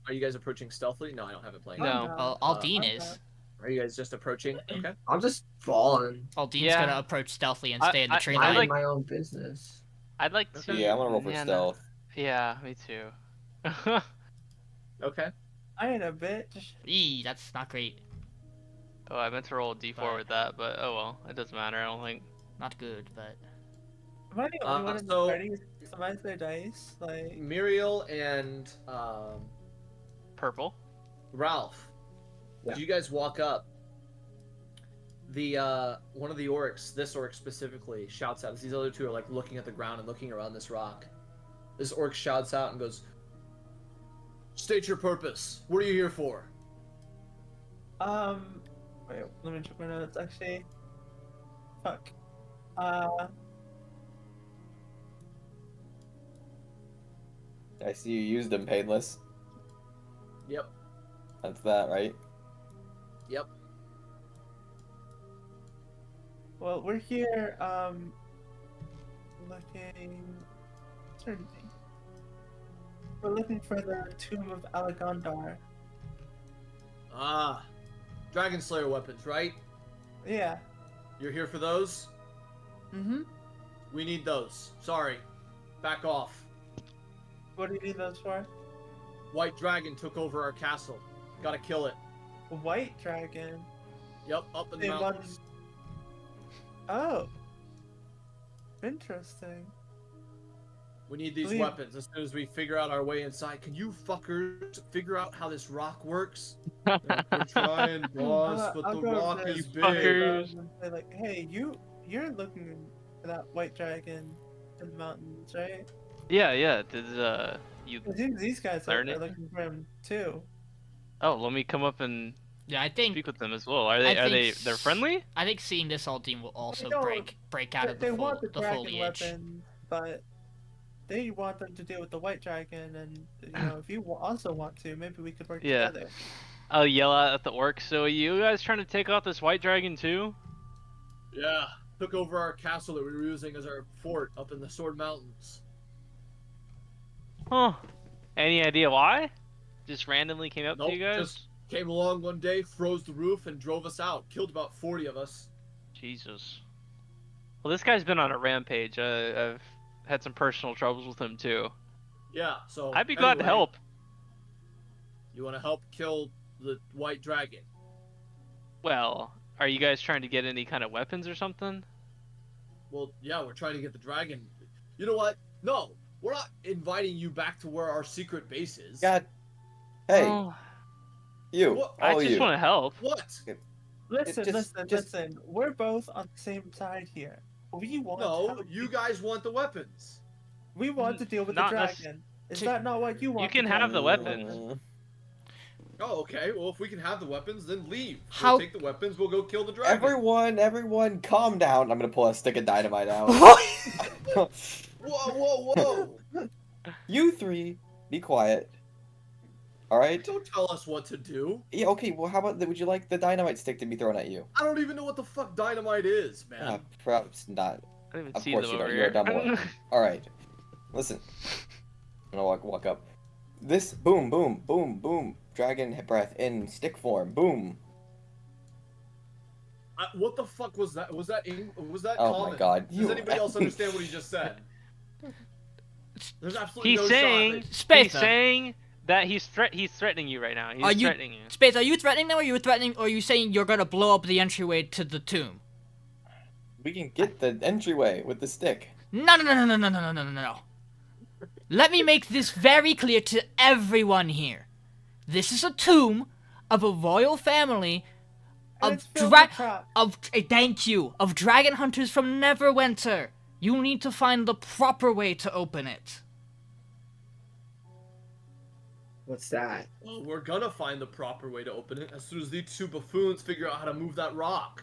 Are you guys approaching stealthily? No, I don't have it playing. No. I'm Aldyn I'm is. not. Are you guys just approaching? Okay. I'm just falling. Aldyn's Yeah. gonna approach stealthily and I- stay in the I- tree I line. Mind like- my own business. I'd like to. Okay. Yeah, I'm gonna roll for Man, stealth. Yeah, me too. Okay. I ain't a bitch. Eee, that's not great. Oh, I meant to roll a d4 But- with that, but oh well, it doesn't matter. I don't think. Not good, but... Am I the only one in the so- party who customize their dice? Like, Miriel and Purple. Ralph, Yeah. as you guys walk up, the one of the orcs, this orc specifically, shouts out as these other two are like looking at the ground and looking around this rock. This orc shouts out and goes, "State your purpose. What are you here for?" wait, let me check my notes. Actually, fuck. I see you used them, Payneless. Yep. That's that, right? Yep. Well, we're here, looking... Certain thing. We're looking for the Tomb of Alagondar. Ah, Dragon Slayer weapons, right? Yeah. You're here for those? Mm-hmm. We need those. Sorry. Back off. What do you need those for? White Dragon took over our castle. Gotta kill it. A white dragon. Yep, up in the They want- mountains. Oh. Interesting. We need these Please. weapons as soon as we figure out our way inside. Can you fuckers figure out how this rock works? We're trying, boss, but I'll the go rock over is to big. fuckers. and say like, hey, you're looking for that white dragon in the mountains, right? Yeah, yeah. Did you? It seems these guys are Learn it? looking for him too. Oh, let me come up and Yeah, I think speak with them as well. Are they? I Are they? think They're friendly? I think seeing this Aldyn will also don't- break out of They the, want the dragon foliage. weapon, but they want them to deal with the white dragon, and if you also want to, maybe we could work Yeah. together. I'll yell out at the orcs. So are you guys trying to take out this white dragon too? Yeah, took over our castle that we were using as our fort up in the Sword Mountains. Huh. Any idea why? Just randomly came up Nope, to you guys? just came along one day, froze the roof, and drove us out. Killed about 40 of us. Jesus. Well, this guy's been on a rampage. I've had some personal troubles with him too. Yeah, so I'd be glad to anyway, help. You want to help kill the white dragon? Well, are you guys trying to get any kind of weapons or something? Well, yeah, we're trying to get the dragon. You know what? No, we're not inviting you back to where our secret base is. God. Hey, Oh, you. What? I All just you. want to help. What? Listen, just- listen. We're both on the same side here. We want. No, help. you guys want the weapons. We want to deal with the Not necess- dragon. Is To- that not what you want? can to have do? the weapons. Oh, okay. Well, if we can have the weapons, then leave. How- We'll take the weapons. We'll go kill the dragon. Everyone, calm down. I'm gonna pull a stick of dynamite out. Whoa, whoa, whoa! You three, be quiet. All right. Don't tell us what to do. Yeah. Okay. Well, how about would you like the dynamite stick to be thrown at you? I don't even know what the fuck dynamite is, man. Perhaps not. I didn't even Of see course them you don't. over You're a here. dumb orc. All right. Listen. I'm gonna walk up. This boom, boom, boom, boom. Dragon breath in stick form. Boom. What the fuck was that? Was that Oh common? my God. Does anybody else understand what he just said? There's absolutely He's no saying. shot. He's Spatha. saying that he's threatening you right now. He's Are you- threatening you. Spatha, are you threatening them, or are you saying you're gonna blow up the entryway to the tomb? We can get the entryway with the stick. No. Let me make this very clear to everyone here. This is a tomb of a royal family And Of it's filled with traps. thank you, of dragon hunters from Neverwinter. You need to find the proper way to open it. What's that? Well, we're gonna find the proper way to open it as soon as these two buffoons figure out how to move that rock.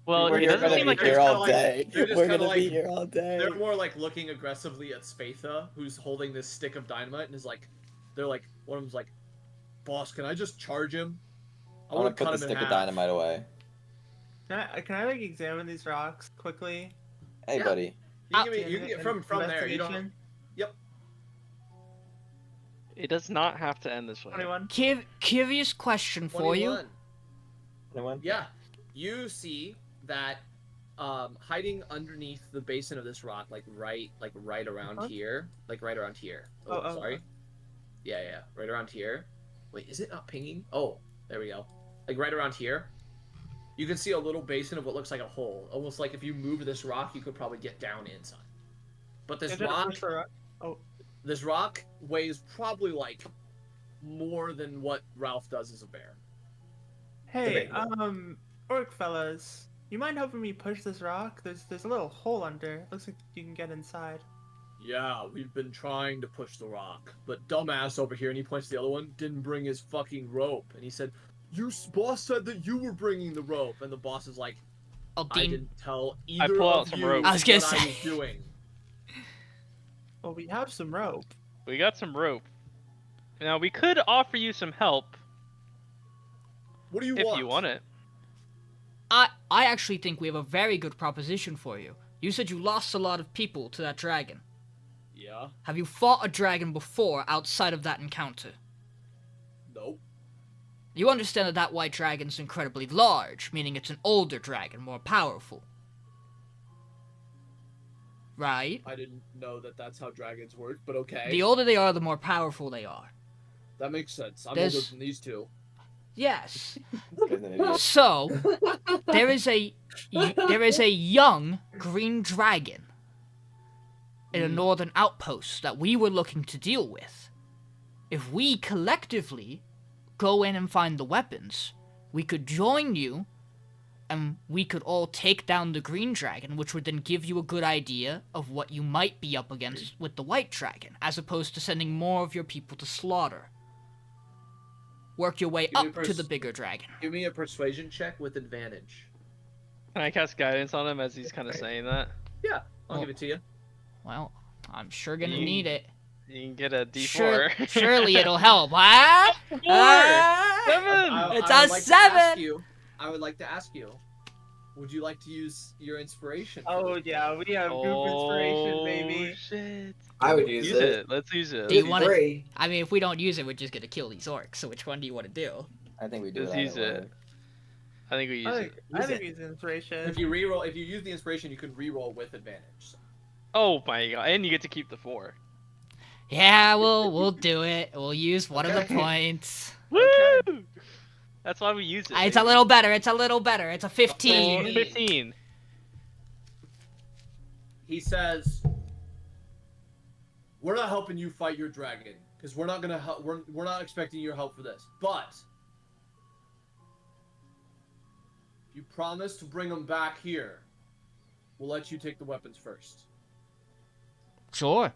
Well, We're it doesn't gonna seem be like here they're all kinda like- day. they're just We're kinda gonna be like- here all day. They're more like looking aggressively at Spatha, who's holding this stick of dynamite, and is like, they're like, one of them's like, "Boss, can I just charge him? I want to put cut the him in stick of half." dynamite away. Can I like examine these rocks quickly? Hey, Yeah. buddy. You can get from there. You don't. Investigation? it does not have to end this way. 21. Curious question for you. 21. Anyone? Yeah, you see that hiding underneath the basin of this rock, like right around Huh? here, Oh, sorry. Yeah, right around here. Wait, is it not pinging? Oh, there we go. Like right around here, you can see a little basin of what looks like a hole. Almost like if you moved this rock, you could probably get down inside. But this Is it a rock, push the rock? this rock weighs probably like more than what Ralph does as a bear. Hey, Debatable. orc fellas, you mind helping me push this rock? There's a little hole under. Looks like you can get inside. Yeah, we've been trying to push the rock, but dumbass over here, and he points to the other one, didn't bring his fucking rope. And he said, boss said that you were bringing the rope. And the boss is like, I Aldiyn, didn't tell either pull out of some you rope. I was gonna what I say. was doing. Well, we have some rope. We got some rope. Now we could offer you some help What do you if want? you want it. I actually think we have a very good proposition for you. You said you lost a lot of people to that dragon. Yeah, Have you fought a dragon before outside of that encounter? nope. You understand that that white dragon's incredibly large, meaning it's an older dragon, more powerful. Right? I didn't know that that's how dragons work, but okay. The older they are, the more powerful they are. That makes sense. I'm There's- older than these two. Yes. This guy's an idiot. So, there is a young green dragon in a northern outpost that we were looking to deal with. If we collectively go in and find the weapons, we could join you and we could all take down the green dragon, which would then give you a good idea of what you might be up against with the white dragon, as opposed to sending more of your people to slaughter. Work your way Give me up to the bigger dragon. Give me a persuasion check with advantage. Can I cast guidance on him as he's kind of saying that? Yeah, I'll Oh. give it to you. Well, I'm sure gonna You- need it. You can get a D4. Surely it'll help. Ah! Ah! Seven! It's I a would like to ask 7! you- I would like to ask you, would you like to use your inspiration? Oh yeah, we have group inspiration, baby. Shit. I would use it. Let's use it. Do you It'd be wanna- free. I mean, if we don't use it, we're just gonna kill these orcs. So which one do you want to do? I think we do Let's that. use it. I think we use it. I think use inspiration. If you use the inspiration, you can reroll with advantage. Oh my god! And you get to keep the 4. Yeah, we'll do it. We'll use one of the Okay. points. Woo! That's why we use it. It's a little better. It's a little better. It's a 15. 15. He says, "We're not helping you fight your dragon because we're not gonna help. We're not expecting your help for this. But if you promise to bring them back here, we'll let you take the weapons first. Sure.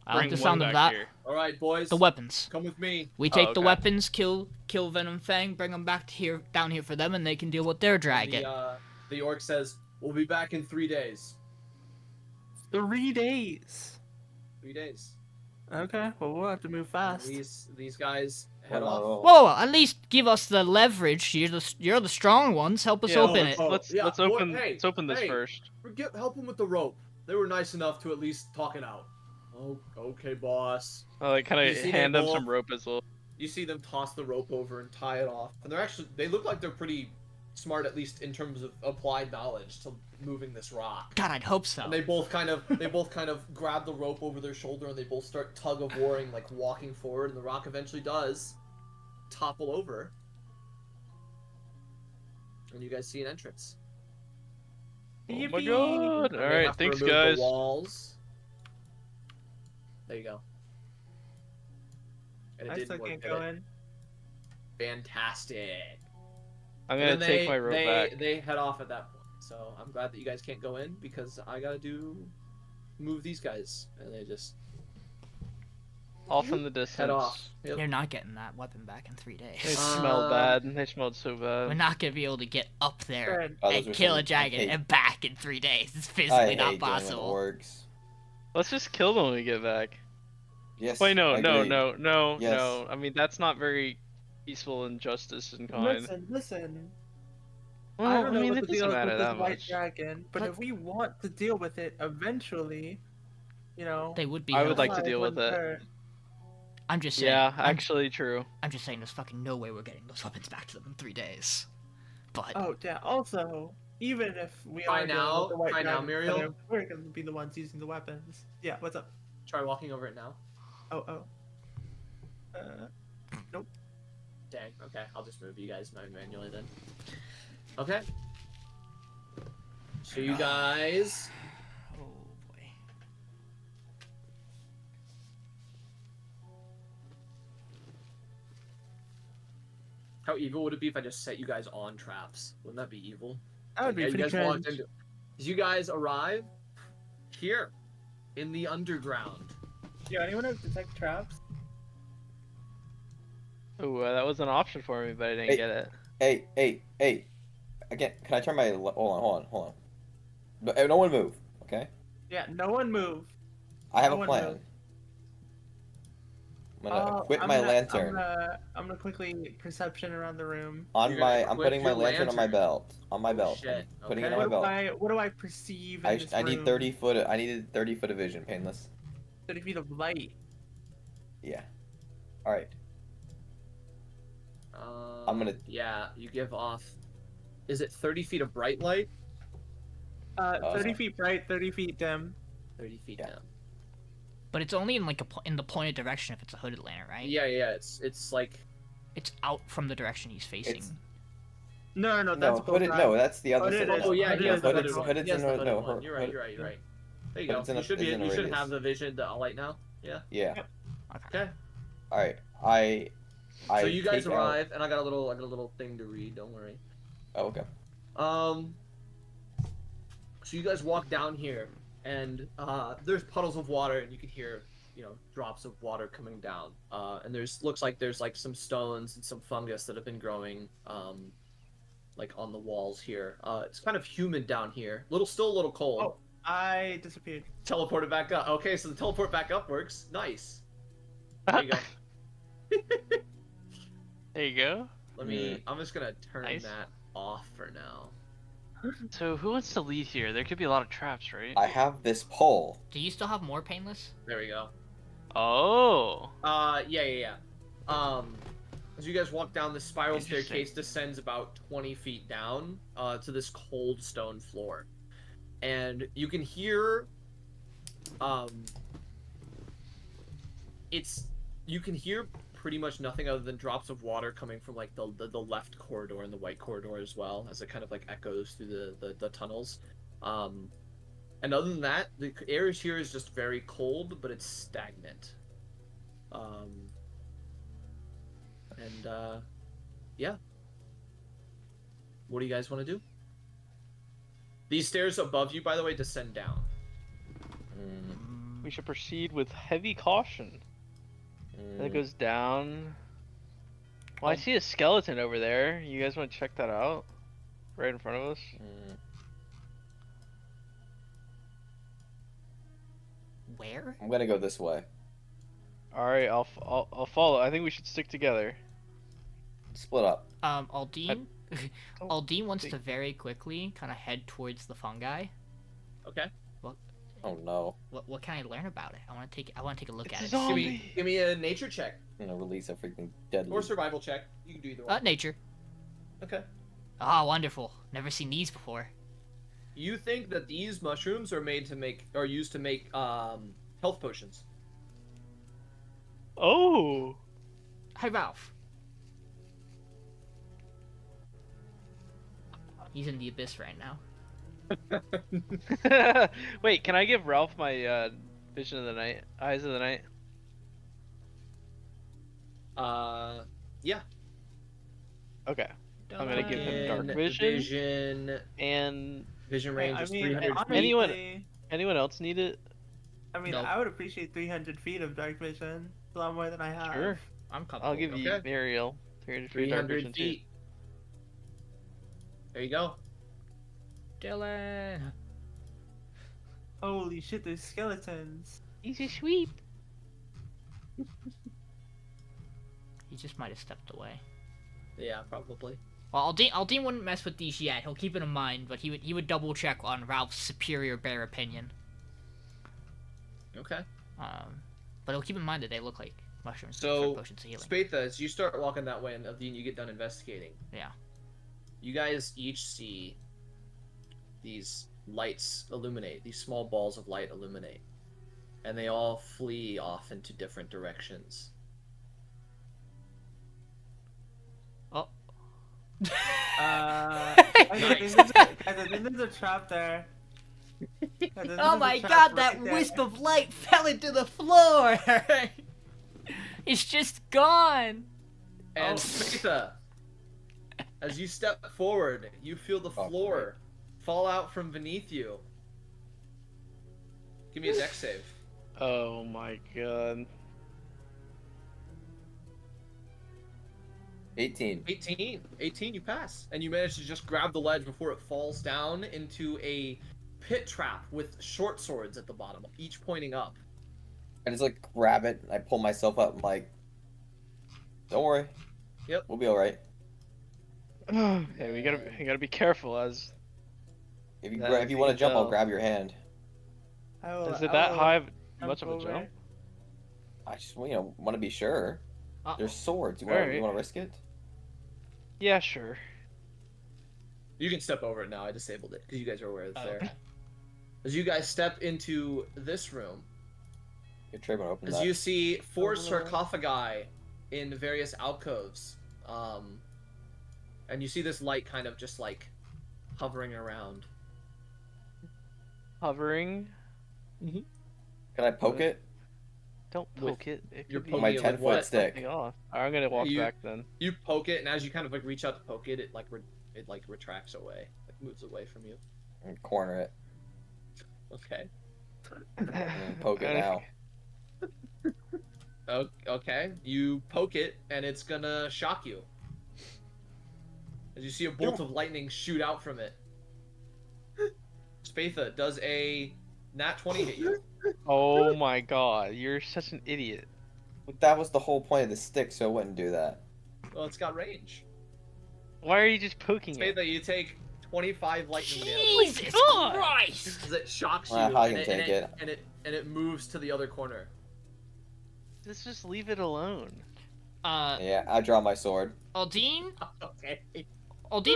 I like Bring the one sound of back that. here. All right, boys. The weapons. Come with me. We take Oh, the okay. weapons, kill Venom Fang, bring them back to here, down here for them, and they can deal with their dragon. The orc says, "We'll be back in 3 days." 3 days. 3 days. Okay, well we'll have to move fast. These guys head Well, off. well, Whoa, at least give us the leverage. You're the strong ones. Help us Yeah, open it. Let's Yeah, let's boy, open hey, let's open this hey. first. Help them with the rope. They were nice enough to at least talk it out. Oh, okay, boss. I like kind You of see hand them them some both? rope as well. You see them toss the rope over and tie it off, and they look like they're pretty smart, at least in terms of applied knowledge to moving this rock. God, I'd hope so. And they both kind of grab the rope over their shoulder, and they both start tug of warring, like walking forward, and the rock eventually does topple over, and you guys see an entrance. Oh my Yippee! god! And they Alright, have to thanks remove guys. The walls. There you go. And it I didn't still work, can't did go it? in. Fantastic. I'm And gonna then take my rope back. they head off at that point. So I'm glad that you guys can't go in because I gotta move these guys, and they just Off in the distance. head off. Yep. They're not getting that weapon back in 3 They days. smelled bad. They smelled so We're bad. not gonna be able to get up there Good. Oh, those and are kill a some- dragon I hate- and back in 3 days. It's I physically hate not dealing with possible. orcs. Let's just kill them when we get back. Yes. Wait, no. agreed. No. I mean, that's not very peaceful and justice and kind. Listen. Well, I don't know mean, what it the deal doesn't is matter with this that white much. dragon, but if we want to deal with it eventually, you know, They would be. I would like to outside deal with wouldn't it. hurt. I'm just saying. Yeah, I'm, actually true. I'm just saying. There's fucking no way we're getting those weapons back to them in 3 days. But Oh yeah. Also, even if we By are dealing now- with the white by now, dragon, Miriel? we're gonna be the ones using the weapons. Yeah. What's up? Try walking over it now. Oh. Dang. Okay, I'll just move you guys manually then. Okay. So you guys. oh boy. How evil would it be if I just set you guys on traps? Wouldn't that be evil? That would be you pretty guys walked cringe. into. As you guys arrive here in the underground. Yeah. Anyone have detect traps? Ooh, that was an option for me, but I didn't Hey. get it. Hey. Again, can I turn my... Hold on. But no one move, okay? Yeah. No one move. I have No a one plan. move. I'm gonna equip I'm my gonna- lantern. I'm gonna quickly perception around the room. I'm You're gonna I'm equip putting my your lantern on my lantern. belt. On my Oh, belt. shit. I'm putting Okay. it on my belt. What do I perceive in this I need room? 30 foot. I needed 30 foot of vision, Payneless. 30 feet of light. Yeah. All right. I'm gonna- Yeah, you give off. Is it 30 feet of bright light? 30 feet bright, 30 feet dim. 30 feet Yeah. down. But it's only in like in the pointed direction if it's a hooded lantern, right? Yeah. It's like. It's out from the direction he's facing. It's- No, No, that's hooded. No, that's the other Hooded side. is- Oh yeah, he has the Hooded hooded is- one. hooded's He has in the a- hooded no, one. You're right. There you go. Hooded's in a- You should is in a you should radius. have the vision to light now. Yeah. Yeah. Okay. All right. I So you guys take out- arrive, and I got a little thing to read. Don't worry. Oh, okay. So you guys walk down here, and there's puddles of water, and you can hear, drops of water coming down. And looks like there's like some stones and some fungus that have been growing, like on the walls here. It's kind of humid down here. Still a little cold. Oh. I disappeared. Teleported back up. Okay, so the teleport back up works. Nice. There you go. There you go. I'm just gonna turn Nice. that off for now. So who wants to lead here? There could be a lot of traps, right? I have this pole. Do you still have more Payneless? There we go. Oh. Yeah. As you guys walk down, the spiral Interesting. staircase descends about 20 feet down to this cold stone floor, and you can hear, you can hear pretty much nothing other than drops of water coming from like the left corridor and the white corridor as well, as it kind of like echoes through the tunnels. And other than that, the air here is just very cold, but it's stagnant. Yeah. What do you guys want to do? These stairs above you, by the way, descend down. We should proceed with heavy caution. That goes down. Well, I see a skeleton over there. You guys want to check that out? Right in front of us. Where? I'm gonna go this way. All right, I'll follow. I think we should stick together. Split up. Aldiyn. Oh, Aldiyn wants wait. to very quickly kind of head towards the fungi. Okay. Oh no. What can I learn about it? I want to take a look It's at a it. zombie. Give me a nature check I'm gonna release a freaking deadly. or survival check. You can do either one. Nature. Okay. Ah, wonderful. Never seen these before. You think that these mushrooms are used to make health potions? Oh. Hi, Ralph. He's in the abyss right now. Wait, can I give Ralph my vision of the night, eyes of the night? Yeah. Okay. I'm gonna give him dark And vision. And vision Hey, range I is mean, 300 feet. honestly, anyone else need it? I mean, Nope. I would appreciate 300 feet of dark vision. It's a lot more than I have. Sure. I'm comfortable. I'll give you Okay. Miriel 300 feet dark 300 vision too. feet. There you go. Dylan. Holy shit, there's skeletons. Easy sweep. He just might have stepped away. Yeah, probably. Well, Aldiyn wouldn't mess with these yet. He'll keep it in mind, but he would double check on Ralph's superior bear opinion. Okay. But he'll keep in mind that they look like mushrooms. So, for potions of healing. Spatha, as you start walking that way and Aldiyn, you get done investigating. Yeah. You guys each see these lights illuminate, these small balls of light illuminate. And they all flee off into different directions. Oh. Guys, I think there's a trap there. Guys, I think Oh there's a my trap god, right that there. wisp of light fell into the floor! It's just gone! And Oh. Spatha, as you step forward, you feel the floor fall out from beneath you. Give me a dex save. Oh my god. 18. 18, you pass. And you manage to just grab the ledge before it falls down into a pit trap with short swords at the bottom, each pointing up. I just like grab it. I pull myself up. I'm like, don't worry. Yep. We'll be all right. Hey, we gotta be careful. As If you That if you want to jump, I'll go. grab your hand. is it that high? Much of a over. jump? I just want to be sure. Uh-oh. There's swords. You Alright. want to risk it? Yeah, sure. You can step over it now. I disabled it because you guys are aware it's Oh, there. okay. As you guys step into this room, Your tray won't open as that. you see 4 Open the door. sarcophagi in various alcoves, and you see this light kind of just like hovering around. Hovering. Can I poke it? Don't With poke it. It your could be poking My it with 10-foot what? stick. something off. I'm gonna walk You- back then. You poke it, and as you kind of like reach out to poke it, it like retracts away, like moves away from you. And corner it. Okay. And poke it now. Okay. You poke it, and it's gonna shock you. As you see a bolt of lightning shoot out from it. Spatha, does a nat 20 hit you? Oh my god, you're such an idiot. But that was the whole point of the stick, so it wouldn't do that. Well, it's got range. Why are you just poking it? Spatha, you take 25 lightning damage. Jesus God! Christ! As it shocks you, Well, I and, can it, take and it moves to the other corner. Just leave it alone. Yeah, I draw my sword. Aldiyn Okay.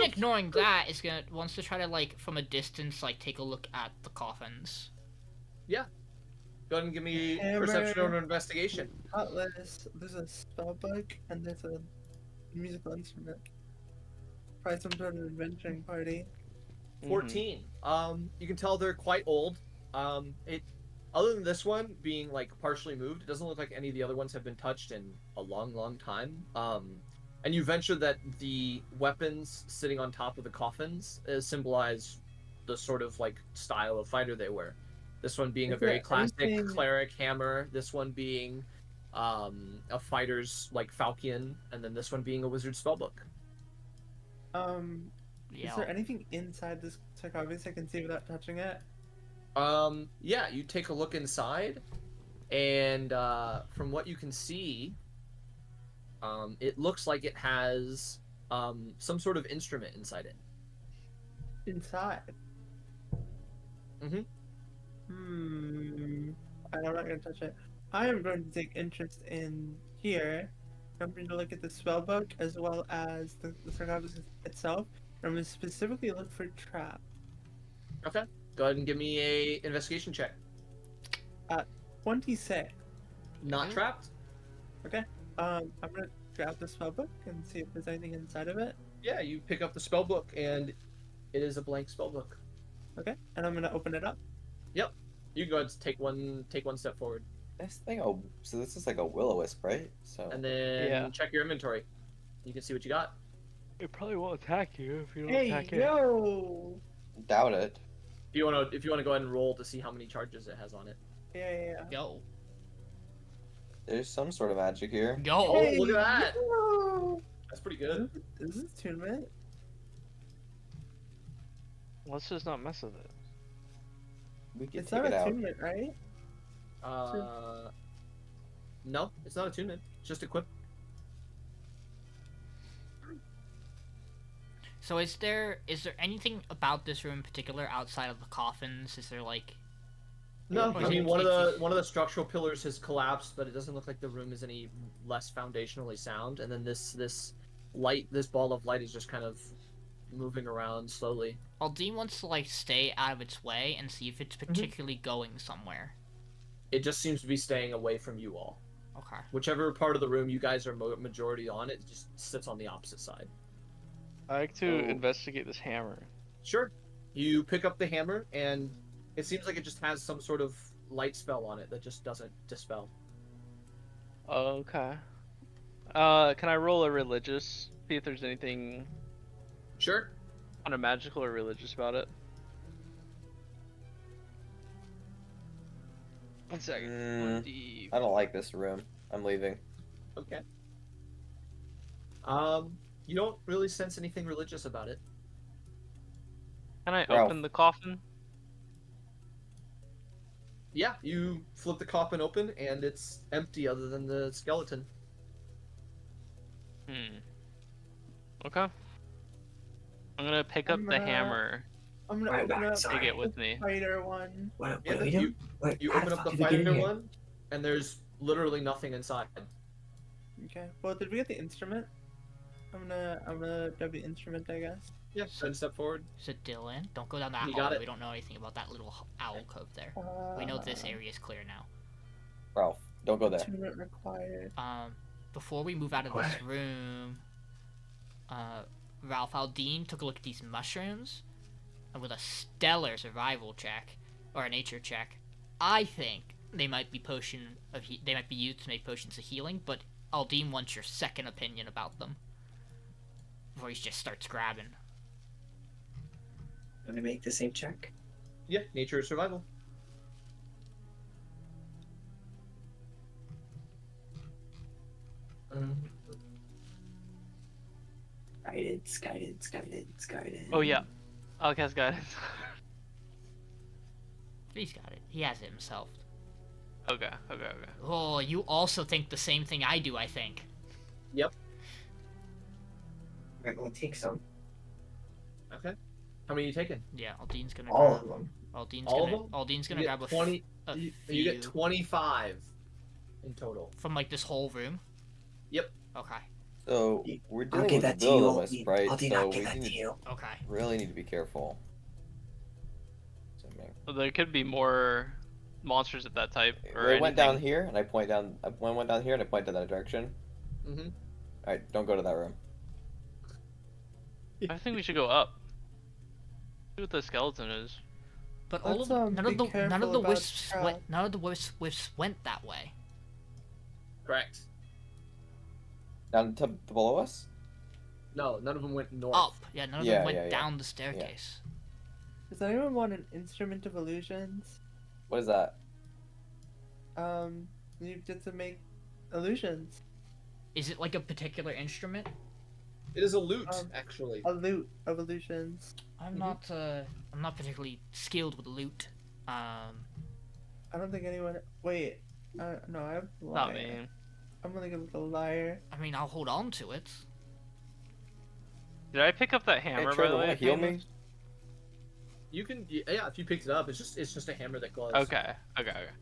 ignoring that wants to try to like from a distance like take a look at the coffins. Go ahead and give me Hammer. perception or investigation. Cutlass, there's a spell book, and there's a musical instrument. Probably some sort of adventuring party. 14. You can tell they're quite old. Other than this one being like partially moved, it doesn't look like any of the other ones have been touched in a long, long time. And you venture that the weapons sitting on top of the coffins symbolize the sort of like style of fighter they were. This one being a Is very there classic anything- cleric hammer. This one being a fighter's like falchion, and then this one being a wizard's spellbook. Yeah. Is there anything inside this sarcophagus I can see without touching it? Yeah, you take a look inside, and from what you can see, it looks like it has some sort of instrument inside it. Inside? Mhm. I'm not gonna touch it. I am going to take interest in here. I'm going to look at the spell book as well as the sarcophagus itself. I'm going to specifically look for trap. Okay. Go ahead and give me a investigation check. 26. Not trapped? I'm gonna grab the spell book and see if there's anything inside of it. Yeah, you pick up the spell book, and it is a blank spell book. Okay, and I'm gonna open it up. You can go ahead and take one step forward, This thing, so this is like a will-o-wisp, right? So and then Yeah. check your inventory. You can see what you got. It probably won't attack you if you don't Hey, attack it. yo! Doubt it. If you wanna go ahead and roll to see how many charges it has on it. Yeah. Go. There's some sort of magic here. Go. Oh, look at that! Yo! That's pretty good. Is this tournament? Let's just not mess with it. We can It's take not it a out. tournament, right? No, it's not attunement. It's just equip. So is there anything about this room in particular outside of the coffins? Is there like No, Or I is mean it- one of it's- the structural pillars has collapsed, but it doesn't look like the room is any less foundationally sound. And then this ball of light is just kind of moving around slowly. Aldiyn wants to like stay out of its way and see if it's particularly going somewhere. It just seems to be staying away from you all. Okay. Whichever part of the room you guys are majority on, it just sits on the opposite side. I like to investigate this hammer. Sure. You pick up the hammer, and it seems like it just has some sort of light spell on it that just doesn't dispel. Okay. Can I roll a religious? See if there's anything Sure. kind of magical or religious about it. 1 second. I don't like this room. I'm leaving. Okay. You don't really sense anything religious about it. Can I Ralph. open the coffin? Yeah, you flip the coffin open, and it's empty other than the skeleton. Okay. I'm gonna pick up the hammer. I'm gonna Right open back, up sorry. Take it with me. the fighter one. What Yeah, do we you- do? Wait, You how open the up the fuck did we get in fighter here? one, and there's literally nothing inside. Okay. Well, did we get the instrument? I'm gonna grab the instrument, I guess. Yeah, then step forward. Is it Dylan? Don't go down that You got hallway. it. We don't know anything about that little owl cove there. We know this area is clear now. Ralph, don't go there. Attunement required. Before we move out of this room, Ralph, Aldiyn took a look at these mushrooms, and with a stellar survival check or a nature check, I think they might be they might be used to make potions of healing. But Aldiyn wants your second opinion about them before he just starts grabbing. Let me make the same check. Yeah, nature or survival. Guidance. Oh yeah. Alcast guidance. He's got it. He has it himself. Okay. Oh, you also think the same thing I do, I think. Yep. Right, we'll take some. Okay. How many are you taking? Yeah, Aldyn's gonna All grab. of them. Aldyn's All of gonna. them? Aldyn's You gonna get grab 20. a You few get 25 in total. from like this whole room. Yep. Okay. So we're I'll dealing give with that to Will you. of us, right? I'll So not we give that to need- you. Okay. really need to be careful. Well, there could be more monsters of that type. Or I went down anything. here and I point down. I went down here and I point to that direction. Mm-hmm. All right, don't go to that room. I think we should go up. See what the skeleton is. But all Let's, of none of be the careful about wisps crowd. went. None of the wisps went that way. Correct. Down to below us. No, none of them went north. Up. Yeah. None of Yeah, them went yeah. down the staircase. Does anyone want an instrument of illusions? What is that? You get to make illusions. Is it like a particular instrument? It is a loot, Um, actually. A loot of illusions. I'm not. I'm not particularly skilled with loot. I don't think anyone. Wait. No, I have Not liar. me. I'm gonna go with the liar. I mean, I'll hold on to it. Did I pick up that hammer by Trevor, the way? wanna heal me? Payneless? You can, yeah, if you picked it up, it's just a hammer that glows. Okay.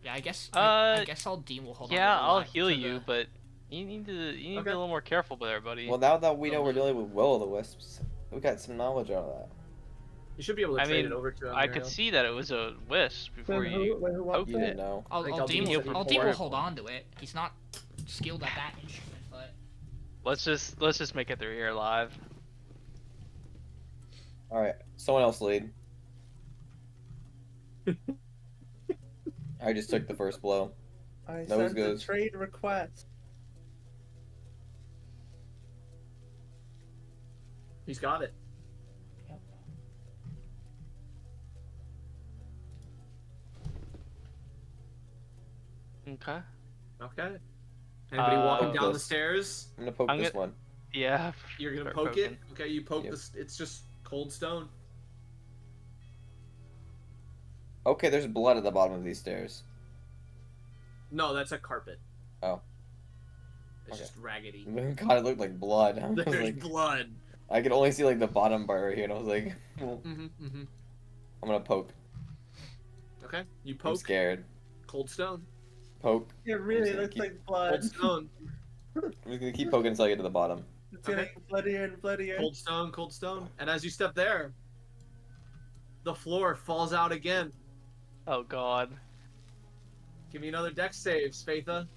Yeah, I guess. Uh, I guess Aldiyn will hold on. Yeah, to the I'll li- heal to you, the- but you need to be Okay. a little more careful there, buddy. Well, now that we know we're dealing with Will of the Wisps, we got some knowledge out of that. You should be able to I trade mean, it over to him. I could see that it was a wisp before Wait, you. who wants opened You it? didn't know. Al- I think Aldiyn Aldiyn will, said Aldiyn before. will hold on to it. He's not skilled at that instrument, but Let's just make it through here alive. All right, someone else lead. I just took the first blow. I Nose sent a goes. trade request. He's got it. Yep. Okay. Okay. Anybody walking Poke down the this. stairs? I'm gonna poke I'm this gonna- one. Yeah. You're gonna start poke it? poking. Okay, you poke Yep. this. It's just cold stone. Okay, there's blood at the bottom of these stairs. No, that's a carpet. Oh. It's Okay. just raggedy. God, it looked like blood. I was There's like, blood. I could only see like the bottom part right here, and I was like, well, Mm-hmm. I'm gonna poke. Okay, you I'm poke. scared. Cold stone. Poke. It really gonna looks keep- like blood. Cold stone. I'm just gonna keep poking until I get to the bottom. It's getting bloodier and bloodier. Cold stone. Cold stone. And as you step there, the floor falls out again. Oh god. Give me another dex save, Spatha.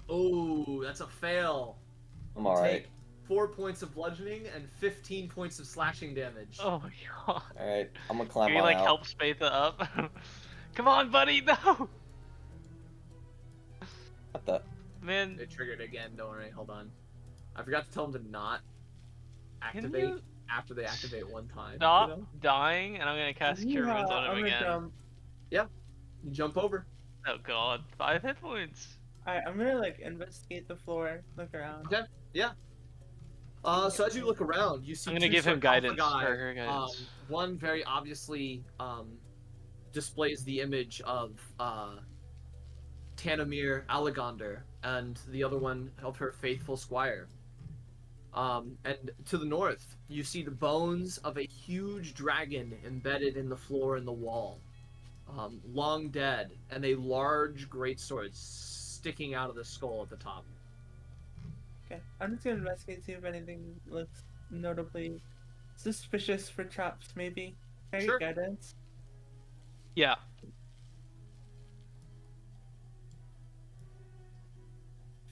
Oh, that's a fail. I'm alright. Take 4 points of bludgeoning and 15 points of slashing damage. Oh my god. Alright, I'm gonna climb Can you on like out. help Spatha up? Come on, buddy. No. What the? Man. It triggered again. Don't worry. Hold on. I forgot to tell them to not Can activate you after they activate one time. stop You know? dying, and I'm gonna cast Cure Wounds on him I'm gonna again. jump. You jump over. Oh god, 5 hit points. Alright, I'm gonna like investigate the floor, look around. Okay. So as you look around, you see I'm gonna two give him guidance. sarcophagi. Or her guidance. One very obviously displays the image of Tanamir Alagander, and the other one of her faithful squire. And to the north, you see the bones of a huge dragon embedded in the floor and the wall, long dead, and a large greatsword sticking out of the skull at the top. Okay, I'm just gonna investigate, see if anything looks notably suspicious for traps, maybe. Can I Sure. get guidance? Yeah.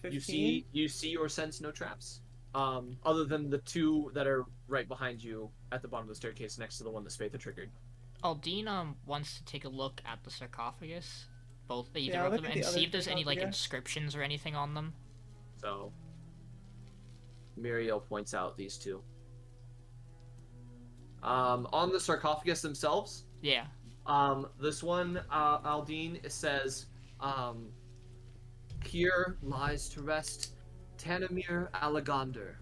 15? You see or sense no traps, other than the two that are right behind you at the bottom of the staircase next to the one that Spatha triggered. Aldiyn wants to take a look at the sarcophagus, either Yeah, of look them, at and the see other if there's any like sarcophagus. inscriptions or anything on them. So Miriel points out these two. On the sarcophagus themselves, Yeah. this one, Aldiyn, it says, here lies to rest Tanamir Alagander.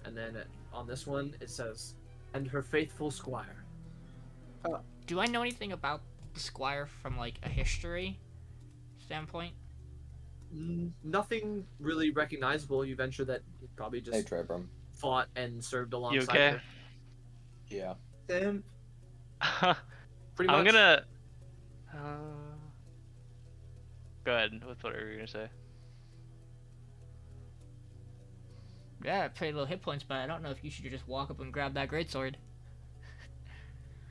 And then on this one, it says, and her faithful squire. Do I know anything about the squire from like a history standpoint? Nothing really recognizable. You venture that he probably Hey, just Trebrum. fought and served alongside You okay? her. Yeah. Simp. Pretty much. I'm gonna. Go ahead with whatever you're gonna say. Yeah, pretty low hit points, but I don't know if you should just walk up and grab that greatsword.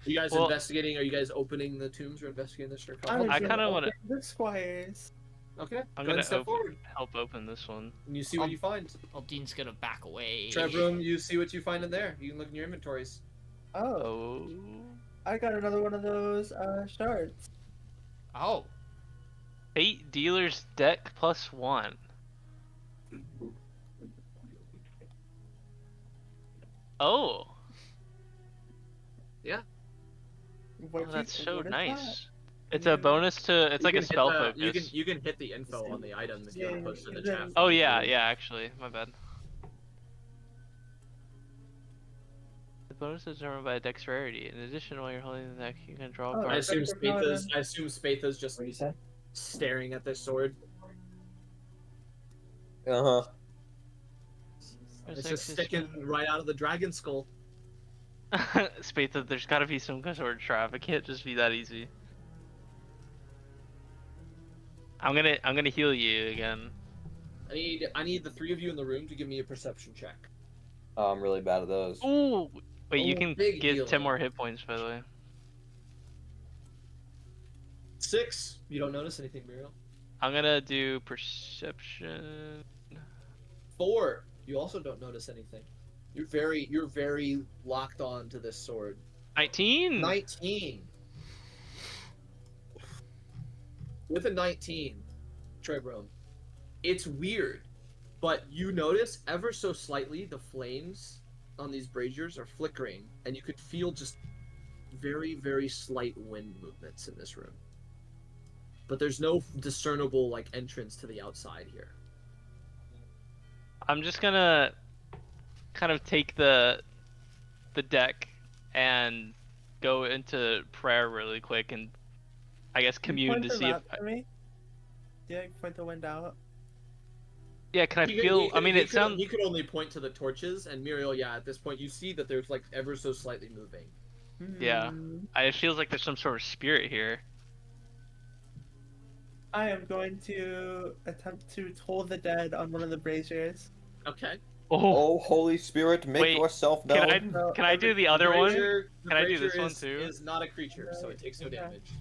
You guys Well- investigating? Are you guys opening the tombs or investigating the sarcophagus? I kinda wanna- The squires. Okay. I'm go ahead gonna and step forward. help open this one. And you see what you find. Aldyn's gonna back away. Trebrum, you see what you find in there. You can look in your inventories. Oh, Oh. I got another one of those shards. Oh, Fate dealer's deck +1. Oh. What That's so what is nice. It's a bonus to. It's like a spell focus. You can hit the info on the item if you want to post it in the chat. Oh yeah, yeah. Actually, my bad. The bonus is determined by dex rarity. In addition, while you're holding the deck, you can draw a Oh, card. I assume That's a Spatha's just What do you say? staring at this sword. Uh huh. There's It's like just this- sticking right out of the dragon skull. Spatha, there's gotta be some sort of trap. It can't just be that easy. I'm gonna heal you again. I need the three of you in the room to give me a perception check. Oh, I'm really bad at those. Ooh, wait, you Oh, can big get heal. 10 more hit points, by the way. 6. You don't notice anything, Miriel. I'm gonna do perception. 4. You also don't notice anything. You're very locked on to this sword. 19. 19. With a 19, Trebrum, it's weird, But you notice ever so slightly the flames on these braziers are flickering, and you could feel just very, very slight wind movements in this room. But there's no discernible like entrance to the outside here. I'm just gonna kind of take the deck and go into prayer really quick and I guess commune to see if me? Yeah, point the wind out. yeah, can I feel I mean it sounds He could only point to the torches, and Miriel, yeah, at this point you see that there's like ever so slightly moving. yeah. It feels like there's some sort of spirit here. I am going to attempt to toll the dead on one of the braziers. Okay. Oh, Holy Spirit, make Wait, yourself known. Can I do the other one? The Can I do brazier this one too? Is not a creature, so it takes no Okay. damage.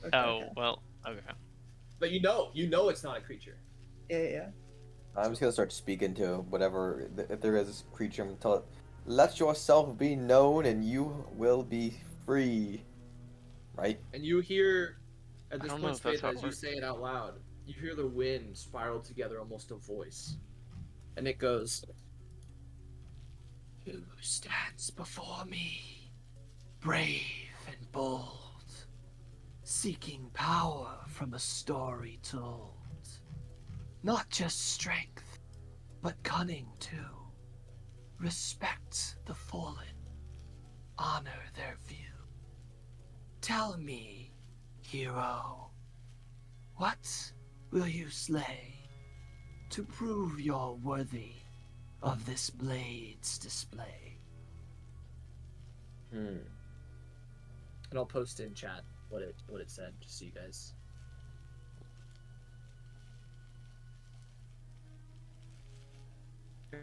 Okay, Oh, okay. well, okay. But you know it's not a creature. Yeah. I'm just gonna start speaking to whatever, if there is a creature, I'm gonna tell it, let yourself be known and you will be free. Right? And you hear, at I this don't know point, if that's Spatha, how it as you works. say it out loud, you hear the wind spiral together almost a voice. And it goes, "Who stands before me, brave and bold, seeking power from a story told. Not just strength, but cunning too. Respect the fallen, honor their view. Tell me, hero, what will you slay to prove you're worthy of this blade's display?" Hmm. And I'll post in chat what it said, just so you guys.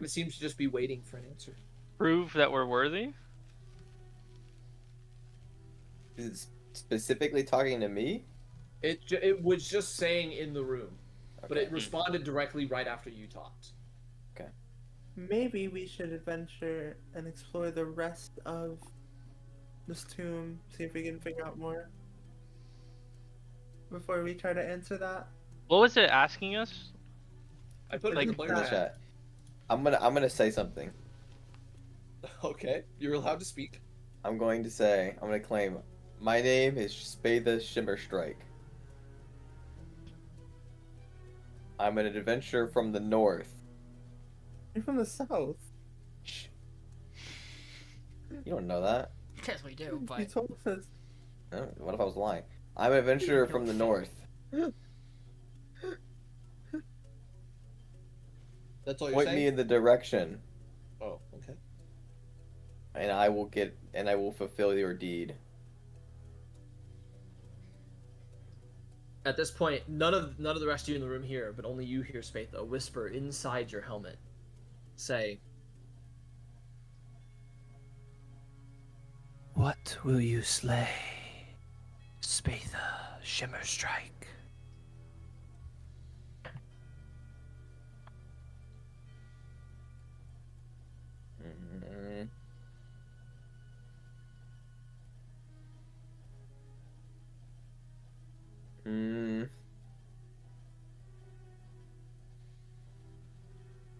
It seems to just be waiting for an answer. Prove that we're worthy? Is it specifically talking to me? It was just saying in the room, but Okay. it responded directly right after you talked. Maybe we should adventure and explore the rest of this tomb, see if we can figure out more. Before we try to answer that. What was it asking us? I put it Like, in the In the player chat. chat. I'm gonna say something. Okay, you're allowed to speak. I'm gonna claim, my name is Spatha Shimmerstrike. I'm an adventurer from the north. You're from the south. Shh. You don't know that. Yes, we do, You but told us. Oh, what if I was lying? I'm an adventurer from the north. That's all you're Point saying? me in the direction, Oh, okay. and I will fulfill your deed. At this point, none of the rest of you in the room hear, but only you hear Spatha whisper inside your helmet. Say, "What will you slay, Spatha Shimmerstrike?" Mm. Mm.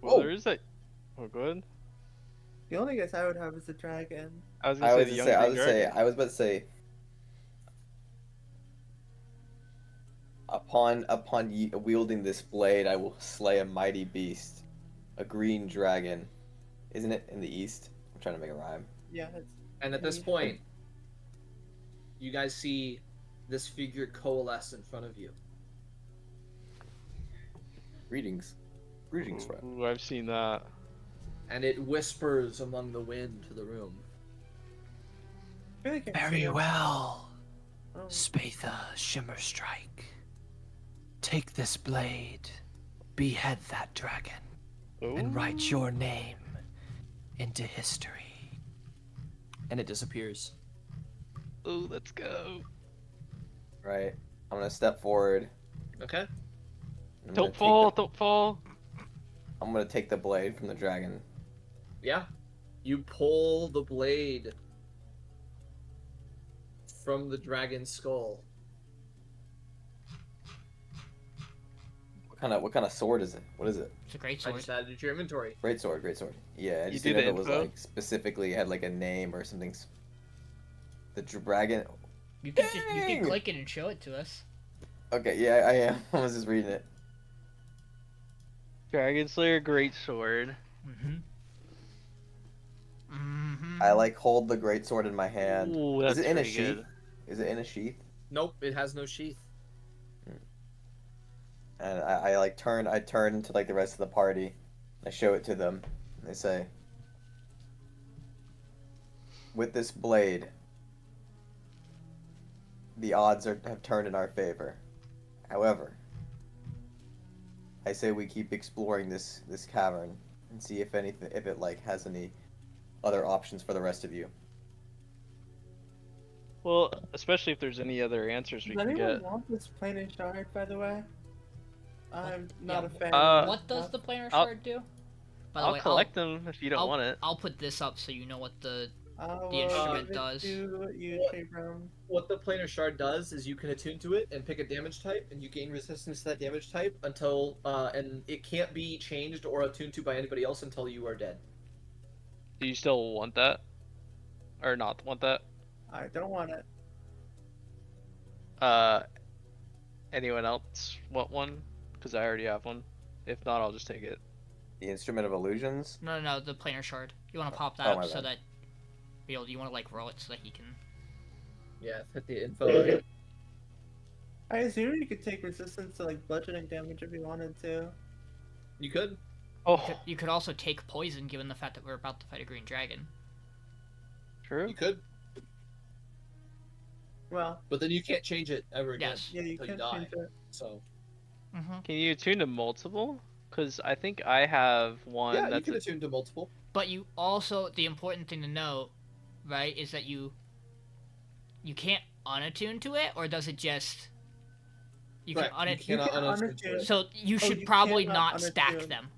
Well, Oh. there is that. Oh, go ahead. The only guess I would have is a dragon. I was gonna say the young green dragon. I was about to say. Upon wielding this blade, I will slay a mighty beast, a green dragon. Isn't it in the east? I'm trying to make a rhyme. Yeah, it's And at this point, you guys see this figure coalesce in front of you. Greetings, friend. Ooh, I've seen that. And it whispers among the wind to the room. I feel like I've seen "Very it. well, Oh. Spatha Shimmerstrike. Take this blade, behead that dragon, and write your name into history." And it disappears. Oh, let's go. Right. I'm gonna step forward. Okay. I'm gonna Don't take fall, the- don't fall. I'm gonna take the blade from the dragon. Yeah. You pull the blade from the dragon's skull. What kind of sword is it? What is it? It's a great I sword. just added it to your inventory. Great sword, great sword. Yeah, I You just do didn't know the if it was info? like specifically had like a name or something. The dragon. You can Dang! click it and show it to us. Okay, yeah, I am. I was just reading it. Dragon Slayer Great Sword. Mm-hmm. Mm-hmm. I like hold the great sword in my hand. Ooh, Is that's it in a pretty sheath? good. Is it in a sheath? Nope, it has no sheath. And I turn to like the rest of the party. I show it to them. And they say, with this blade, the odds have turned in our favor. However, I say we keep exploring this cavern and see if it like has any other options for the rest of you. Well, especially if there's any other answers we Does can anyone get. want this planar shard, by the way? I'm not Yeah. a fan. of What does the planar I'll- shard do? By the I'll way, collect them if you don't want it. I'll put this up so you know what the I will instrument give it does. To you, What? Trebrum. What the planar shard does is you can attune to it and pick a damage type, and you gain resistance to that damage type until, and it can't be changed or attuned to by anybody else until you are dead. Do you still want that? Or not want that? I don't want it. Anyone else want one? Because I already have one. If not, I'll just take it. The instrument of illusions. No, the planar shard. You want to pop Oh, that my up so bad. that you want to like roll it so that he can. Yeah, hit the info. I assume you could take resistance to like bludgeoning damage if you wanted to. You could. Oh, You could also take poison, given the fact that we're about to fight a green dragon. true. You could. Well, But then you can't change it ever again. Yes. yeah, you Until can die. change it. So Mm-hmm. Can you attune to multiple? Because I think I have one yeah, you that's can attune to multiple. But you also, the important thing to know, right, is that you can't unattune to it, or does it just you Right, can unattune? you cannot can unattune to unattune. it. So you should you probably cannot not stack unattune. them.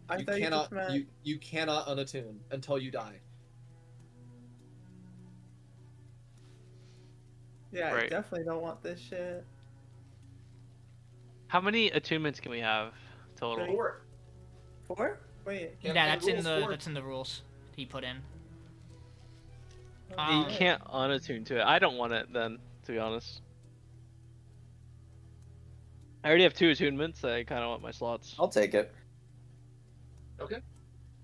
I You thought you cannot just meant. you cannot unattune until you die. Yeah, I Right. definitely don't want this shit. How many attunements can we have total? Three. 4. 4? Wait. Yeah, Yeah, that's in rules the for- that's in the rules he put in. You Um, can't unattune to it. I don't want it then, to be honest. I already have 2 attunements. I kind of want my slots. I'll take it. Okay.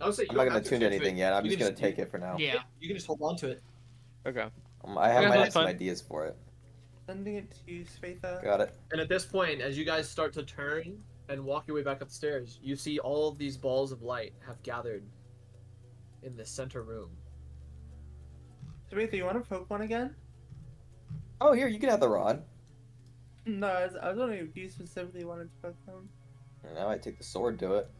I would say I'm not gonna attune to anything yet. I'm You just can gonna take it for now. Yeah. You can just hold on to it. Okay. I have Yeah, my that's some fine. ideas for it. Sending it to you, Spatha. Got it. And at this point, as you guys start to turn and walk your way back upstairs, you see all of these balls of light have gathered in the center room. Spatha, you want to poke one again? Oh, here, you can have the rod. No, I was wondering if you specifically wanted to poke them. And now I take the sword to it.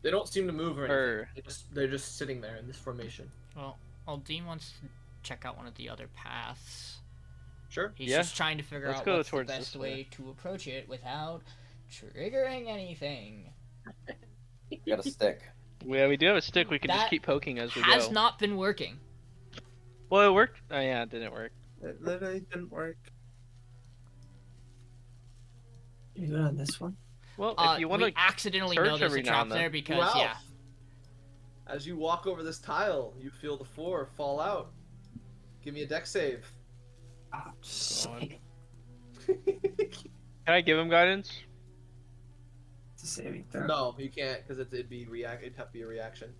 They don't seem to move or anything. Or They're just sitting there in this formation. Well, Aldiyn wants to check out one of the other paths. Sure. He's Yeah. just trying to figure Let's out go what's the towards best this way way. to approach it without triggering anything. Got a stick. yeah, we do have a stick. We can That just keep poking as we Has go. not been working. Well, it worked. Oh yeah, it didn't work. It literally didn't work. You good on this one? Well, if you We want to, accidentally search know there's every a now trap and then. there because Wow. yeah. As you walk over this tile, you feel the floor fall out. Give me a deck save. Oh, Going. Can I give him guidance? it's a saving throw. No, you can't because it'd have to be a reaction.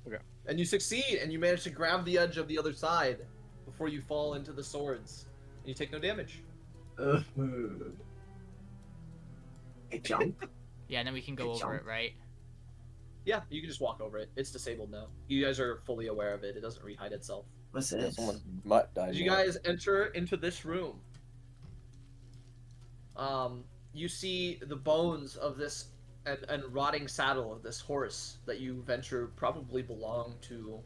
Okay. And you succeed, and you manage to grab the edge of the other side before you fall into the swords, and you take no damage. I jump. Yeah, and then we can go Good over jump. it, right? Yeah, you can just walk over it. It's disabled now. You guys are fully aware of it. It doesn't rehide itself. What's Yeah, this? someone's butt died. As you here. guys enter into this room, you see the bones of this and rotting saddle of this horse that you venture probably belonged to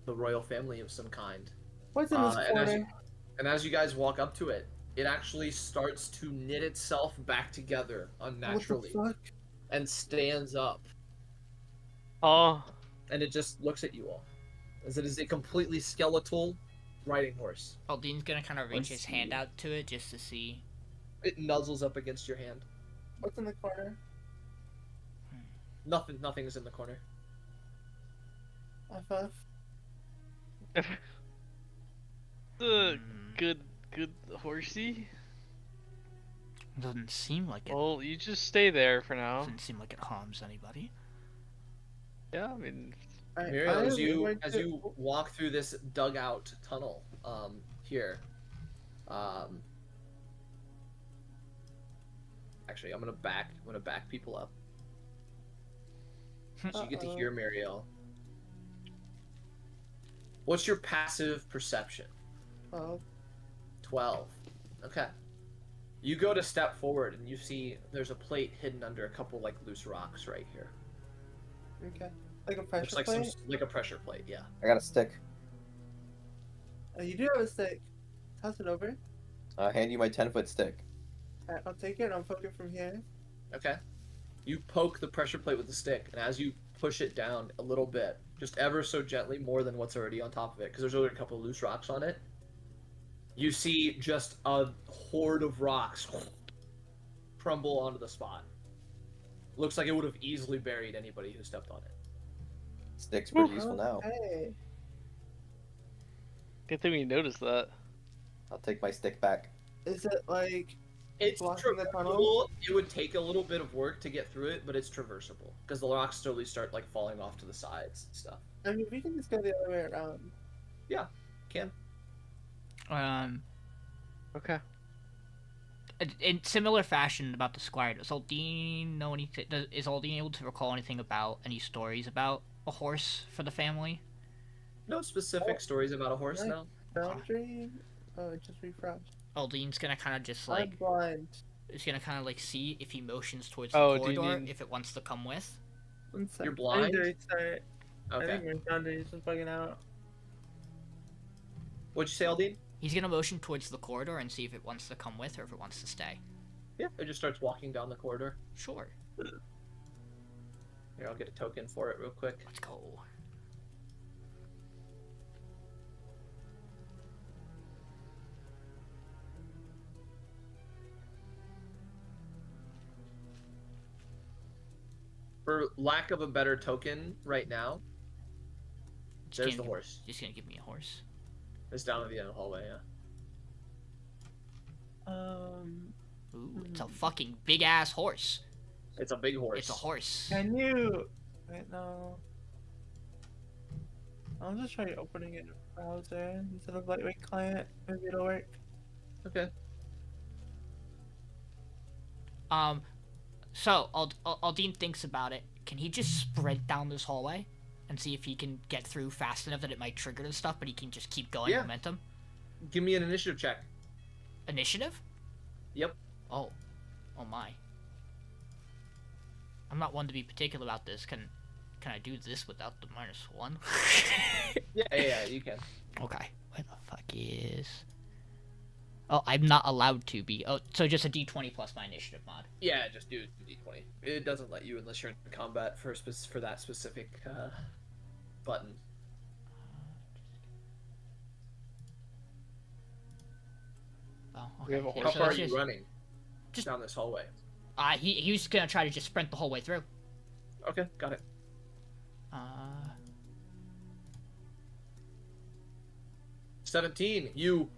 the royal family of some kind. What's in this and, as you, corner? and as you guys walk up to it, it actually starts to knit itself back together unnaturally What and stands up, Oh, and it just looks at you all, as it is a completely skeletal riding horse. Aldyn's gonna kind of reach Let's his see. hand out to it just to see. It nuzzles up against your hand. What's in the corner? Nothing is in the corner. FF. Good horsey. Doesn't seem like it. Well, you just stay there for now. Doesn't seem like it harms anybody. Yeah, I mean, Alright, Miriel, as I'm you going to- walk through this dugout tunnel, here, actually, I'm gonna back people up, so you get to hear Miriel. What's your passive perception? 12. Okay. You go to step forward and you see there's a plate hidden under a couple like loose rocks right here. Okay. Like a pressure Looks like plate? like a pressure plate, yeah. I got a stick. Oh, you do have a stick. Toss it over. I'll hand you my 10-foot stick. Alright, I'll take it and I'll poke it from here. Okay. You poke the pressure plate with the stick, and as you push it down a little bit, just ever so gently, more than what's already on top of it, because there's only a couple of loose rocks on it, you see just a horde of rocks crumble onto the spot. Looks like it would have easily buried anybody who stepped on it. Stick's pretty useful now. Hey. good thing we noticed that. I'll take my stick back. Is it like It's blocking the tunnel? traversable. It would take a little bit of work to get through it, but it's traversable because the rocks slowly start like falling off to the sides and stuff. I mean, we can just go the other way around. Can Okay. In similar fashion about the squire, does Aldiyn know anything? Is Aldiyn able to recall anything about any stories about a horse for the family? no specific stories about a horse Right. now. Boundary? Oh, it just refreshed. Aldiyn's gonna kind of just I'm like blind. is gonna kind of like see if he motions towards Oh, the do you corridor need- if it wants to come with. One sec. You're I blind? need to restart. I Okay. think my boundary's just bugging out. What'd you say, Aldiyn? He's gonna motion towards the corridor and see if it wants to come with or if it wants to stay. Yeah. It just starts walking down the corridor. Sure, Here, I'll get a token for it real quick. let's go. For lack of a better token right now, Just there's gonna the horse. Just gonna give me a horse. It's down at the end of the hallway, yeah. Ooh, it's a fucking big ass horse. It's a big horse. It's a horse. Can you? Wait, no. I'll just try opening it in a browser instead of lightweight client. Maybe it'll work. Okay. So Aldiyn thinks about it. Can he just sprint down this hallway and see if he can get through fast enough that it might trigger the stuff, but he can just keep going Yeah. momentum? Give me an initiative check. Initiative? Yep. Oh my. I'm not one to be particular about this. Can I do this without the -1? Yeah, you can. Okay. Where the fuck is? Oh, I'm not allowed to be. Oh, so just a D20 plus my initiative mod. Yeah, just do D20. It doesn't let you unless you're in combat for that specific button. Oh, okay. We have a Yeah, horse. How so far are that's you just- running? just- down this hallway. He was gonna try to just sprint the whole way through. Okay, got it. 17. You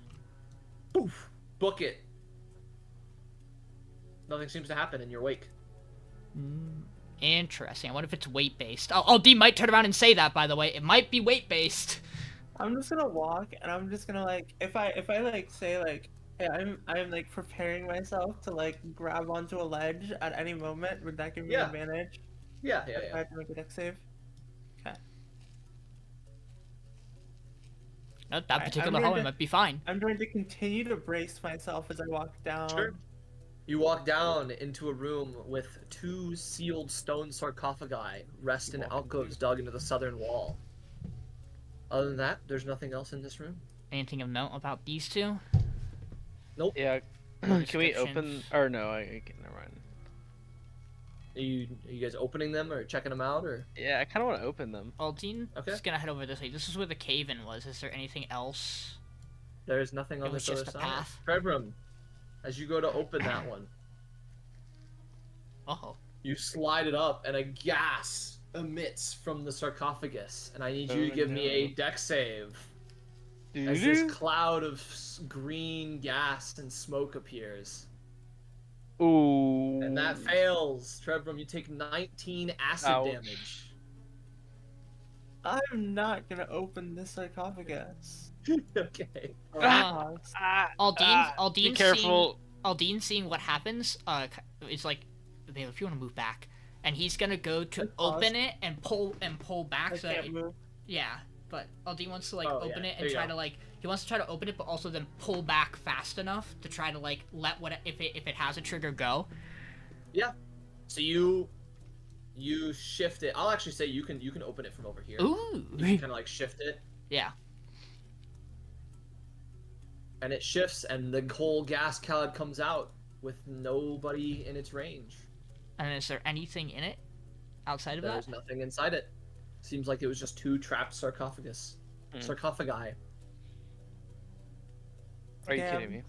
poof, book it. Nothing seems to happen in your wake. Interesting. I wonder if it's weight based. Oh, D might turn around and say that. By the way, it might be weight based. I'm just gonna walk and I'm just gonna like if I like say like hey I'm like preparing myself to like grab onto a ledge at any moment, would that give me Yeah. an advantage? Yeah. If I have to make a dex save? No, that I'm particular going hallway to- might be fine. I'm going to continue to brace myself as I walk down. Sure. You walk down into a room with 2 sealed stone sarcophagi rest in alcoves dug into the southern wall. Other than that, there's nothing else in this room. Anything of note about these two? Yeah. No Can we description. open? Or no, I can. Never mind. Are you guys opening them or checking them out or? Yeah, I kind of want to open them. Aldiyn, Okay. just gonna head over this way. This is where the cave-in was. Is there anything else? There's nothing on It was this other just a side. path. Trebrum, as you go to open that one, Oh. you slide it up, and a gas emits from the sarcophagus, and I need you to give me a deck save. As this cloud of green gas and smoke appears. Ooh. And that fails. Trebrum, you take 19 acid Ouch. damage. I'm not gonna open this sarcophagus. Okay. Aldiyn Be careful. Aldiyn seeing what happens, is like, if you want to move back, and he's gonna go to open it and pull back. I So can't move. yeah, but Aldiyn wants to open it there and you try go. to he wants to try to open it, but also then pull back fast enough to try to let if it has a trigger go. Yeah. So you shift it. I'll actually say you can open it from over here. Ooh. You can kind of shift it, Yeah. and it shifts, and the whole gas cloud comes out with nobody in its range. And is there anything in it outside of There's that? nothing inside it. Seems like it was just two trapped sarcophagi. Are you Yeah. kidding me?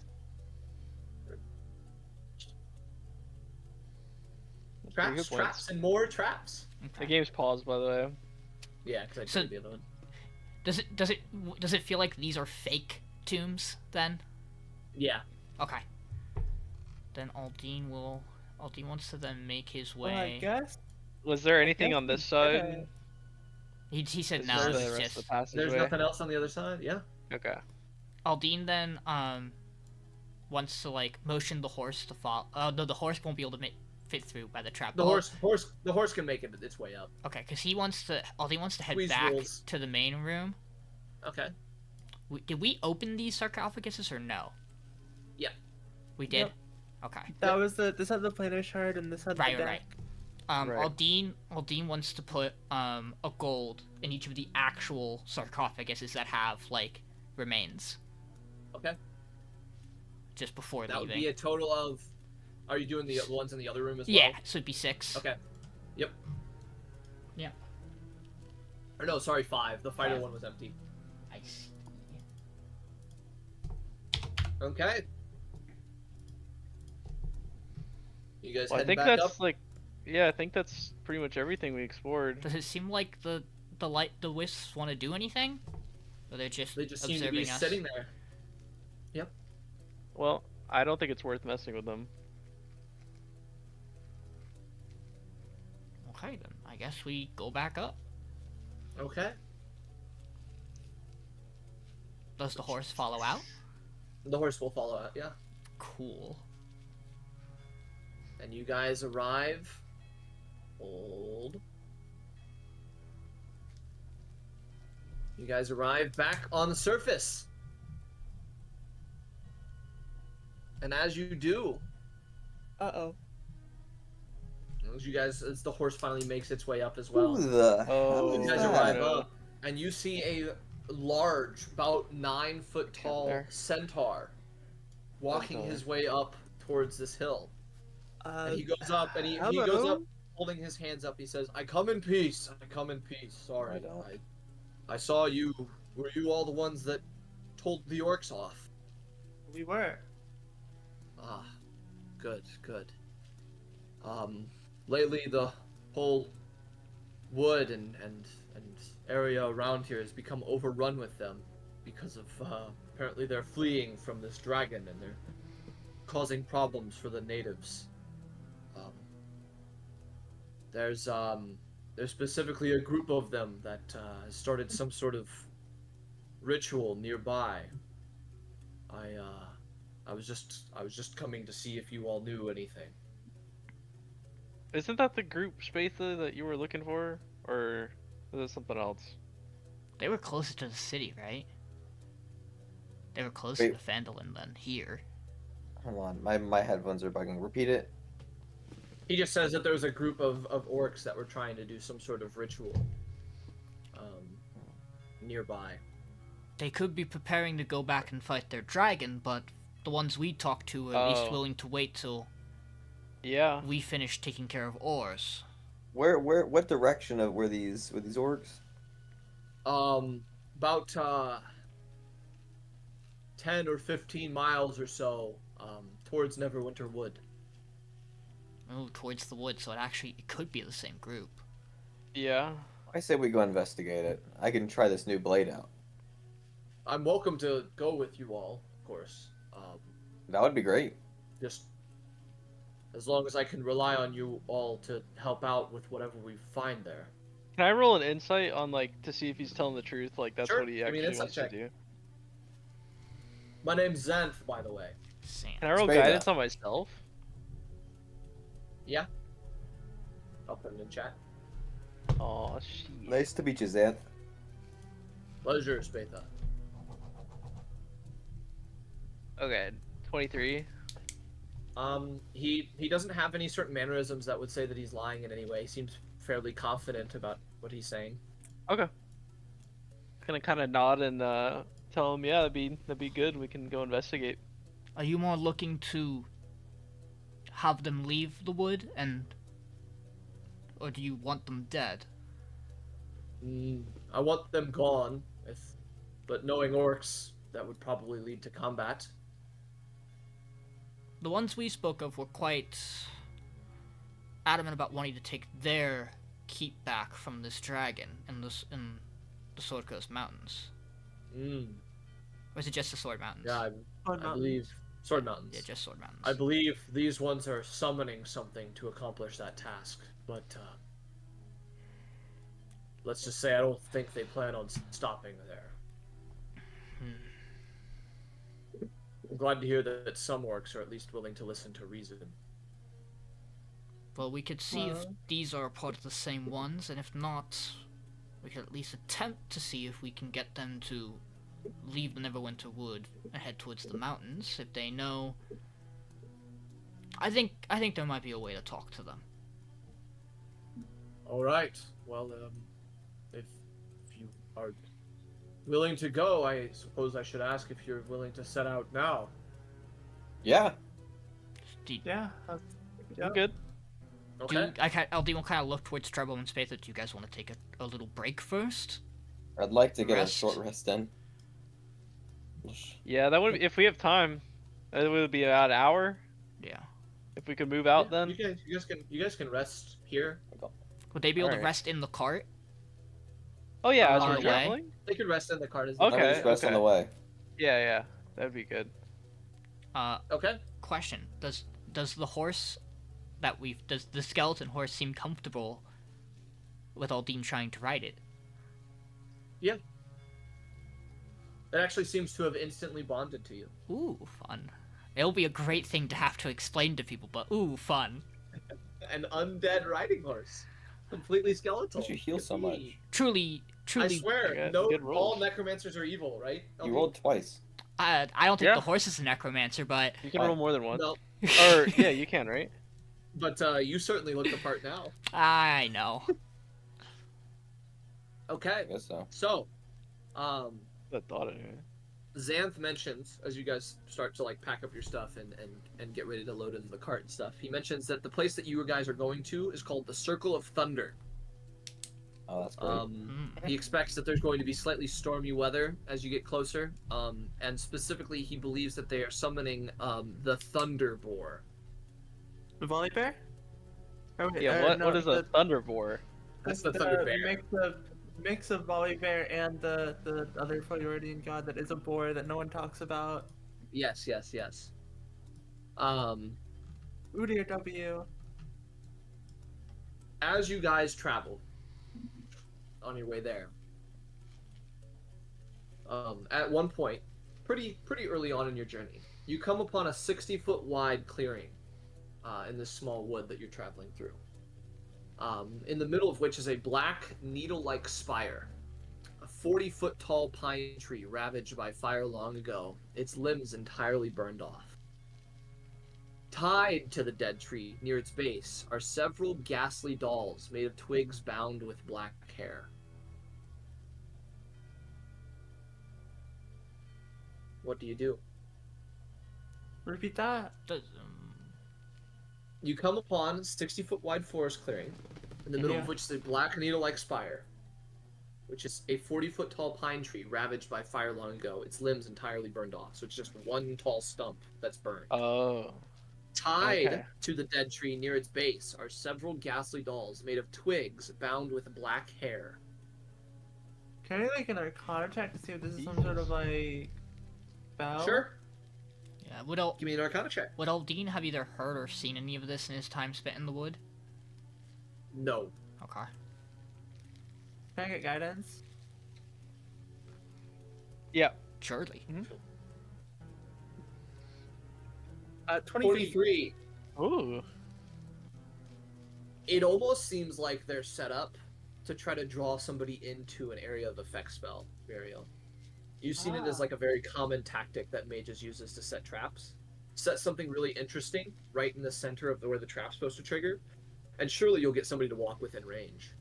That's pretty Traps, good traps, points. and more traps. The Okay. game's paused, by the way. Yeah, because I So- did the other one. Does it feel like these are fake tombs then? Yeah. Okay. Then Aldiyn wants to then make his Well, I way. guess. Was there anything guess on this we side? He said Is no. there It's the rest just of the passageway? There's nothing else on the other side. Yeah. Okay. Aldiyn then wants to motion the horse to follow. No, the horse won't be able to fit through by the trap. The horse can make it its way up. Okay, because Aldiyn wants to head Squeeze back rules. to the main room. Okay. Did we open these sarcophaguses or no? Yeah. We did. Yep. Okay. That was this had the planar shard and this had Right, the right, deck. right. Right. Aldiyn wants to put a gold in each of the actual sarcophaguses that have remains. Okay. Just before That would leaving. be a total of. Are you doing the ones in the other room as well? Yeah, so it'd be 6. Okay. Yep. Yeah. Or no, sorry, 5. The fighter 5. one was empty. I see. Okay. You guys Well, I heading think back that's up? yeah, I think that's pretty much everything we explored. Does it seem like the wisps want to do anything? Or they're just They just observing seem to be us? sitting there. Well, I don't think it's worth messing with them. Okay, then I guess we go back up. Okay. Does the horse follow out? The horse will follow out, yeah. Cool. And you guys arrive. Hold. You guys arrive back on the surface. And as you do, Uh-oh. as the horse finally makes its way up as well, Who the Oh, hell you is guys no. arrive that? up, and you see a large, about 9-foot tall There. centaur walking Centaur. his way up towards this hill. And he goes up, and he goes hello? up, holding his hands up. He says, "I come in peace. I come in peace. Sorry, I don't. I saw you. Were you all the ones that told the orcs off?" We were. Ah, good. Lately the whole wood and area around here has become overrun with them because of apparently they're fleeing from this dragon and they're causing problems for the natives. There's specifically a group of them that has started some sort of ritual nearby. I was just coming to see if you all knew anything. Isn't that the group Spatha that you were looking for, or is it something else? They were closer to the city, right? They were closer Wait. to Phandelver than here. Hold on, my headphones are bugging. Repeat it. He just says that there was a group of orcs that were trying to do some sort of ritual nearby. They could be preparing to go back and fight their dragon, but the ones we talked to were at least Oh. willing to wait till Yeah. we finish taking care of ores. What direction were these orcs? About 10 or 15 miles or so towards Neverwinter Wood. Oh, towards the wood, so it could be the same group. Yeah. I say we go investigate it. I can try this new blade out. I'm welcome to go with you all, of course. That would be great. Just as long as I can rely on you all to help out with whatever we find there. Can I roll an insight on like to see if he's telling the truth? Like that's Sure, what he give me an actually insight wants to check. do. My name's Xanth, by the way. Sam. Can I roll Spatha. guidance on myself? Yeah. I'll put it in chat. Oh shit. Nice to meet you, Xanth. Pleasure, Spatha. Okay, 23. He doesn't have any certain mannerisms that would say that he's lying in any way. He seems fairly confident about what he's saying. Okay. Gonna kind of nod and tell him, yeah, that'd be good. We can go investigate. Are you more looking to have them leave the wood, or do you want them dead? I want them gone, but knowing orcs, that would probably lead to combat. The ones we spoke of were quite adamant about wanting to take their keep back from this dragon in the Sword Coast Mountains. Or is it just the Sword Mountains? Yeah, I believe Sword Mountains. Yeah, just Sword Mountains. I believe these ones are summoning something to accomplish that task, but let's just say I don't think they plan on stopping there. I'm glad to hear that some orcs are at least willing to listen to reason. Well, we could see if these are a part of the same ones, and if not, we could at least attempt to see if we can get them to leave the Neverwinter Wood and head towards the mountains. If they know, I think there might be a way to talk to them. All right. Well, if you are willing to go, I suppose I should ask if you're willing to set out now. Yeah. Yeah. I'm good. Okay. Aldiyn will kind of look towards Trebrum and Spatha. Do you guys want to take a little break first? I'd like to get Rest. a short rest in. Yeah, that would if we have time. It would be about an hour. Yeah. If we could move out, then. You guys can rest here. Would they be able to Alright. rest in the cart? Oh yeah, as On we're the way? traveling. They could rest in the cart as Okay. well. I just rest on the way. Yeah, that'd be good. Okay. Question: Does the horse does the skeleton horse seem comfortable with Aldiyn trying to ride it? Yeah. It actually seems to have instantly bonded to you. Ooh, fun. It'll be a great thing to have to explain to people, but ooh, fun. An undead riding horse. Completely skeletal. Why'd you heal so much? Truly. I swear, Yeah, no, good rolls. all necromancers are evil, right? You rolled twice. I don't think Yeah. the horse is a necromancer, but You can roll more than one. No, Or yeah, you can, right? but you certainly look the part now. I know. Okay, I guess so. so, I thought it. Xanth mentions, as you guys start to like pack up your stuff and get ready to load into the cart and stuff, he mentions that the place that you guys are going to is called the Circle of Thunder. Oh, that's great. He expects that there's going to be slightly stormy weather as you get closer, and specifically he believes that they are summoning the Thunder Boar. The volley bear? Oh, wait, Yeah, no, what is a thunderbore? That's the Thunder Bear. Mix of volley bear and the other Foyoridian god that is a boar that no one talks about. Yes. Udir W. As you guys travel on your way there, at one point, pretty early on in your journey, you come upon a 60-foot wide clearing in this small wood that you're traveling through. In the middle of which is a black needle-like spire, a 40-foot tall pine tree ravaged by fire long ago, its limbs entirely burned off. Tied to the dead tree near its base are several ghastly dolls made of twigs bound with black hair. What do you do? Repeat that. You come upon a 60-foot wide forest clearing, in the middle of which is a black needle-like spire, which is a 40-foot tall pine tree ravaged by fire long ago. Its limbs entirely burned off, so it's just one tall stump that's burned. Oh. Tied Okay. to the dead tree near its base are several ghastly dolls made of twigs bound with black hair. Can I like an Arcana check to see if this is some sort of like spell? Sure. Yeah, Give me an Arcana check. would Aldiyn have either heard or seen any of this in his time spent in the wood? No. Okay. Can I get guidance? Yeah. Surely. 23. 43. Ooh. It almost seems like they're set up to try to draw somebody into an area of effect spell, Miriel. You've seen it as like a very common tactic that mages uses to set traps. Set something really interesting right in the center of where the trap's supposed to trigger, and surely you'll get somebody to walk within range.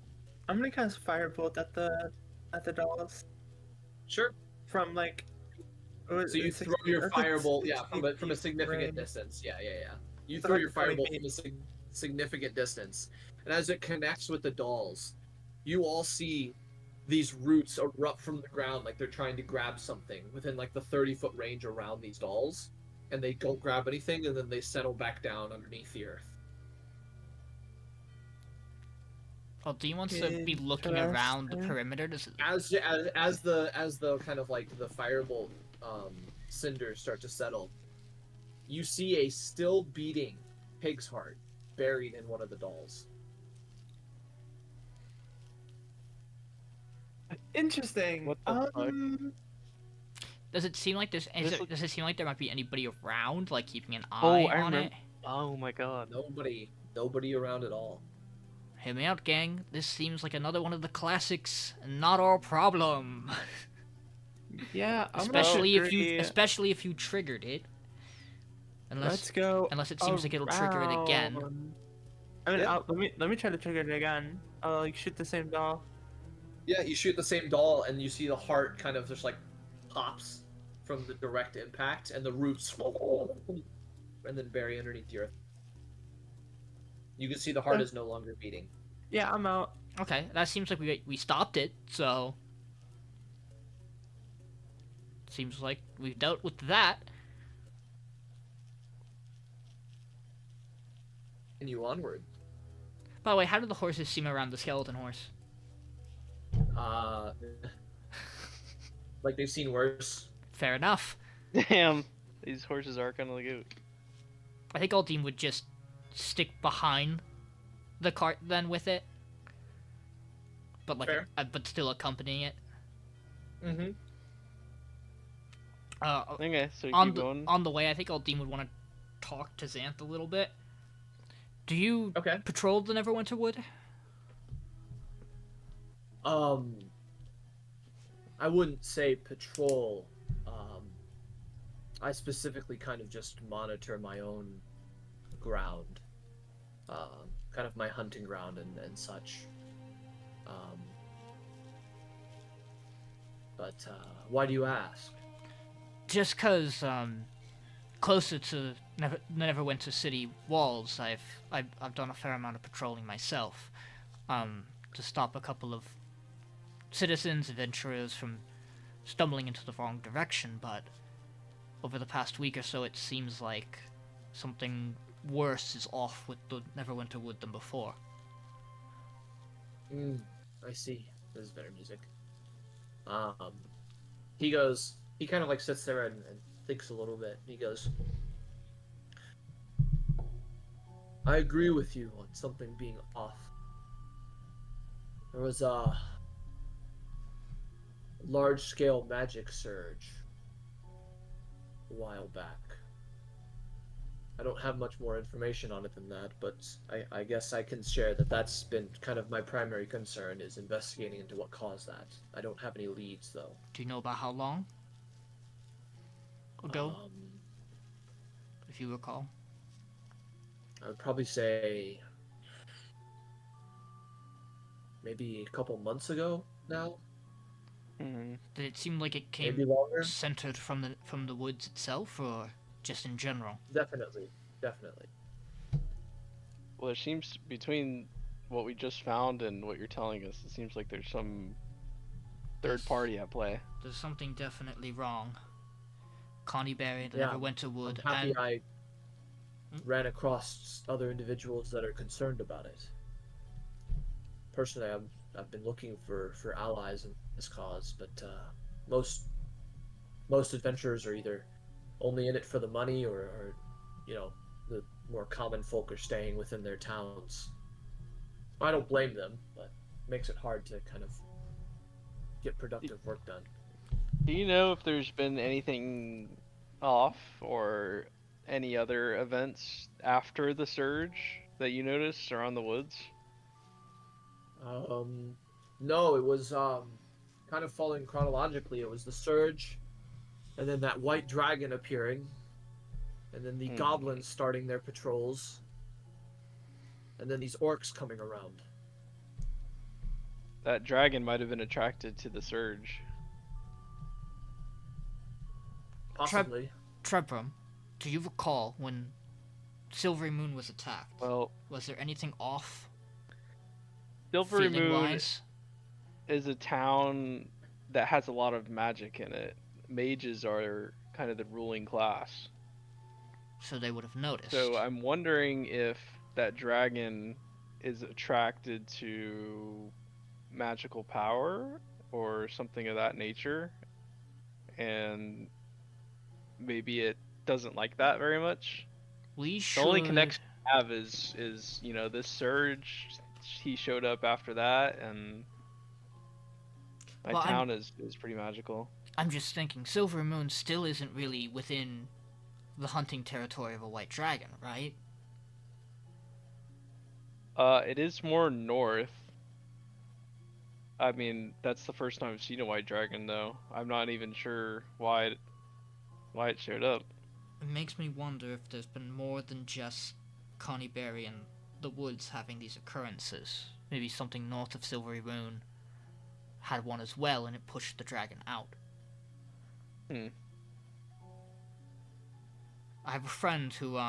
I'm gonna cast Firebolt at the dolls Sure. from like. So you throw your firebolt, from a significant distance. Yeah. You throw your firebolt from a significant distance, and as it connects with the dolls, you all see these roots erupt from the ground like they're trying to grab something within like the 30-foot range around these dolls, and they don't grab anything, and then they settle back down underneath the earth. Aldiyn wants to be looking around the perimeter. As the kind of like the firebolt cinders start to settle, you see a still beating pig's heart buried in one of the dolls. Interesting. What the fuck? Does it seem like does it seem like there might be anybody around, like keeping an Oh, eye I on remember. it? Oh my god. Nobody around at all. Hear me out, gang. This seems like another one of the classics. Not our problem. Yeah, especially if you triggered it. Let's go. Unless it seems like it'll trigger it again. I mean, let me try to trigger it again. I'll like shoot the same doll. Yeah, you shoot the same doll, and you see the heart kind of just like pops from the direct impact, and the roots and then bury underneath the earth. You can see the heart is no longer beating. Yeah, I'm out. Okay, that seems like we stopped it, so seems like we've dealt with that. And you onward. By the way, how do the horses seem around the skeleton horse? Like they've seen worse. Fair enough. Damn. These horses are kind of like it. I think Aldiyn would just stick behind the cart then with it, but like, but still accompanying it. Mm-hmm. Okay, so you on keep going. On the way, I think Aldiyn would want to talk to Xanth a little bit. Do you patrol the Neverwinter Wood? I wouldn't say patrol. I specifically kind of just monitor my own ground, kind of my hunting ground and such. But why do you ask? Just because closer to Neverwinter City walls, I've done a fair amount of patrolling myself, to stop a couple of citizens, adventurers from stumbling into the wrong direction. But over the past week or so, it seems like something worse is off with the Neverwinter Wood than before. I see. This is better music. He kind of like sits there and thinks a little bit. He goes, I agree with you on something being off. There was a large-scale magic surge a while back. I don't have much more information on it than that, but I guess I can share that that's been kind of my primary concern, is investigating into what caused that. I don't have any leads, though. Do you know about how long ago, if you recall? I would probably say maybe a couple months ago now. Did it seem like it came centered from the woods itself, or just in general? Definitely. Well, it seems between what we just found and what you're telling us, it seems like there's some third party at play. There's something definitely wrong. Connie Barry Yeah, never went to Wood, I'm happy and I ran across other individuals that are concerned about it. Personally, I've been looking for allies in this cause, but most adventurers are either only in it for the money, or the more common folk are staying within their towns. I don't blame them, but it makes it hard to kind of get productive work done. Do you know if there's been anything off or any other events after the surge that you noticed around the woods? No, it was kind of following chronologically. It was the surge, and then that white dragon appearing, and then the goblins starting their patrols, and then these orcs coming around. That dragon might have been attracted to the surge. Possibly. Trebrum, do you recall when Silvery Moon was attacked? Well, Was there anything off? Silvery Moon feeling-wise? is a town that has a lot of magic in it. Mages are kind of the ruling class. So they would have noticed. So I'm wondering if that dragon is attracted to magical power or something of that nature, and maybe it doesn't like that very much. We The should. only connection I have is this surge. He showed up after that, and my Well, town is pretty magical. I'm just thinking, Silver Moon still isn't really within the hunting territory of a white dragon, right? It is more north. I mean, that's the first time I've seen a white dragon, though. I'm not even sure why it showed up. It makes me wonder if there's been more than just Connie Berry and the woods having these occurrences. Maybe something north of Silvery Moon had one as well, and it pushed the dragon out. I have a friend who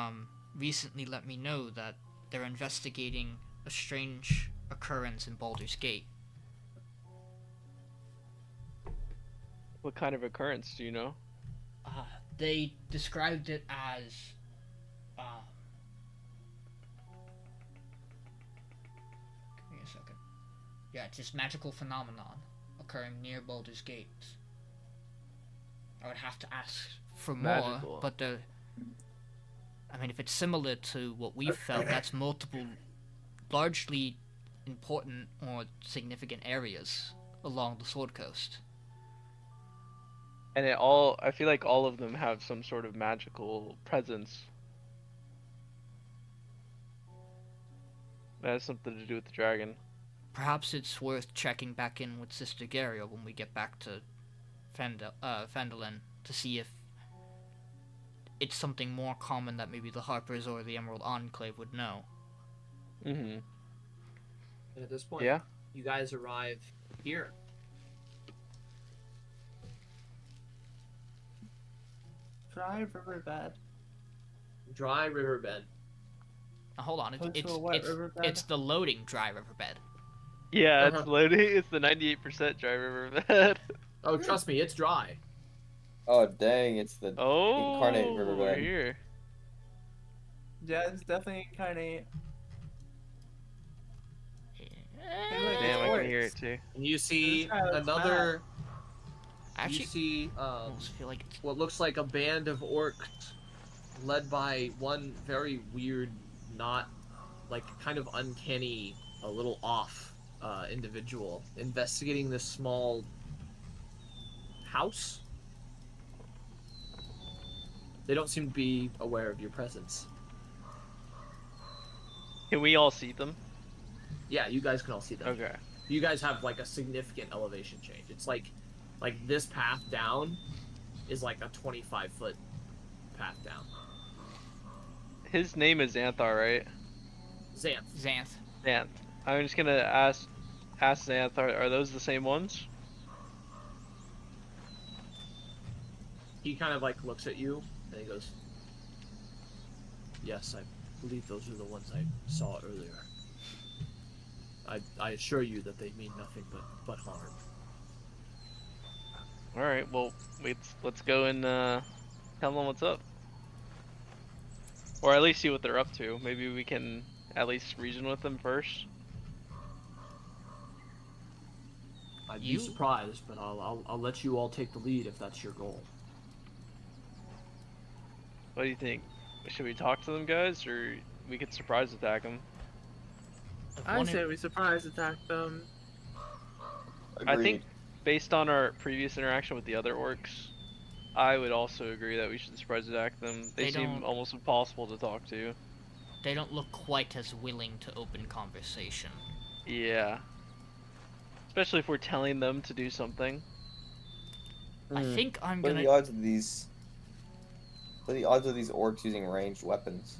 recently let me know that they're investigating a strange occurrence in Baldur's Gate. What kind of occurrence do you know? They described it as give me a second. Yeah, it's this magical phenomenon occurring near Baldur's Gate. I would have to ask for more, Magical. but I mean, if it's similar to what we felt, that's multiple, largely important or significant areas along the Sword Coast. And I feel like all of them have some sort of magical presence. That has something to do with the dragon. Perhaps it's worth checking back in with Sister Garia when we get back to Phandelver to see if it's something more common that maybe the Harpers or the Emerald Enclave would know. Mm-hmm. And at this point, Yeah. you guys arrive here. Dry riverbed. Dry riverbed. Now, hold on, Close to a wet riverbed? it's the loading dry riverbed. Yeah, Uh-huh. it's loading. It's the 98% dry riverbed. Oh, trust me, it's dry. Oh dang! It's the Oh, Incarnate we're riverbed. here. Yeah, it's definitely incarnate. Damn, I can hear it too. And you see This guy looks another. I actually You see almost feel like it's what looks like a band of orcs, led by one very weird, not like kind of uncanny, a little off individual, investigating this small house. They don't seem to be aware of your presence. Can we all see them? Yeah, you guys can all see them. Okay. You guys have like a significant elevation change. It's like this path down is like a 25-foot path down. His name is Xanthar, right? Xanth. Xanth. Xanth. I'm just gonna ask Xanth, are those the same ones? He kind of like looks at you and he goes, "Yes, I believe those are the ones I saw earlier. I assure you that they mean nothing but harm." All right. Well, let's go and tell them what's up, or at least see what they're up to. Maybe we can at least reason with them first. I'd be surprised, but I'll let you all take the lead if that's your goal. What do you think? Should we talk to them, guys, or we could surprise attack them? I say we surprise attack them. I think, based on our previous interaction with the other orcs, I would also agree that we should surprise attack them. They seem almost impossible to talk to. They don't look quite as willing to open conversation. Yeah. Especially if we're telling them to do something. I think I'm What are gonna. the odds of these? What are the odds of these orcs using ranged weapons?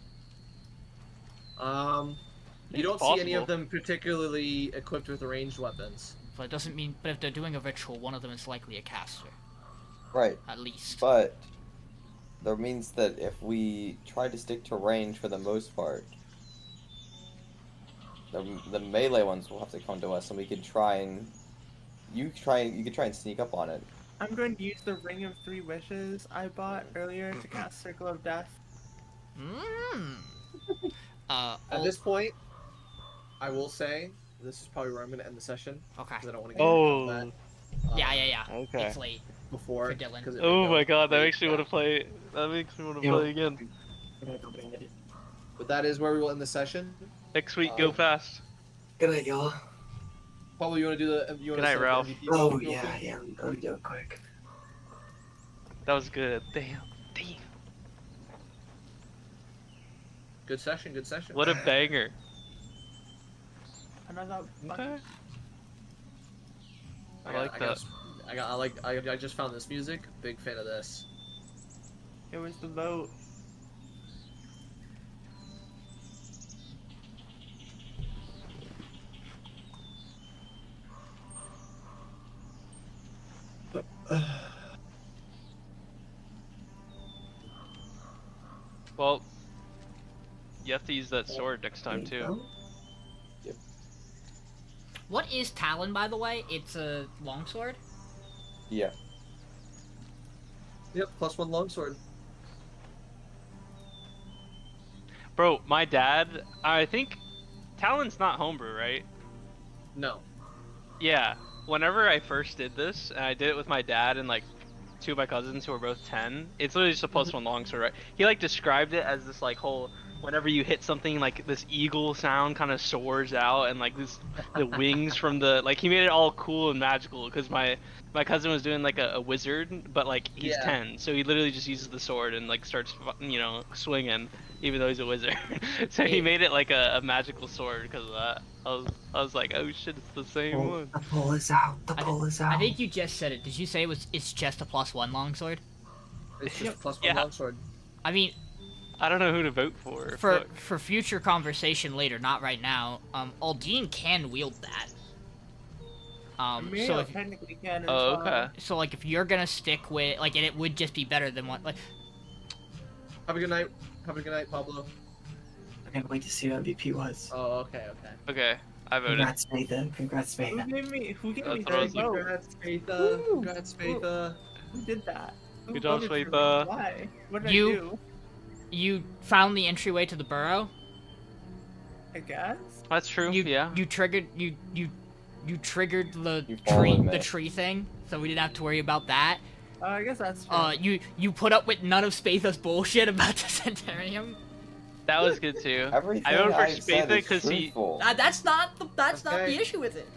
You don't see any of them particularly equipped with ranged weapons. But it doesn't mean. But if they're doing a ritual, one of them is likely a caster. Right. At least. But that means that if we try to stick to range for the most part, the melee ones will have to come to us, and we can try and you could try and sneak up on it. I'm going to use the Ring of Three Wishes I bought earlier to cast Circle of Death. At this point, I will say this is probably where I'm going to end the session. Okay. Because I don't want to get into that. Yeah. Okay. It's late. Before. For Dylan. Oh my god, that makes me want to play. That makes me want to play again. But that is where we will end the session. Next week, go fast. Good night, y'all. Probably you want to do the. You Good want night, to Ralph. Oh yeah. Let me do it quick. That was good. Damn. Good session. Good session. What a banger. Another. Okay. I like that. I just found this music. Big fan of this. It was the vote. Well, you have to use that sword next time too. What is Talon, by the way? It's a longsword? Yeah. Yep. +1 longsword. Bro, my dad, I think Talon's not homebrew, right? No. Yeah. Whenever I first did this, and I did it with my dad and like 2 of my cousins who are both 10, it's literally just a +1 longsword, right? He like described it as this like whole, whenever you hit something, like this eagle sound kind of soars out, and like this, the wings from the, like he made it all cool and magical, because my cousin was doing like a wizard, but like he's 10, so he literally just uses the sword and like starts, you know, swinging, even though he's a wizard. So he made it like a magical sword because of that. I was like, oh shit, it's the same one. The pull is out. The pull is out. I think you just said it. Did you say it's just a +1 longsword? It's just +1 Yeah. longsword. I mean, I don't know who to vote for. for future conversation later, not right now. Aldiyn can wield that. Miriel technically can as Oh, well. okay. So like if you're gonna stick with like, and it would just be better than what like. Have a good night. Have a good night, Poblo. I can't wait to see who MVP was. Oh, okay. Okay, I voted. Congrats, Spatha. Congrats, Who Spatha. gave me That's third awesome. vote? Congrats, Spatha. Congrats, Spatha. Who did that? Who Good job, voted for me? Spatha. Why? What did You- I do? You found the entryway to the burrow. I guess. That's true. You yeah. you triggered you triggered the You followed me. tree thing, so we didn't have to worry about that. I guess that's true. You put up with none of Spatha's bullshit about the Centurium. That was good too. Everything I voted for I've said Spatha is 'cause he- truthful. That's not the Okay. issue with it.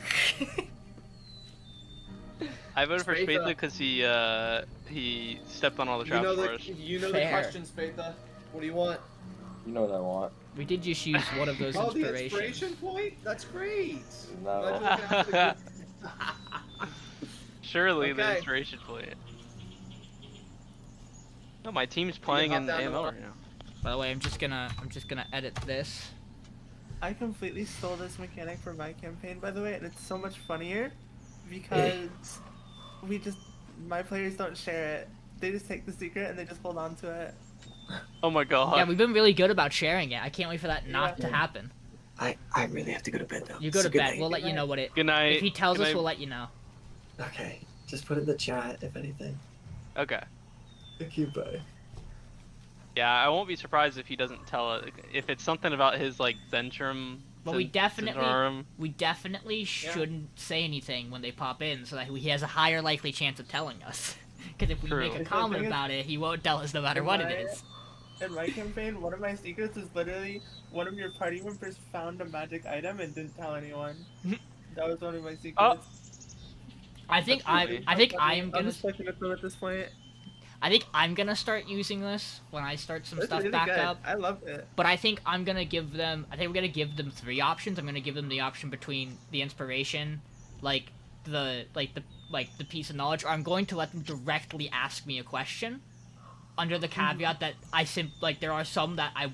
I voted for Spatha. Spatha because he stepped on all the You traps know for the us. the Fair. question, Spatha. What do you want? You know what I want. We did just use one of those Oh, the inspirations. inspiration point? That's great. No. Glad you looked after the good- Surely the Okay. inspiration point. No, my team's playing hop in down the AML wall. right now. By the way, I'm just gonna edit this. I completely stole this mechanic for my campaign, by the way, and it's so much funnier because my players don't share it. They just take the secret and they just hold on to it. Oh my god. Yeah, we've been really good about sharing it. I can't wait for that not Yeah. to happen. I really have to go to bed though. You go So to good bed. night. We'll let you know what it. Good night. If he tells Good us, night. we'll let you know. Okay. Just put it in the chat, if anything. Okay. Thank you, bye. Yeah, I won't be surprised if he doesn't tell it. If it's something about his like Zentrum. But we definitely shouldn't say anything when they pop in, so that he has a higher likely chance of telling us. Because if we True. make a comment about it, he won't tell us no matter what it is. In my campaign, one of my secrets is literally one of your party members found a magic item and didn't tell anyone. That was one of my secrets. Oh. I think I'm gonna. I'm just fucking with them at this point. I think I'm gonna start using this when I start some stuff really back good. up. I love it. But I think I'm gonna give them. I think we're gonna give them 3 options. I'm gonna give them the option between the inspiration, like the piece of knowledge, or I'm going to let them directly ask me a question, under the caveat that there are some that I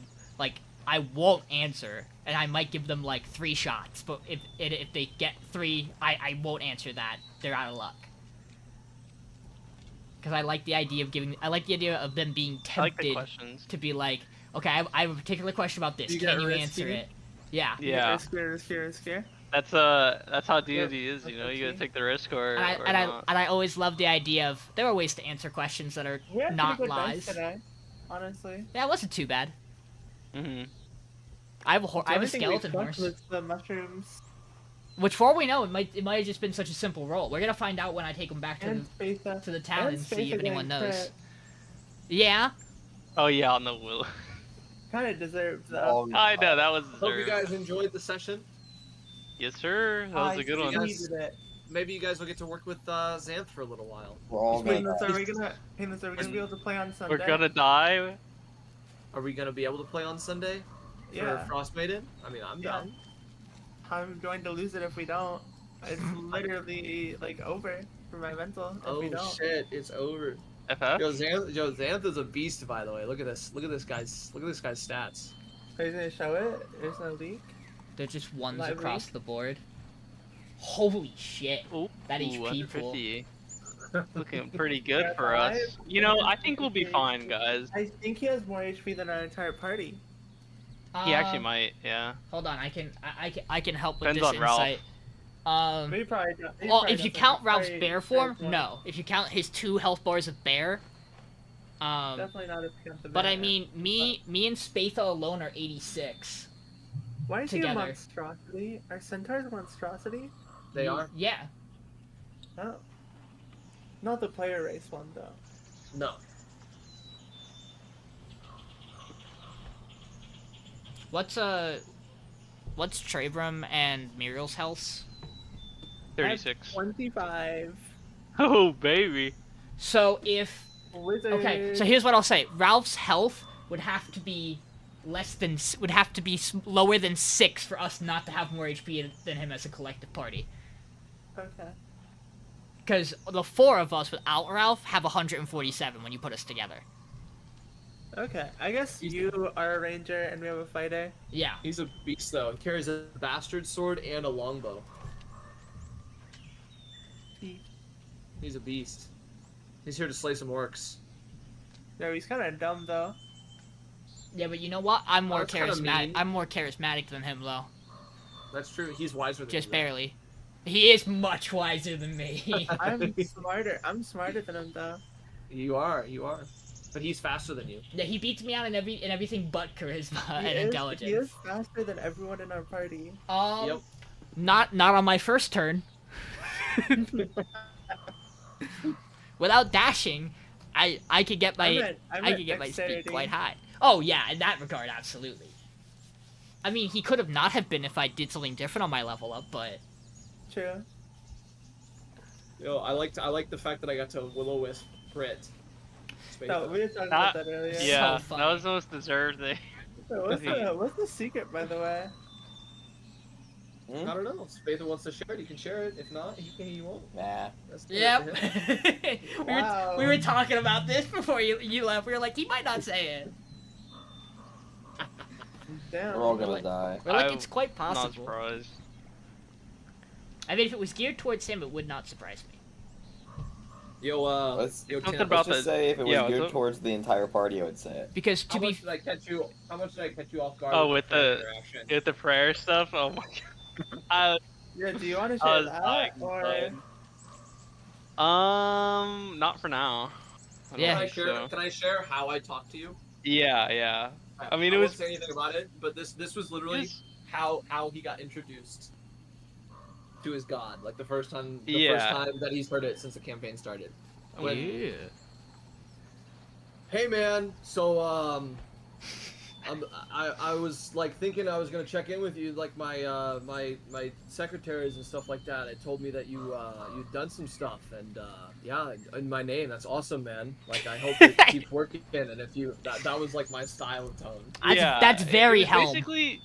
won't answer, and I might give them like 3 shots. But if they get 3, I won't answer that. They're out of luck. Because I like the idea of them being tempted to be like, okay, I have a particular question about this. Can you answer it? Yeah. Yeah. Riskier. That's how D&D is, you know. You gotta take the risk or not. I always love the idea of there are ways to answer questions that are not lies. Today, honestly. Yeah, it wasn't too bad. Mhm. I have a skeleton horse. The mushrooms. Which, for all we know, it might have just been such a simple roll. We're gonna find out when I take them back to the town and see if anyone knows. Yeah. Oh yeah, on the will. Kind of deserves that. I know that was. Hope you guys enjoyed the session. Yes, sir. That was a good one. Maybe you guys will get to work with Xanth for a little while. Are we gonna be able to play on Sunday? We're gonna die. Are we gonna be able to play on Sunday? Yeah. For Frostmaiden? I mean, I'm down. I'm going to lose it if we don't. It's literally like over for my mental if we don't. Oh shit, it's over. FF? Yo, Xanth is a beast, by the way. Look at this. Look at this guy's stats. Are you gonna show it? There's no leak. They're just ones across the board. Holy shit. Ooh, that HP pool. Looking pretty good for us. You know, I think we'll be fine, guys. I think he has more HP than our entire party. He actually might, yeah. Hold on, I can help with Depends this on insight. Well, if you count Ralph's bear form, no. If you count his 2 health bars of bear, definitely not if you count the bear. But I mean, me and Spatha alone are 86. Why is he a monstrosity? Are centaurs a monstrosity? They are? Yeah. Oh. Not the player race one, though. No. What's Trebrum and Miriel's health? 36. 25. Oh baby. So if okay, so here's what I'll say: Ralph's health would have to be lower than 6 for us not to have more HP than him as a collective party. Okay. Because the 4 of us without Ralph have 147 when you put us together. Okay, I guess you are a ranger and we have a fighter. Yeah. He's a beast, though. He carries a bastard sword and a longbow. He's a beast. He's here to slay some orcs. No, he's kind of dumb, though. Yeah, but you know what? I'm more That's kinda charismatic. mean. I'm more charismatic than him, though. That's true. He's wiser than Just you, barely. He is much wiser than me. I'm smarter. I'm smarter than him, though. You are. But he's faster than you. Yeah, he beats me out in everything but charisma and intelligence. He is faster than everyone in our party. Yep. Not on my first turn. Without dashing, I could get my my speed quite high. Oh yeah, in that regard, absolutely. I mean, he could have not have been if I did something different on my level up, but. True. Yo, I like the fact that I got to Will-O-Wisp crit. No, we were talking about that earlier. Yeah, So that was the most deserved thing. So what's the secret, by the way? I don't know. Spatha wants to share it. You can share it. If not, he won't. Nah. That's Yep. Wow. we were talking about this before you left. We were like, he might not say it. Damn. We're all gonna die. We're like, it's quite Not possible. surprised. I mean, if it was geared towards him, it would not surprise me. Yo, Let's Tim, just say if it was geared towards the entire party, I would say it. Because how much did I catch you off guard? Oh, with the interaction? with the prayer stuff. Oh my god. Yeah, do you want to I share was that? dying, Or... but- Not for now. I don't Yeah. think so. Can I share how I talked to you? Yeah. I mean, it won't was. say anything about it, but this was literally how he got introduced to his god. Like the first time that he's heard it since the campaign started. When, Yeah. Hey man, so I was like thinking I was gonna check in with you, like my secretaries and stuff like that. It told me that you'd done some stuff, and yeah, in my name. That's awesome, man. Like I hope it keeps working. And if you that was like my style of tone. That's very it was Helm. Basically,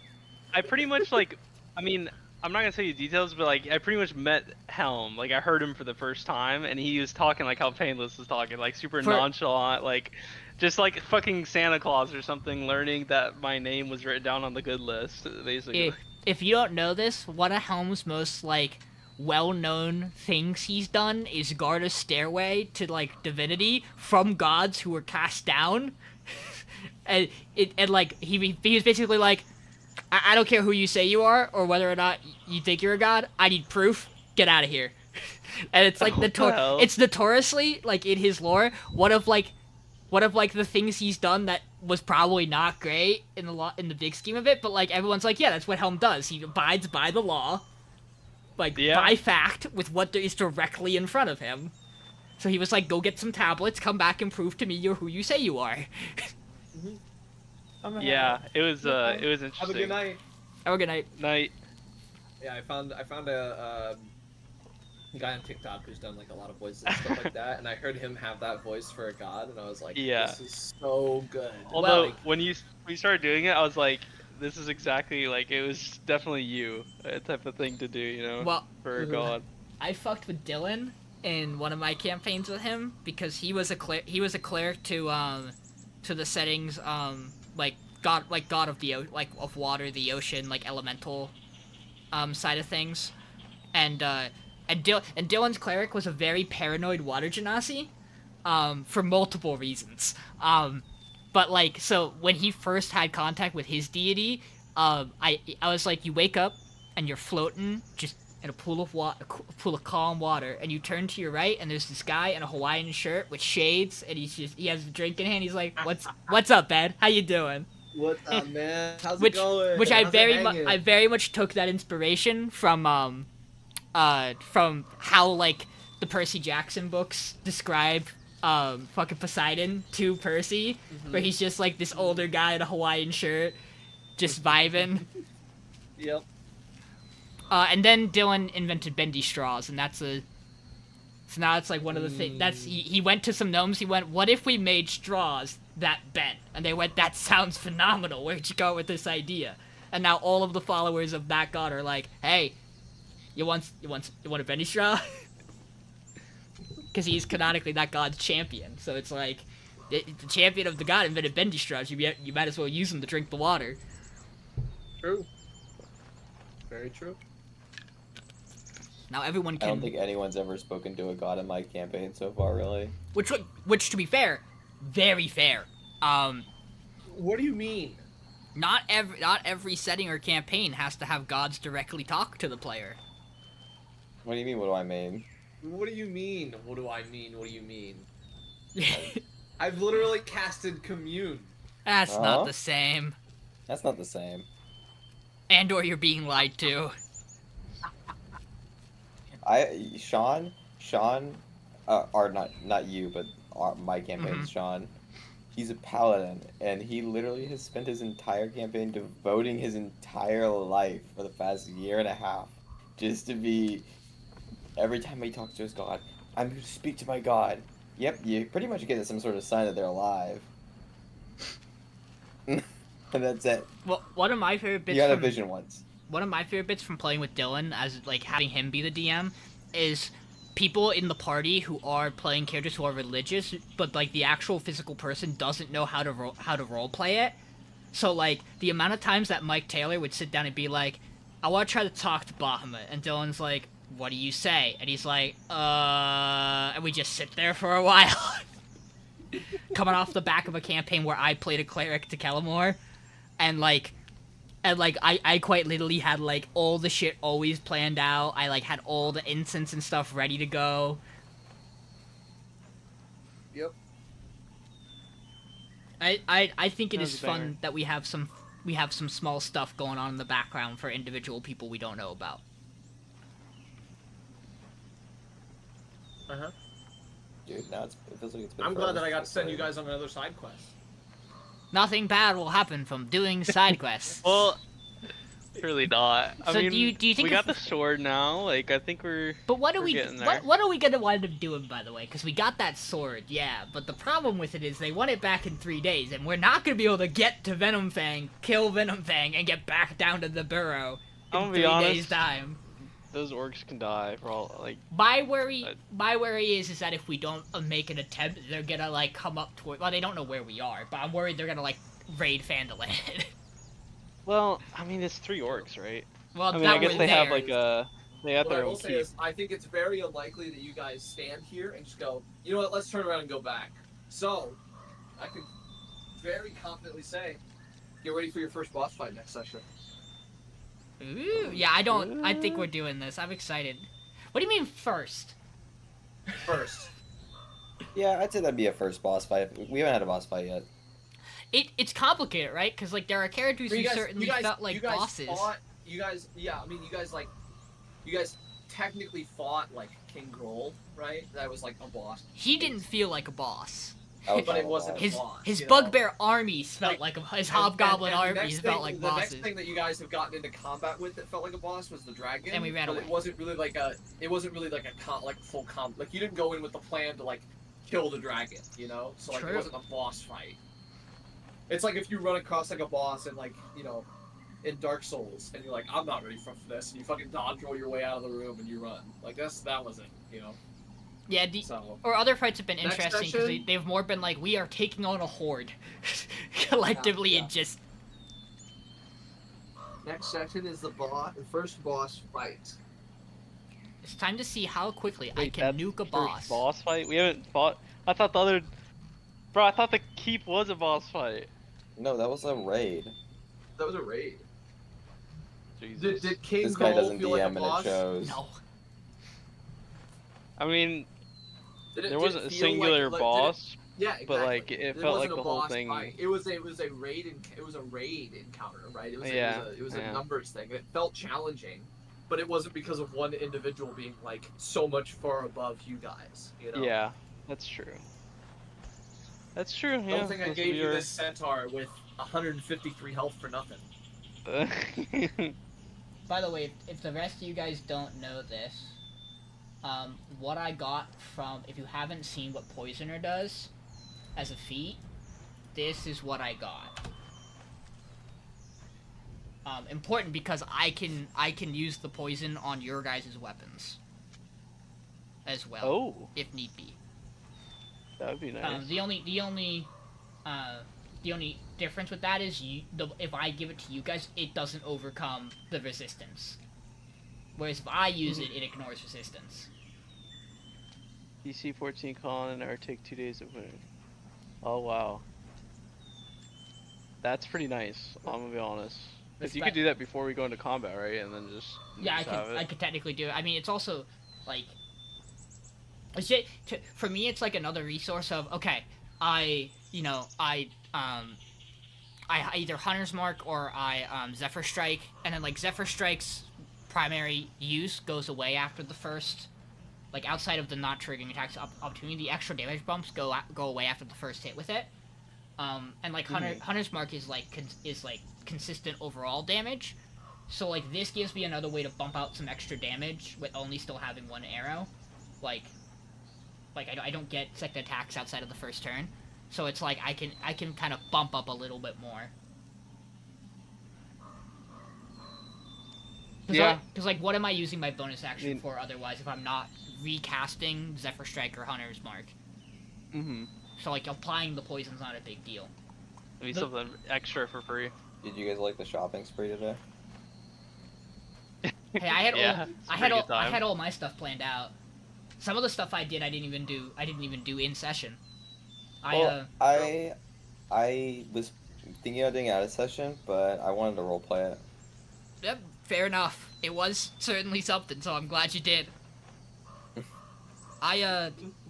I pretty much like. I mean, I'm not gonna tell you details, but like I pretty much met Helm. Like I heard him for the first time, and he was talking like how Payneless was talking, like super nonchalant, like. Just like fucking Santa Claus or something, learning that my name was written down on the good list, basically. If you don't know this, one of Helm's most, like, well-known things he's done is guard a stairway to, like, divinity from gods who were cast down. and he was basically like, I don't care who you say you are, or whether or not you think you're a god, I need proof, get out of here. And it's like, it's notoriously, like, in his lore, one of the things he's done that was probably not great in the big scheme of it, but like everyone's like, yeah, that's what Helm does. He abides by the law, by fact, with what is directly in front of him. So he was like, go get some tablets, come back and prove to me you're who you say you are. Yeah, it was interesting. Have a good night. Have a good night. Night. Yeah, I found a guy on TikTok who's done like a lot of voices and stuff like that, and I heard him have that voice for a god, and I was like, this is so good. Although when you started doing it, I was like, this is exactly like it was definitely you type of thing to do, you know, for a god. I fucked with Dylan in one of my campaigns with him because he was a cleric to the settings like god of the of water, the ocean, like elemental side of things, and Dylan's cleric was a very paranoid water genasi, for multiple reasons. But like, so when he first had contact with his deity, I was like, you wake up and you're floating just in a pool of calm water, and you turn to your right and there's this guy in a Hawaiian shirt with shades, and he has a drink in hand. He's like, what's up, Ed? How you doing? What's up, man? How's it going? Which I very much took that inspiration from how like the Percy Jackson books describe fucking Poseidon to Percy, where he's just like this older guy in a Hawaiian shirt, just vibing. Yep. And then Dylan invented bendy straws, and so now it's like one of the things he went to some gnomes. He went, what if we made straws that bent? And they went, that sounds phenomenal. Where'd you go with this idea? And now all of the followers of that god are like, hey, you want a bendy straw? Because he's canonically that god's champion. So it's like, the champion of the god invented bendy straws. You might as well use them to drink the water. True. Very true. Now everyone can. I don't think anyone's ever spoken to a god in my campaign so far, really. Which to be fair, very fair. What do you mean? Not every setting or campaign has to have gods directly talk to the player. What do you mean? What do I mean? What do you mean? What do I mean? What do you mean? I've literally casted Commune. That's not the same. That's not the same. And or you're being lied to. Sean, or not you, but my campaign's Sean. He's a paladin, and he literally has spent his entire campaign devoting his entire life for the past year and a half just to be. Every time he talks to his god, I'm going to speak to my god. Yep, you pretty much get some sort of sign that they're alive. And that's it. Well, one of my favorite bits. You had a vision once. One of my favorite bits from playing with Dylan, as like having him be the DM, is people in the party who are playing characters who are religious, but like the actual physical person doesn't know how to role play it. So like the amount of times that Mike Taylor would sit down and be like, "I want to try to talk to Bahamut," and Dylan's like, "What do you say?" And he's like, and we just sit there for a while. Coming off the back of a campaign where I played a cleric to Kellamore, and I quite literally had like all the shit always planned out. I like had all the incense and stuff ready to go. Yep. I think it That is was a banger. fun that we have some small stuff going on in the background for individual people we don't know about. Uh-huh. Dude, now it feels like it's been I'm glad forever that I got to since send you played. guys on another side quest. Nothing bad will happen from doing side quests. Well, really not. I So mean, do you think we got if- the sword now? Like, I think we're. But what are We're we getting there. what are we gonna wind up doing, by the way? Because we got that sword, yeah. But the problem with it is they want it back in 3 days, and we're not gonna be able to get to Venomfang, kill Venomfang, and get back down to the burrow I'm in gonna be 3 days honest. time. Those orcs can die for all like. My worry I- is that if we don't make an attempt, they're gonna like come up toward. Well, they don't know where we are, but I'm worried they're gonna like raid Phandelver. Well, I mean, it's 3 orcs, right? Well, I mean, that I guess we're they have there. like a. They have What I their will own say keep. is, I think it's very unlikely that you guys stand here and just go, you know what, let's turn around and go back. So, I can very confidently say, get ready for your first boss fight next session. Ooh, yeah, I think we're doing this. I'm excited. What do you mean first? First. Yeah, I'd say that'd be a first boss fight. We haven't had a boss fight yet. It's complicated, right? Because like there are characters who certainly felt like you guys bosses. Fought, you guys, yeah, I mean, you guys technically fought like King Groll, right? That was like a boss. He didn't feel like a boss. But it wasn't His a boss. his you know? bugbear armies felt Like, his hobgoblin and the armies next felt thing- like the bosses. next thing that you guys have gotten into combat with that felt like a boss was the dragon. And we ran but away. It wasn't really like a full combat. Like you didn't go in with the plan to like kill the dragon, you know? So like True. it wasn't a boss fight. It's like if you run across like a boss and like, you know, in Dark Souls and you're like, I'm not ready for this, and you fucking dodge roll your way out of the room and you run. Like that wasn't, you know. Yeah, So or other fights have been Next interesting because session? they've more been like we are taking on a horde collectively Yeah. and just next section is the first boss fight. it's time to see how quickly I Wait, can that's nuke a first boss. Boss fight? We haven't fought. I thought the other. Bro, I thought the keep was a boss fight. No, that was a raid. That was a raid. Jesus. Did King This guy Groll doesn't feel like a DM and it boss? shows. No. I mean, Did it- there did wasn't it a feel singular like- did it- boss, Yeah, exactly. but like it felt like wasn't the a whole boss thing. fight. It was a raid. It was a raid encounter, right? It was Yeah, it was yeah. a numbers thing. It felt challenging, but it wasn't because of one individual being like so much far above you guys. You know. Yeah, that's true. That's true. I Yeah. don't think I those gave you are- this centaur with 153 health for nothing. By the way, if the rest of you guys don't know this, what I got from, if you haven't seen what Poisoner does as a feat, this is what I got. Important because I can use the poison on your guys' weapons as well, Oh, if need be. that would be nice. The only difference with that is if I give it to you guys, it doesn't overcome the resistance. Whereas if I use it, it ignores resistance. DC 14 con and R take 2 days of winning. Oh wow. That's pretty nice. I'm gonna be honest. Because you could do that before we go into combat, right? And then just Yeah, just have I it. could technically do it. I mean, it's also like, it's just, for me, it's like another resource of okay, I either Hunter's Mark or I Zephyr Strike, and then like Zephyr Strike's primary use goes away after the first, like outside of the not triggering attacks opportunity, the extra damage bumps go away after the first hit with it. And like Hunter's Mark is like consistent overall damage, so like this gives me another way to bump out some extra damage with only still having one arrow, like I don't get second attacks outside of the first turn, so it's like I can kind of bump up a little bit more. Yeah. Because like what am I using my bonus action I mean- for otherwise if I'm not recasting Zephyr Strike or Hunter's Mark? Mm-hmm. So like applying the poison's not a big deal. Maybe The- something extra for free. Did you guys like the shopping spree today? Hey, I had Yeah, all it's a I pretty had all good I time. had all my stuff planned out. Some of the stuff I didn't even do in session. Well, I was thinking of doing it out of session, but I wanted to roleplay it. Yep, fair enough. It was certainly something, so I'm glad you did.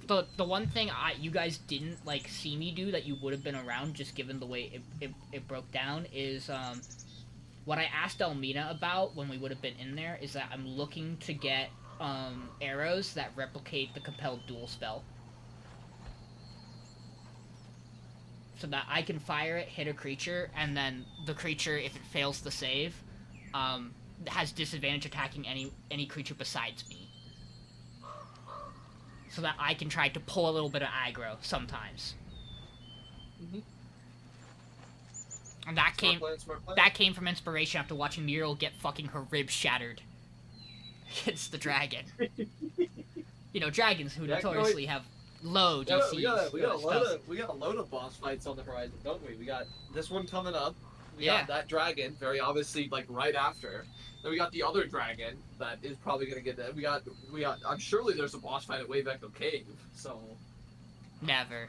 the one thing you guys didn't like see me do that you would have been around just given the way it broke down is what I asked Elmina about when we would have been in there is that I'm looking to get arrows that replicate the compelled duel spell. So that I can fire it, hit a creature, and then the creature, if it fails the save, has disadvantage attacking any creature besides me. So that I can try to pull a little bit of aggro sometimes. Mm-hmm. And that came from inspiration after watching Miriel get fucking her ribs shattered against the dragon. You know, dragons who notoriously have low DCs. We got a load of boss fights on the horizon, don't we? We got this one coming up. We got that dragon, very obviously, like right after. Then we got the other dragon that is probably gonna get that. We got. I'm surely there's a boss fight at Wave Echo Cave. So. Never.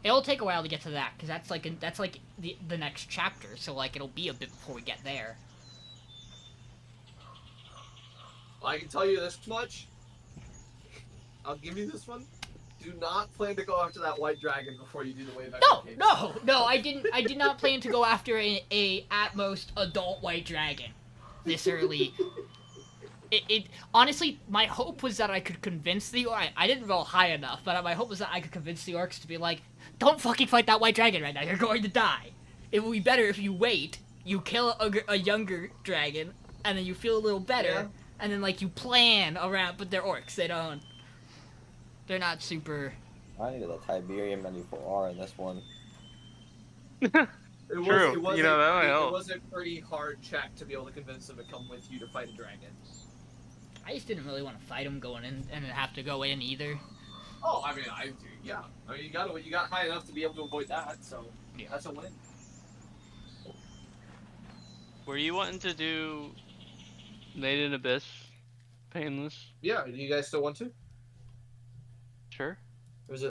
It'll take a while to get to that, because that's like the next chapter, so like it'll be a bit before we get there. I can tell you this much. I'll give you this one. Do not plan to go after that white dragon before you do the Wave Echo Cave. No, I did not plan to go after a at most adult white dragon this early. It honestly, my hope was that I could convince the I didn't roll high enough, but my hope was that I could convince the orcs to be like, don't fucking fight that white dragon right now, you're going to die. It would be better if you wait, you kill a younger dragon, and then you feel a little better, and then like you plan around, but they're orcs, they're not super... I needed a Tiberium 94R in this one. It was a pretty hard check to be able to convince them to come with you to fight a dragon. I just didn't really want to fight him going in and have to go in either. Oh, I mean, you got high enough to be able to avoid that, so that's a win. Were you wanting to do Maiden Abyss, Payneless? Yeah, do you guys still want to? Sure.